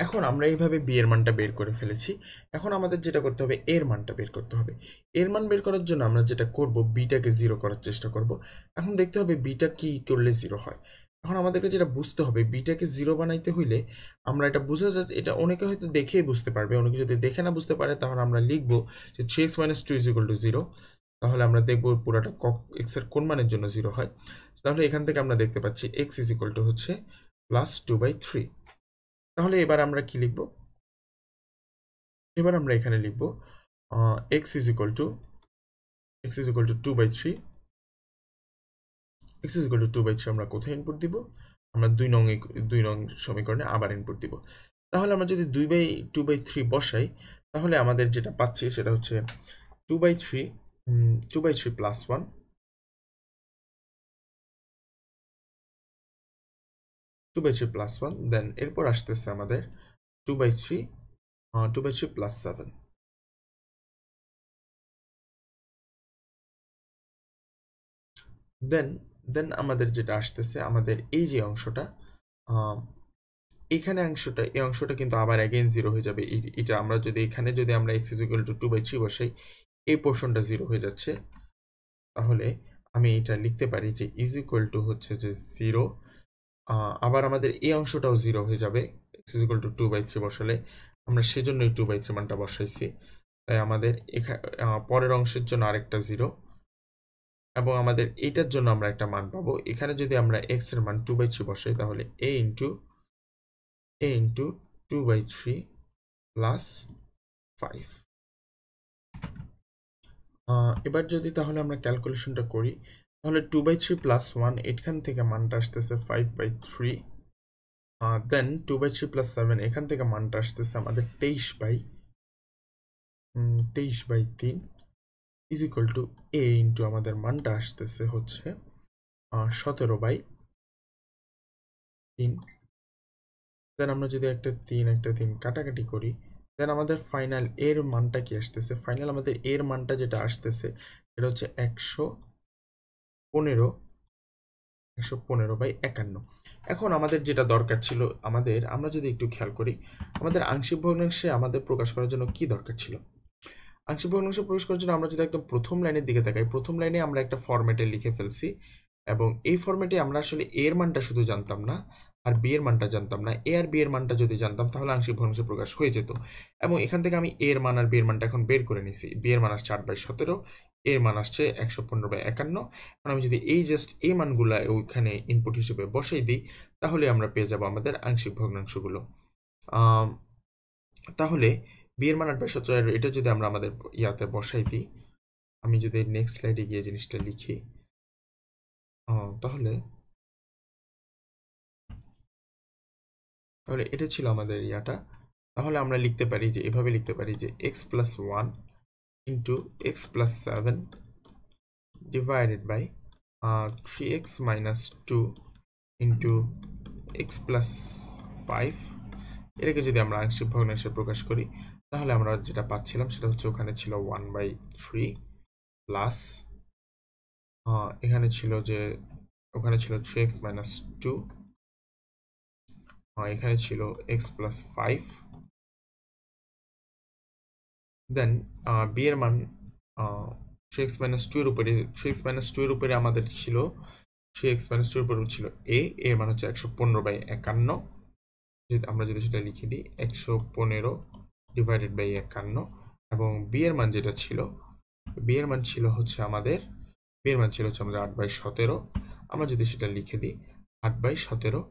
এখন আমরা এইভাবে বি এর মানটা বের করে ফেলেছি। এখন আমাদের যেটা করতে হবে, এর মানটা বের করতে হবে। এর মান বের করার জন্য আমরা যেটা করব, বিটাকে 0 করার চেষ্টা করব। এখন দেখতে হবে বিটা কি করলে 0 হয়। এখন আমাদেরকে যেটা বুঝতে হবে, বিটাকে 0 বানাইতে হইলে আমরা এটা বোঝা যাচ্ছে, এটা অনেকে হয়তো দেখেই বুঝতে পারবে, অনেকে যদি দেখে না বুঝতে পারে তাহলে আমরা লিখবো যে 3x - 2 = 0। তাহলে আমরা দেখবো পুরাটা x এর কোন মানের জন্য 0 হয়। তাহলে এখান থেকে আমরা দেখতে পাচ্ছি x হচ্ছে +2/3। তাহলে এবার আমরা কি লিখব? এবার আমরা এখানে লিখব x is equal to 2/3। x is equal to 2/3 আমরা কোথায় ইনপুট দিব? আমরা 2 নং সমীকরণে আবার ইনপুট দিব। তাহলে আমরা যদি 2/3 বসাই, তাহলে আমাদের যেটা পাচ্ছি সেটা হচ্ছে 2/3 2/3 + 1, 2/3 + 1, দেন এরপর আসতেছে আমাদের 2/3 2/3 + 7। দেন দেন আমাদের যেটা আসতেছে, আমাদের এই যে অংশটা, আহ, এই অংশটা কিন্তু আবার অ্যাগেইন 0 হয়ে যাবে। এটা আমরা যদি এখানে যদি আমরা x = 2/3 বসাই, এই পোর্শনটা 0 হয়ে যাচ্ছে। তাহলে আমি এটা লিখতে পারি যে ইজ ইকুয়াল টু হচ্ছে যে 0। আবার আমাদের এই অংশটাও 0 হয়ে যাবে x = 2/3 বসালে। আমরা সেজন্যই 2/3 মানটা বসাইছি। তাই আমাদের পরের অংশের জন্য আরেকটা 0, এবং আমাদের এইটার জন্য আমরা একটা মান পাবো। এখানে যদি আমরা x এর মান 2/3 বসাই, তাহলে a into 2/3 + 5। এবার যদি তাহলে আমরা ক্যালকুলেশনটা করি, তাহলে 2/3 + 1, এখান থেকে মানটা আসতেছে 5/3। দেন 2/3 + 7, এখান থেকে মানটা আসতেছে আমাদের 23/3 is equal to a into আমাদের মানটা আসতেছে হচ্ছে 17/3। দেন আমরা যদি একটা 3 কাটাকাটি করি, দেন আমাদের ফাইনাল এর মানটা কি আসতেছে? ফাইনাল আমাদের এর মানটা যেটা আসতেছে সেটা হচ্ছে 115/51। এখন আমাদের যেটা দরকার ছিল, আমরা যদি একটু খেয়াল করি, আমাদের আংশিক ভগ্নাংশে আমাদের প্রকাশ করার জন্য কি দরকার ছিল? আংশিক ভগ্নাংশ প্রকাশ করার জন্য আমরা যদি একদম প্রথম লাইনের দিকে তাকাই, প্রথম লাইনে আমরা একটা ফরম্যাটে লিখে ফেলছি, এবং এই ফরম্যাটে আমরা আসলে এর মানটা শুধু জানতাম না, আর বি এর মানটা জানতাম না। এ আর বি এর মানটা যদি জানতাম তাহলে আংশিক ভগ্নাংশ প্রকাশ হয়ে যেত। এবং এখান থেকে আমি এর মান আর বি এর মানটা এখন বের করে নিছি। বি এর মান আসছে 8/17, এর মান আসছে 115/51। এখন আমি যদি এই জাস্ট এই মানগুলা ওইখানে ইনপুট হিসেবে বসাই দিই, তাহলে আমরা পেয়ে যাব আমাদের আংশিক ভগ্নাংশগুলো। তাহলে বি এর মান 8/17, এটা যদি আমরা আমাদের ইয়াতে বসাই দিই, আমি যদি নেক্সট স্লাইডে গিয়ে জিনিসটা লিখি, তাহলে তাহলে এটা ছিল আমাদের ইয়াটা। তাহলে আমরা লিখতে পারি যে, এভাবে লিখতে পারি যে x + 1 into x + 7 divided by 3x - 2 into x + 5। এটাকে যদি আমরা আংশিক ভগ্নাংশে প্রকাশ করি, তাহলে আমরা যেটা পাচ্ছিলাম সেটা হচ্ছে ওখানে ছিল 1/3 প্লাস এখানে ছিল যে ওখানে ছিল 3x - 2, এখানে ছিল x + 5। দেন বি এর মান 3x - 2 এর উপরে 3x - 2 এর উপরে আমাদের ছিল 3x - 2 এর উপরে ছিল এর মান হচ্ছে 115/51। আমরা যদি সেটা লিখে দিই 115 ডিভাইডেড বাই 51, এবং বি এর মান যেটা ছিল, বি এর মান ছিল হচ্ছে আমাদের 8/17। আমরা যদি সেটা লিখে দিই 8/17,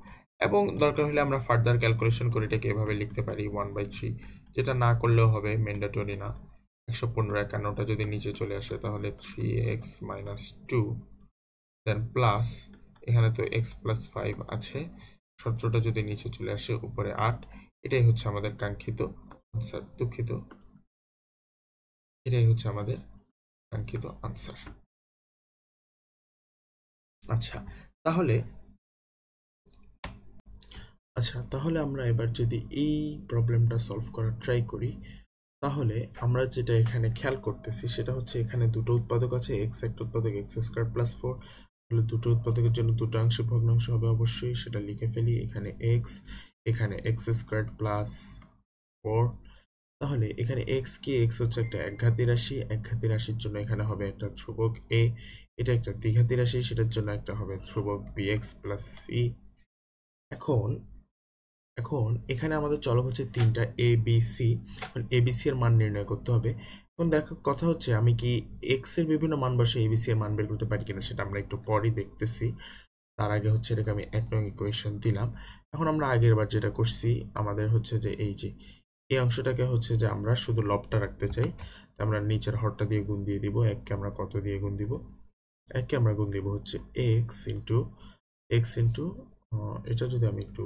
এবং দরকার হলে আমরা ফার্দার ক্যালকুলেশন করে এটাকে এভাবে লিখতে পারি 1/3, যেটা না করলেও হবে, ম্যান্ডেটরি না। 115 যদি নিচে চলে আসে তাহলে 3x - 2 দেন প্লাস, এখানে তো x + 5 আছে, সূত্রটা যদি নিচে চলে আসে উপরে 8। এটাই হচ্ছে আমাদের কাঙ্ক্ষিত আনসার। দুঃখিত, এটাই হচ্ছে আমাদের কাঙ্ক্ষিত আনসার। আচ্ছা তাহলে আমরা এবার যদি এই প্রবলেমটা সলভ করার ট্রাই করি, তাহলে আমরা যেটা এখানে খেয়াল করতেছি সেটা হচ্ছে এখানে দুটো উৎপাদক আছে, x একটা উৎপাদক x² + 4, তাহলে দুটো উৎপাদকের জন্য দুটো আংশিক ভগ্নাংশ হবে অবশ্যই, সেটা লিখে ফেলি। এখানে x, এখানে x² + 4, তাহলে এখানে x কি, x হচ্ছে একটা একঘাতী রাশি, একঘাতী রাশির জন্য এখানে হবে একটা ধ্রুবক a, এটা একটা দ্বিঘাতী রাশি, সেটার জন্য একটা হবে ধ্রুবক bx + c। এখন এখানে আমাদের চলক হচ্ছে তিনটা a b c, এখন a b c এর মান নির্ণয় করতে হবে। এখন দেখো কথা হচ্ছে আমি কি x এর বিভিন্ন মান বসে a b c এর মান বের করতে পারি কিনা সেটা আমরা একটু পরেই দেখতেছি। তার আগে হচ্ছে এটাকে আমি 1 নং ইকুয়েশন দিলাম। এখন আমরা আগের বার যেটা করছি আমাদের হচ্ছে যে এই যে এই অংশটাকে হচ্ছে যে আমরা শুধু লবটা রাখতে চাই, আমরা নিচের হরটা দিয়ে গুণ দিয়ে দিব। 1 কে আমরা কত দিয়ে গুণ দিব? 1 কে আমরা গুণ দিব হচ্ছে x ইনটু এটা যদি আমি একটু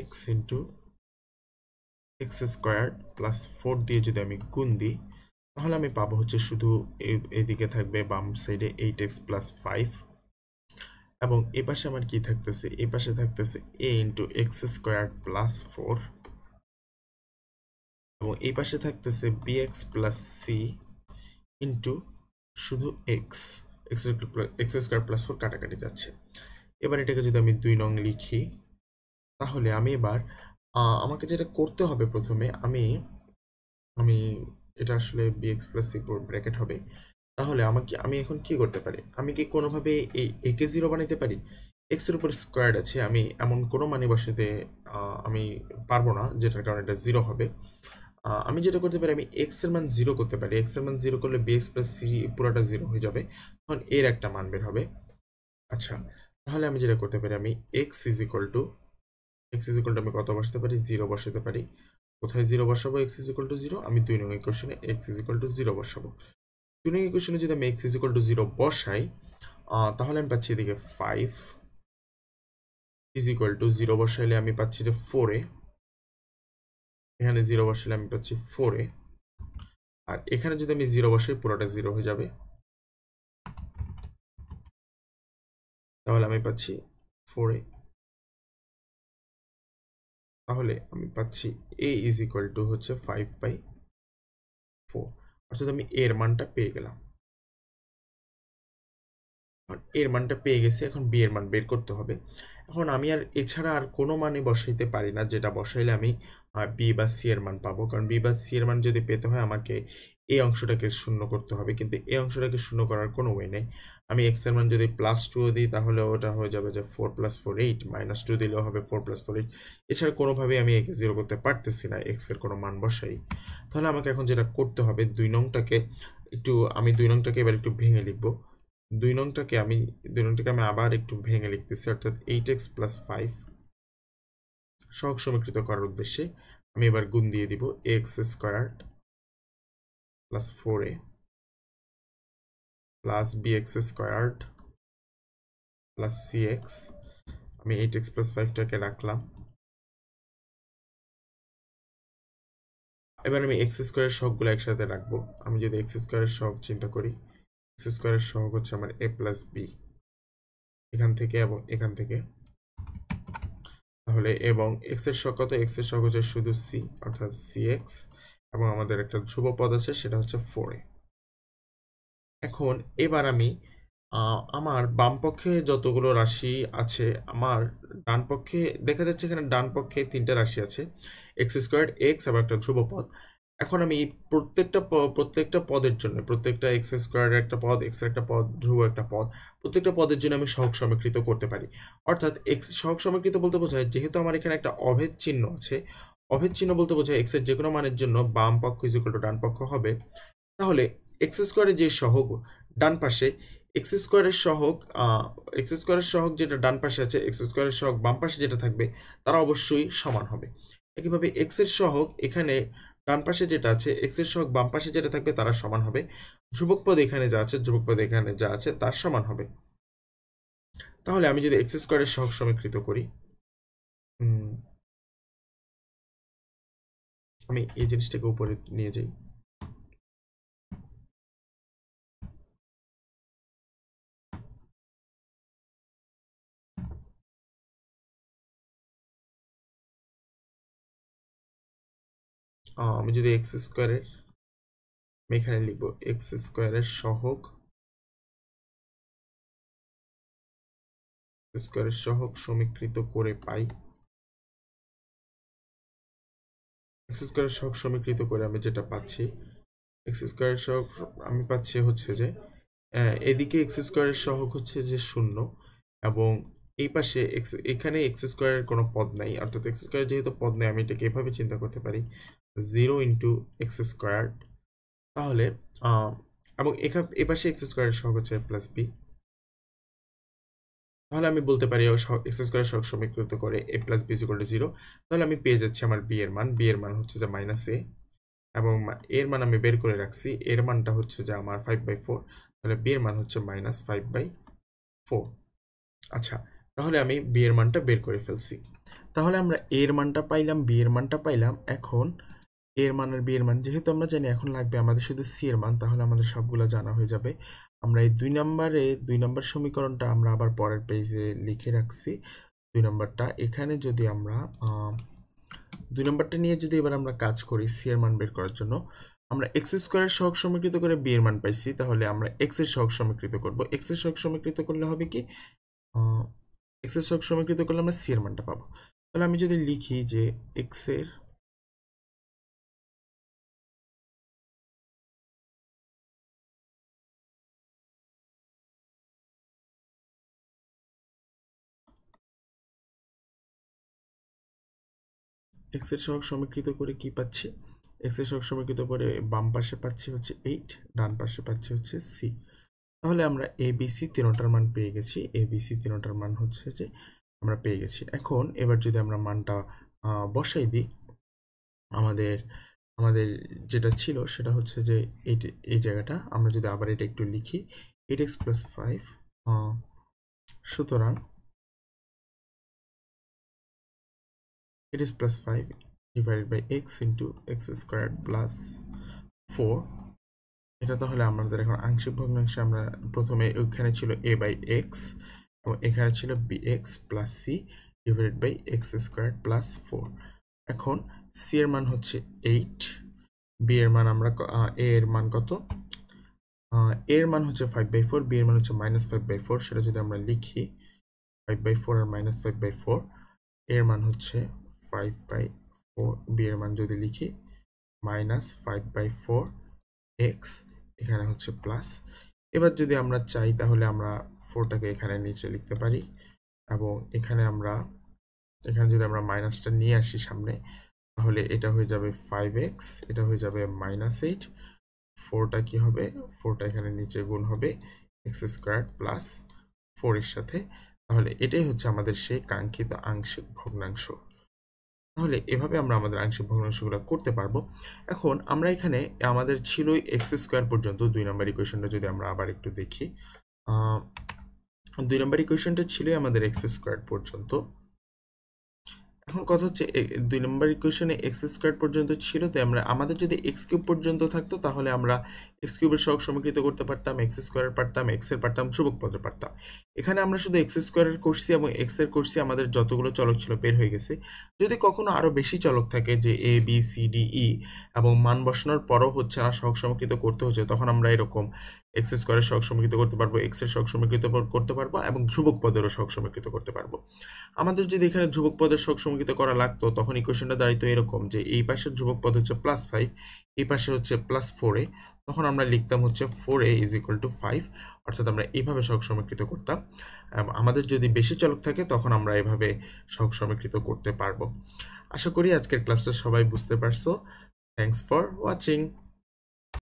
x ইন্টু x² + 4 দিয়ে যদি আমি গুণ দিই, তাহলে আমি পাবো হচ্ছে শুধু এদিকে থাকবে বাম সাইডে 8x + 5, এবং এই পাশে আমার কি থাকতেছে, এই পাশে থাকতেছে a ইন্টু x² + 4, এবং এই পাশে থাকতেছে bx + c ইন্টু শুধু x² + 4 কাটাকাটি যাচ্ছে। এবার এটাকে যদি আমি 2 নং লিখি, তাহলে আমি এবার আমাকে যেটা করতে হবে প্রথমে, আমি এটা আসলে bx + c ব্র্যাকেট হবে। তাহলে আমি এখন কি করতে পারি, আমি কি কোনোভাবে এই a কে 0 বানাইতে পারি? x এর উপর স্কোয়ার আছে, আমি এমন কোনো মানে বসাতে আমি পারবো না, যেটার কারণে এটা 0 হবে। আমি যেটা করতে পারি, আমি x এর মান 0 করতে পারি। x এর মান 0 করলে bx + c পুরোটা 0 হয়ে যাবে, তখন এর একটা মান বের হবে। আচ্ছা, তাহলে আমি যেটা করতে পারি, আমি x আমি কত বসাতে পারি? 0 বসাতে পারি। কোথায় 0 বসাবো? x = 0, আমি 2 নং ইকুয়েশনে x = 0 বসাবো। 2 নং ইকুয়েশনে যদি আমি x = 0 বসাই, তাহলে আমি পাচ্ছি এদিকে 5 = 0 বসাইলে আমি পাচ্ছি যে 4a, এখানে 0 বসাইলে আমি পাচ্ছি 4a, আর এখানে যদি আমি 0 বসাই পুরোটা 0 হয়ে যাবে, তাহলে আমি পাচ্ছি 4a। তাহলে আমি পাচ্ছি a হচ্ছে 5/4, অর্থাৎ আমি এর মানটা পেয়ে গেলাম। এর মানটা পেয়ে গেছি, এখন বি এর মান বের করতে হবে। এখন আমি আর এছাড়া আর কোনো মানে বসাইতে পারি না, যেটা বসাইলে আমি বি বা সি এর মান পাবো, কারণ বি বা সি এর মান যদি পেতে হয় আমাকে এই অংশটাকে শূন্য করতে হবে, কিন্তু এই অংশটাকে শূন্য করার কোনো ওয়ে নেই। আমি এক্স এর মান যদি +2 দিই তাহলে ওটা হয়ে যাবে যে 4 + 4 8, -2 দিলেও হবে 4 + 4 8। এছাড়া কোনোভাবেই আমি একে 0 করতে পারতেছি না এক্স এর কোনো মান বসাই। তাহলে আমাকে এখন যেটা করতে হবে, 2 নংটাকে এবার একটু ভেঙে লিখবো। 2 নংটাকে আমি আবার একটু ভেঙে লিখতেছি, অর্থাৎ 8x + 5 সহগ সমীকৃত করার উদ্দেশ্যে আমি এবার গুণ দিয়ে দিব x² + 4a + bx² + cx, আমি 8x + 5টাকে রাখলাম। এবার আমি x² এর সহগগুলো একসাথে রাখবো। আমি যদি x² এর সহগ চিন্তা করি, x² এর সহগ হচ্ছে আমার a + b, এখান থেকে এবং এখান থেকে, তাহলে এবং x এর সহগ কত? x এর সহগ হচ্ছে শুধু c, অর্থাৎ cx, এবং আমাদের একটা ধ্রুব পদ আছে সেটা হচ্ছে 4a। এখন এবার আমি আমার বাম পক্ষে যতগুলো রাশি আছে, আমার ডান পক্ষে দেখা যাচ্ছে এখানে ডান পক্ষে 3টা রাশি আছে, x² x এবং একটা ধ্রুব পদ। এখন আমি প্রত্যেকটা পদের জন্য, প্রত্যেকটা x² একটা পদ, x এর একটা পদ, ধ্রুব একটা পদ, প্রত্যেকটা পদের জন্য আমি সহগ সমীকৃত করতে পারি। অর্থাৎ x সহগ সমীকৃত বলতে বোঝায়, যেহেতু আমার এখানে একটা অভেদ চিহ্ন আছে, অভেদ চিহ্ন বলতে বোঝায় x এর যে কোনো মানের জন্য বাম পক্ষ = ডান পক্ষ হবে। তাহলে x² এর যে সহগ ডান পাশে এক্স স্কোয়ারের সহগ যেটা ডান পাশে আছে, এক্স স্কোয়ারের সহগ বাম পাশে যেটা থাকবে তারা অবশ্যই সমান হবে। একইভাবে এক্স এর সহগ এখানে ডান পাশে যেটা আছে, এক্স এর সহগ বাম পাশে যেটা থাকবে তারা সমান হবে। ধ্রুবক পদ এখানে যা আছে, তার সমান হবে। তাহলে আমি যদি এক্স স্কোয়ারের সহগ সমীকৃত করি, আমি এই জিনিসটাকে উপরে নিয়ে যাই। আমি যদি এক্স স্কোয়ারের, আমি এখানে লিখব এক্স স্কোয়ারের সহগ সমীকৃত করে পাই, এক্স স্কোয়ারের সহগ সমীকৃত করে আমি যেটা পাচ্ছি, এক্স স্কোয়ারের সহগ আমি পাচ্ছি হচ্ছে যে এদিকে এক্স স্কোয়ারের সহগ হচ্ছে যে 0 এবং এই পাশে এখানে এক্স স্কোয়ারের কোনো পদ নাই, অর্থাৎ এক্স স্কোয়ার যেহেতু পদ নেই আমি এটাকে এভাবে চিন্তা করতে পারি 0 ইন্টু এক্স স্কোয়ার। তাহলে এবং এ পাশে এক্স স্কোয়ারের সহগ হচ্ছে প্লাস বি। তাহলে আমি বলতে পারি এক্স স্কোয়ারের সহগ সমীকৃত করে এ প্লাস বি ইকুয়াল টু 0। তাহলে আমি পেয়ে যাচ্ছি আমার বি এর মান হচ্ছে যে মাইনাস এ, এবং এর মান আমি বের করে রাখছি, এর মানটা হচ্ছে যে আমার 5/4। তাহলে বি এর মান হচ্ছে মাইনাস 5/4। আচ্ছা, তাহলে আমি বি এর মানটা বের করে ফেলছি। তাহলে আমরা এর মানটা পাইলাম, বি এর মানটা পাইলাম। এখন এর মান আর বি এর মান যেহেতু আমরা জানি, এখন লাগবে আমাদের শুধু সি এর মান, তাহলে আমাদের সবগুলো জানা হয়ে যাবে। আমরা এই 2 নম্বর সমীকরণটা আমরা আবার পরের পেজে লিখে রাখছি। 2 নম্বরটা এখানে যদি আমরা 2 নম্বরটা নিয়ে যদি এবার আমরা কাজ করি সি এর মান বের করার জন্য, আমরা এক্স স্কোয়ারের সহগ সমীকৃত করে বি এর মান পাইছি, তাহলে আমরা এক্স এর সহগ সমীকৃত করব। এক্স এর সহগ সমীকৃত করলে হবে কি, এক্স এর সহগ সমীকৃত করলে আমরা সি এর মানটা পাবো। তাহলে আমি যদি লিখি যে এক্স এর সহগ সমীকৃত করে কি পাচ্ছি, এক্স এর সহগ সমীকৃত করে বাম পাশে পাচ্ছি হচ্ছে 8, ডান পাশে পাচ্ছি হচ্ছে সি। তাহলে আমরা এবিসি তিনটার মান পেয়ে গেছি, এবিসি তিনটার মান হচ্ছে যে আমরা পেয়ে গেছি। এখন এবার যদি আমরা মানটা বসাই দিই, আমাদের আমাদের যেটা ছিল সেটা হচ্ছে যে এই জায়গাটা আমরা যদি আবার এটা একটু লিখি 8x + 5, সুতরাং it is plus 5 divided by x into x squared plus 4। এটা তাহলে আমাদের এখন আংশিক ভগ্নাংশে আমরা প্রথমে ওইখানে ছিল a/x এবং এখানে ছিল bx plus c divided by x squared plus 4। এখন c এর মান হচ্ছে 8, b এর মান আমরা a এর মান কত, a এর মান হচ্ছে 5/4, b এর মান হচ্ছে -5/4। সেটা যদি আমরা লিখি 5/4 আর -5/4, এর মান হচ্ছে 5/4, বি এর মান যদি লিখি -5/4 x, এখানে হচ্ছে প্লাস। এবার যদি আমরা চাই তাহলে আমরা 4টাকে এখানে নিচে লিখতে পারি, এবং এখানে যদি আমরা মাইনাসটা নিয়ে আসি সামনে, তাহলে এটা হয়ে যাবে 5x, এটা হয়ে যাবে -8, 4টা কি হবে, 4টা এখানে নিচে গুণ হবে x² প্লাস 4 এর সাথে। তাহলে এটাই হচ্ছে আমাদের সেই কাঙ্ক্ষিত আংশিক ভগ্নাংশ। তাহলে এভাবে আমরা আমাদের আংশিক ভগ্নাংশগুলো করতে পারবো। এখন আমরা এখানে আমাদের ছিলই x² পর্যন্ত 2 নম্বর ইকুয়েশনটা যদি আমরা আবার একটু দেখি, 2 নম্বর ইকুয়েশনটা ছিলই আমাদের x² পর্যন্ত। এখন কথা হচ্ছে 2 নম্বর ইকুয়েশনে x² পর্যন্ত ছিল, তো আমাদের যদি x³ পর্যন্ত থাকতো তাহলে আমরা x³ এর সহগ সমীকৃত করতে পারতাম, x² এর পারতাম, x এর পারতাম, ধ্রুবক পদের পারতাম। এখানে আমরা শুধু x² এর করছি এবং x এর করছি, আমাদের যতগুলো চলক ছিল বের হয়ে গেছে। যদি কখনো আরো বেশি চলক থাকে যে a b c d e এবং মান বসানোর পরও হচ্ছে না, সহগ সমীকৃত করতে হচ্ছে, তখন আমরা এরকম x² এর সহগ সমীকৃত করতে পারবো, x এর সহগ সমীকৃত করতে পারবো এবং ধ্রুবক পদেরও সহগ সমীকৃত করতে পারবো। আমাদের যদি এখানে ধ্রুবক পদের সহগ সমীকৃত করা লাগতো, তখন ইকুয়েশনটা দাঁড়াইতো এরকম যে এই পাশের ধ্রুবক পদ হচ্ছে +5, এই পাশে হচ্ছে +4a, তখন আমরা লিখতাম হচ্ছে 4a = 5, অর্থাৎ আমরা এইভাবে সহগ সমীকৃত করতাম। আমাদের যদি বেশি চলক থাকে তখন আমরা এভাবে সহগ সমীকৃত করতে পারবো। আশা করি আজকের ক্লাসটা সবাই বুঝতে পারছো। Thanks for watching.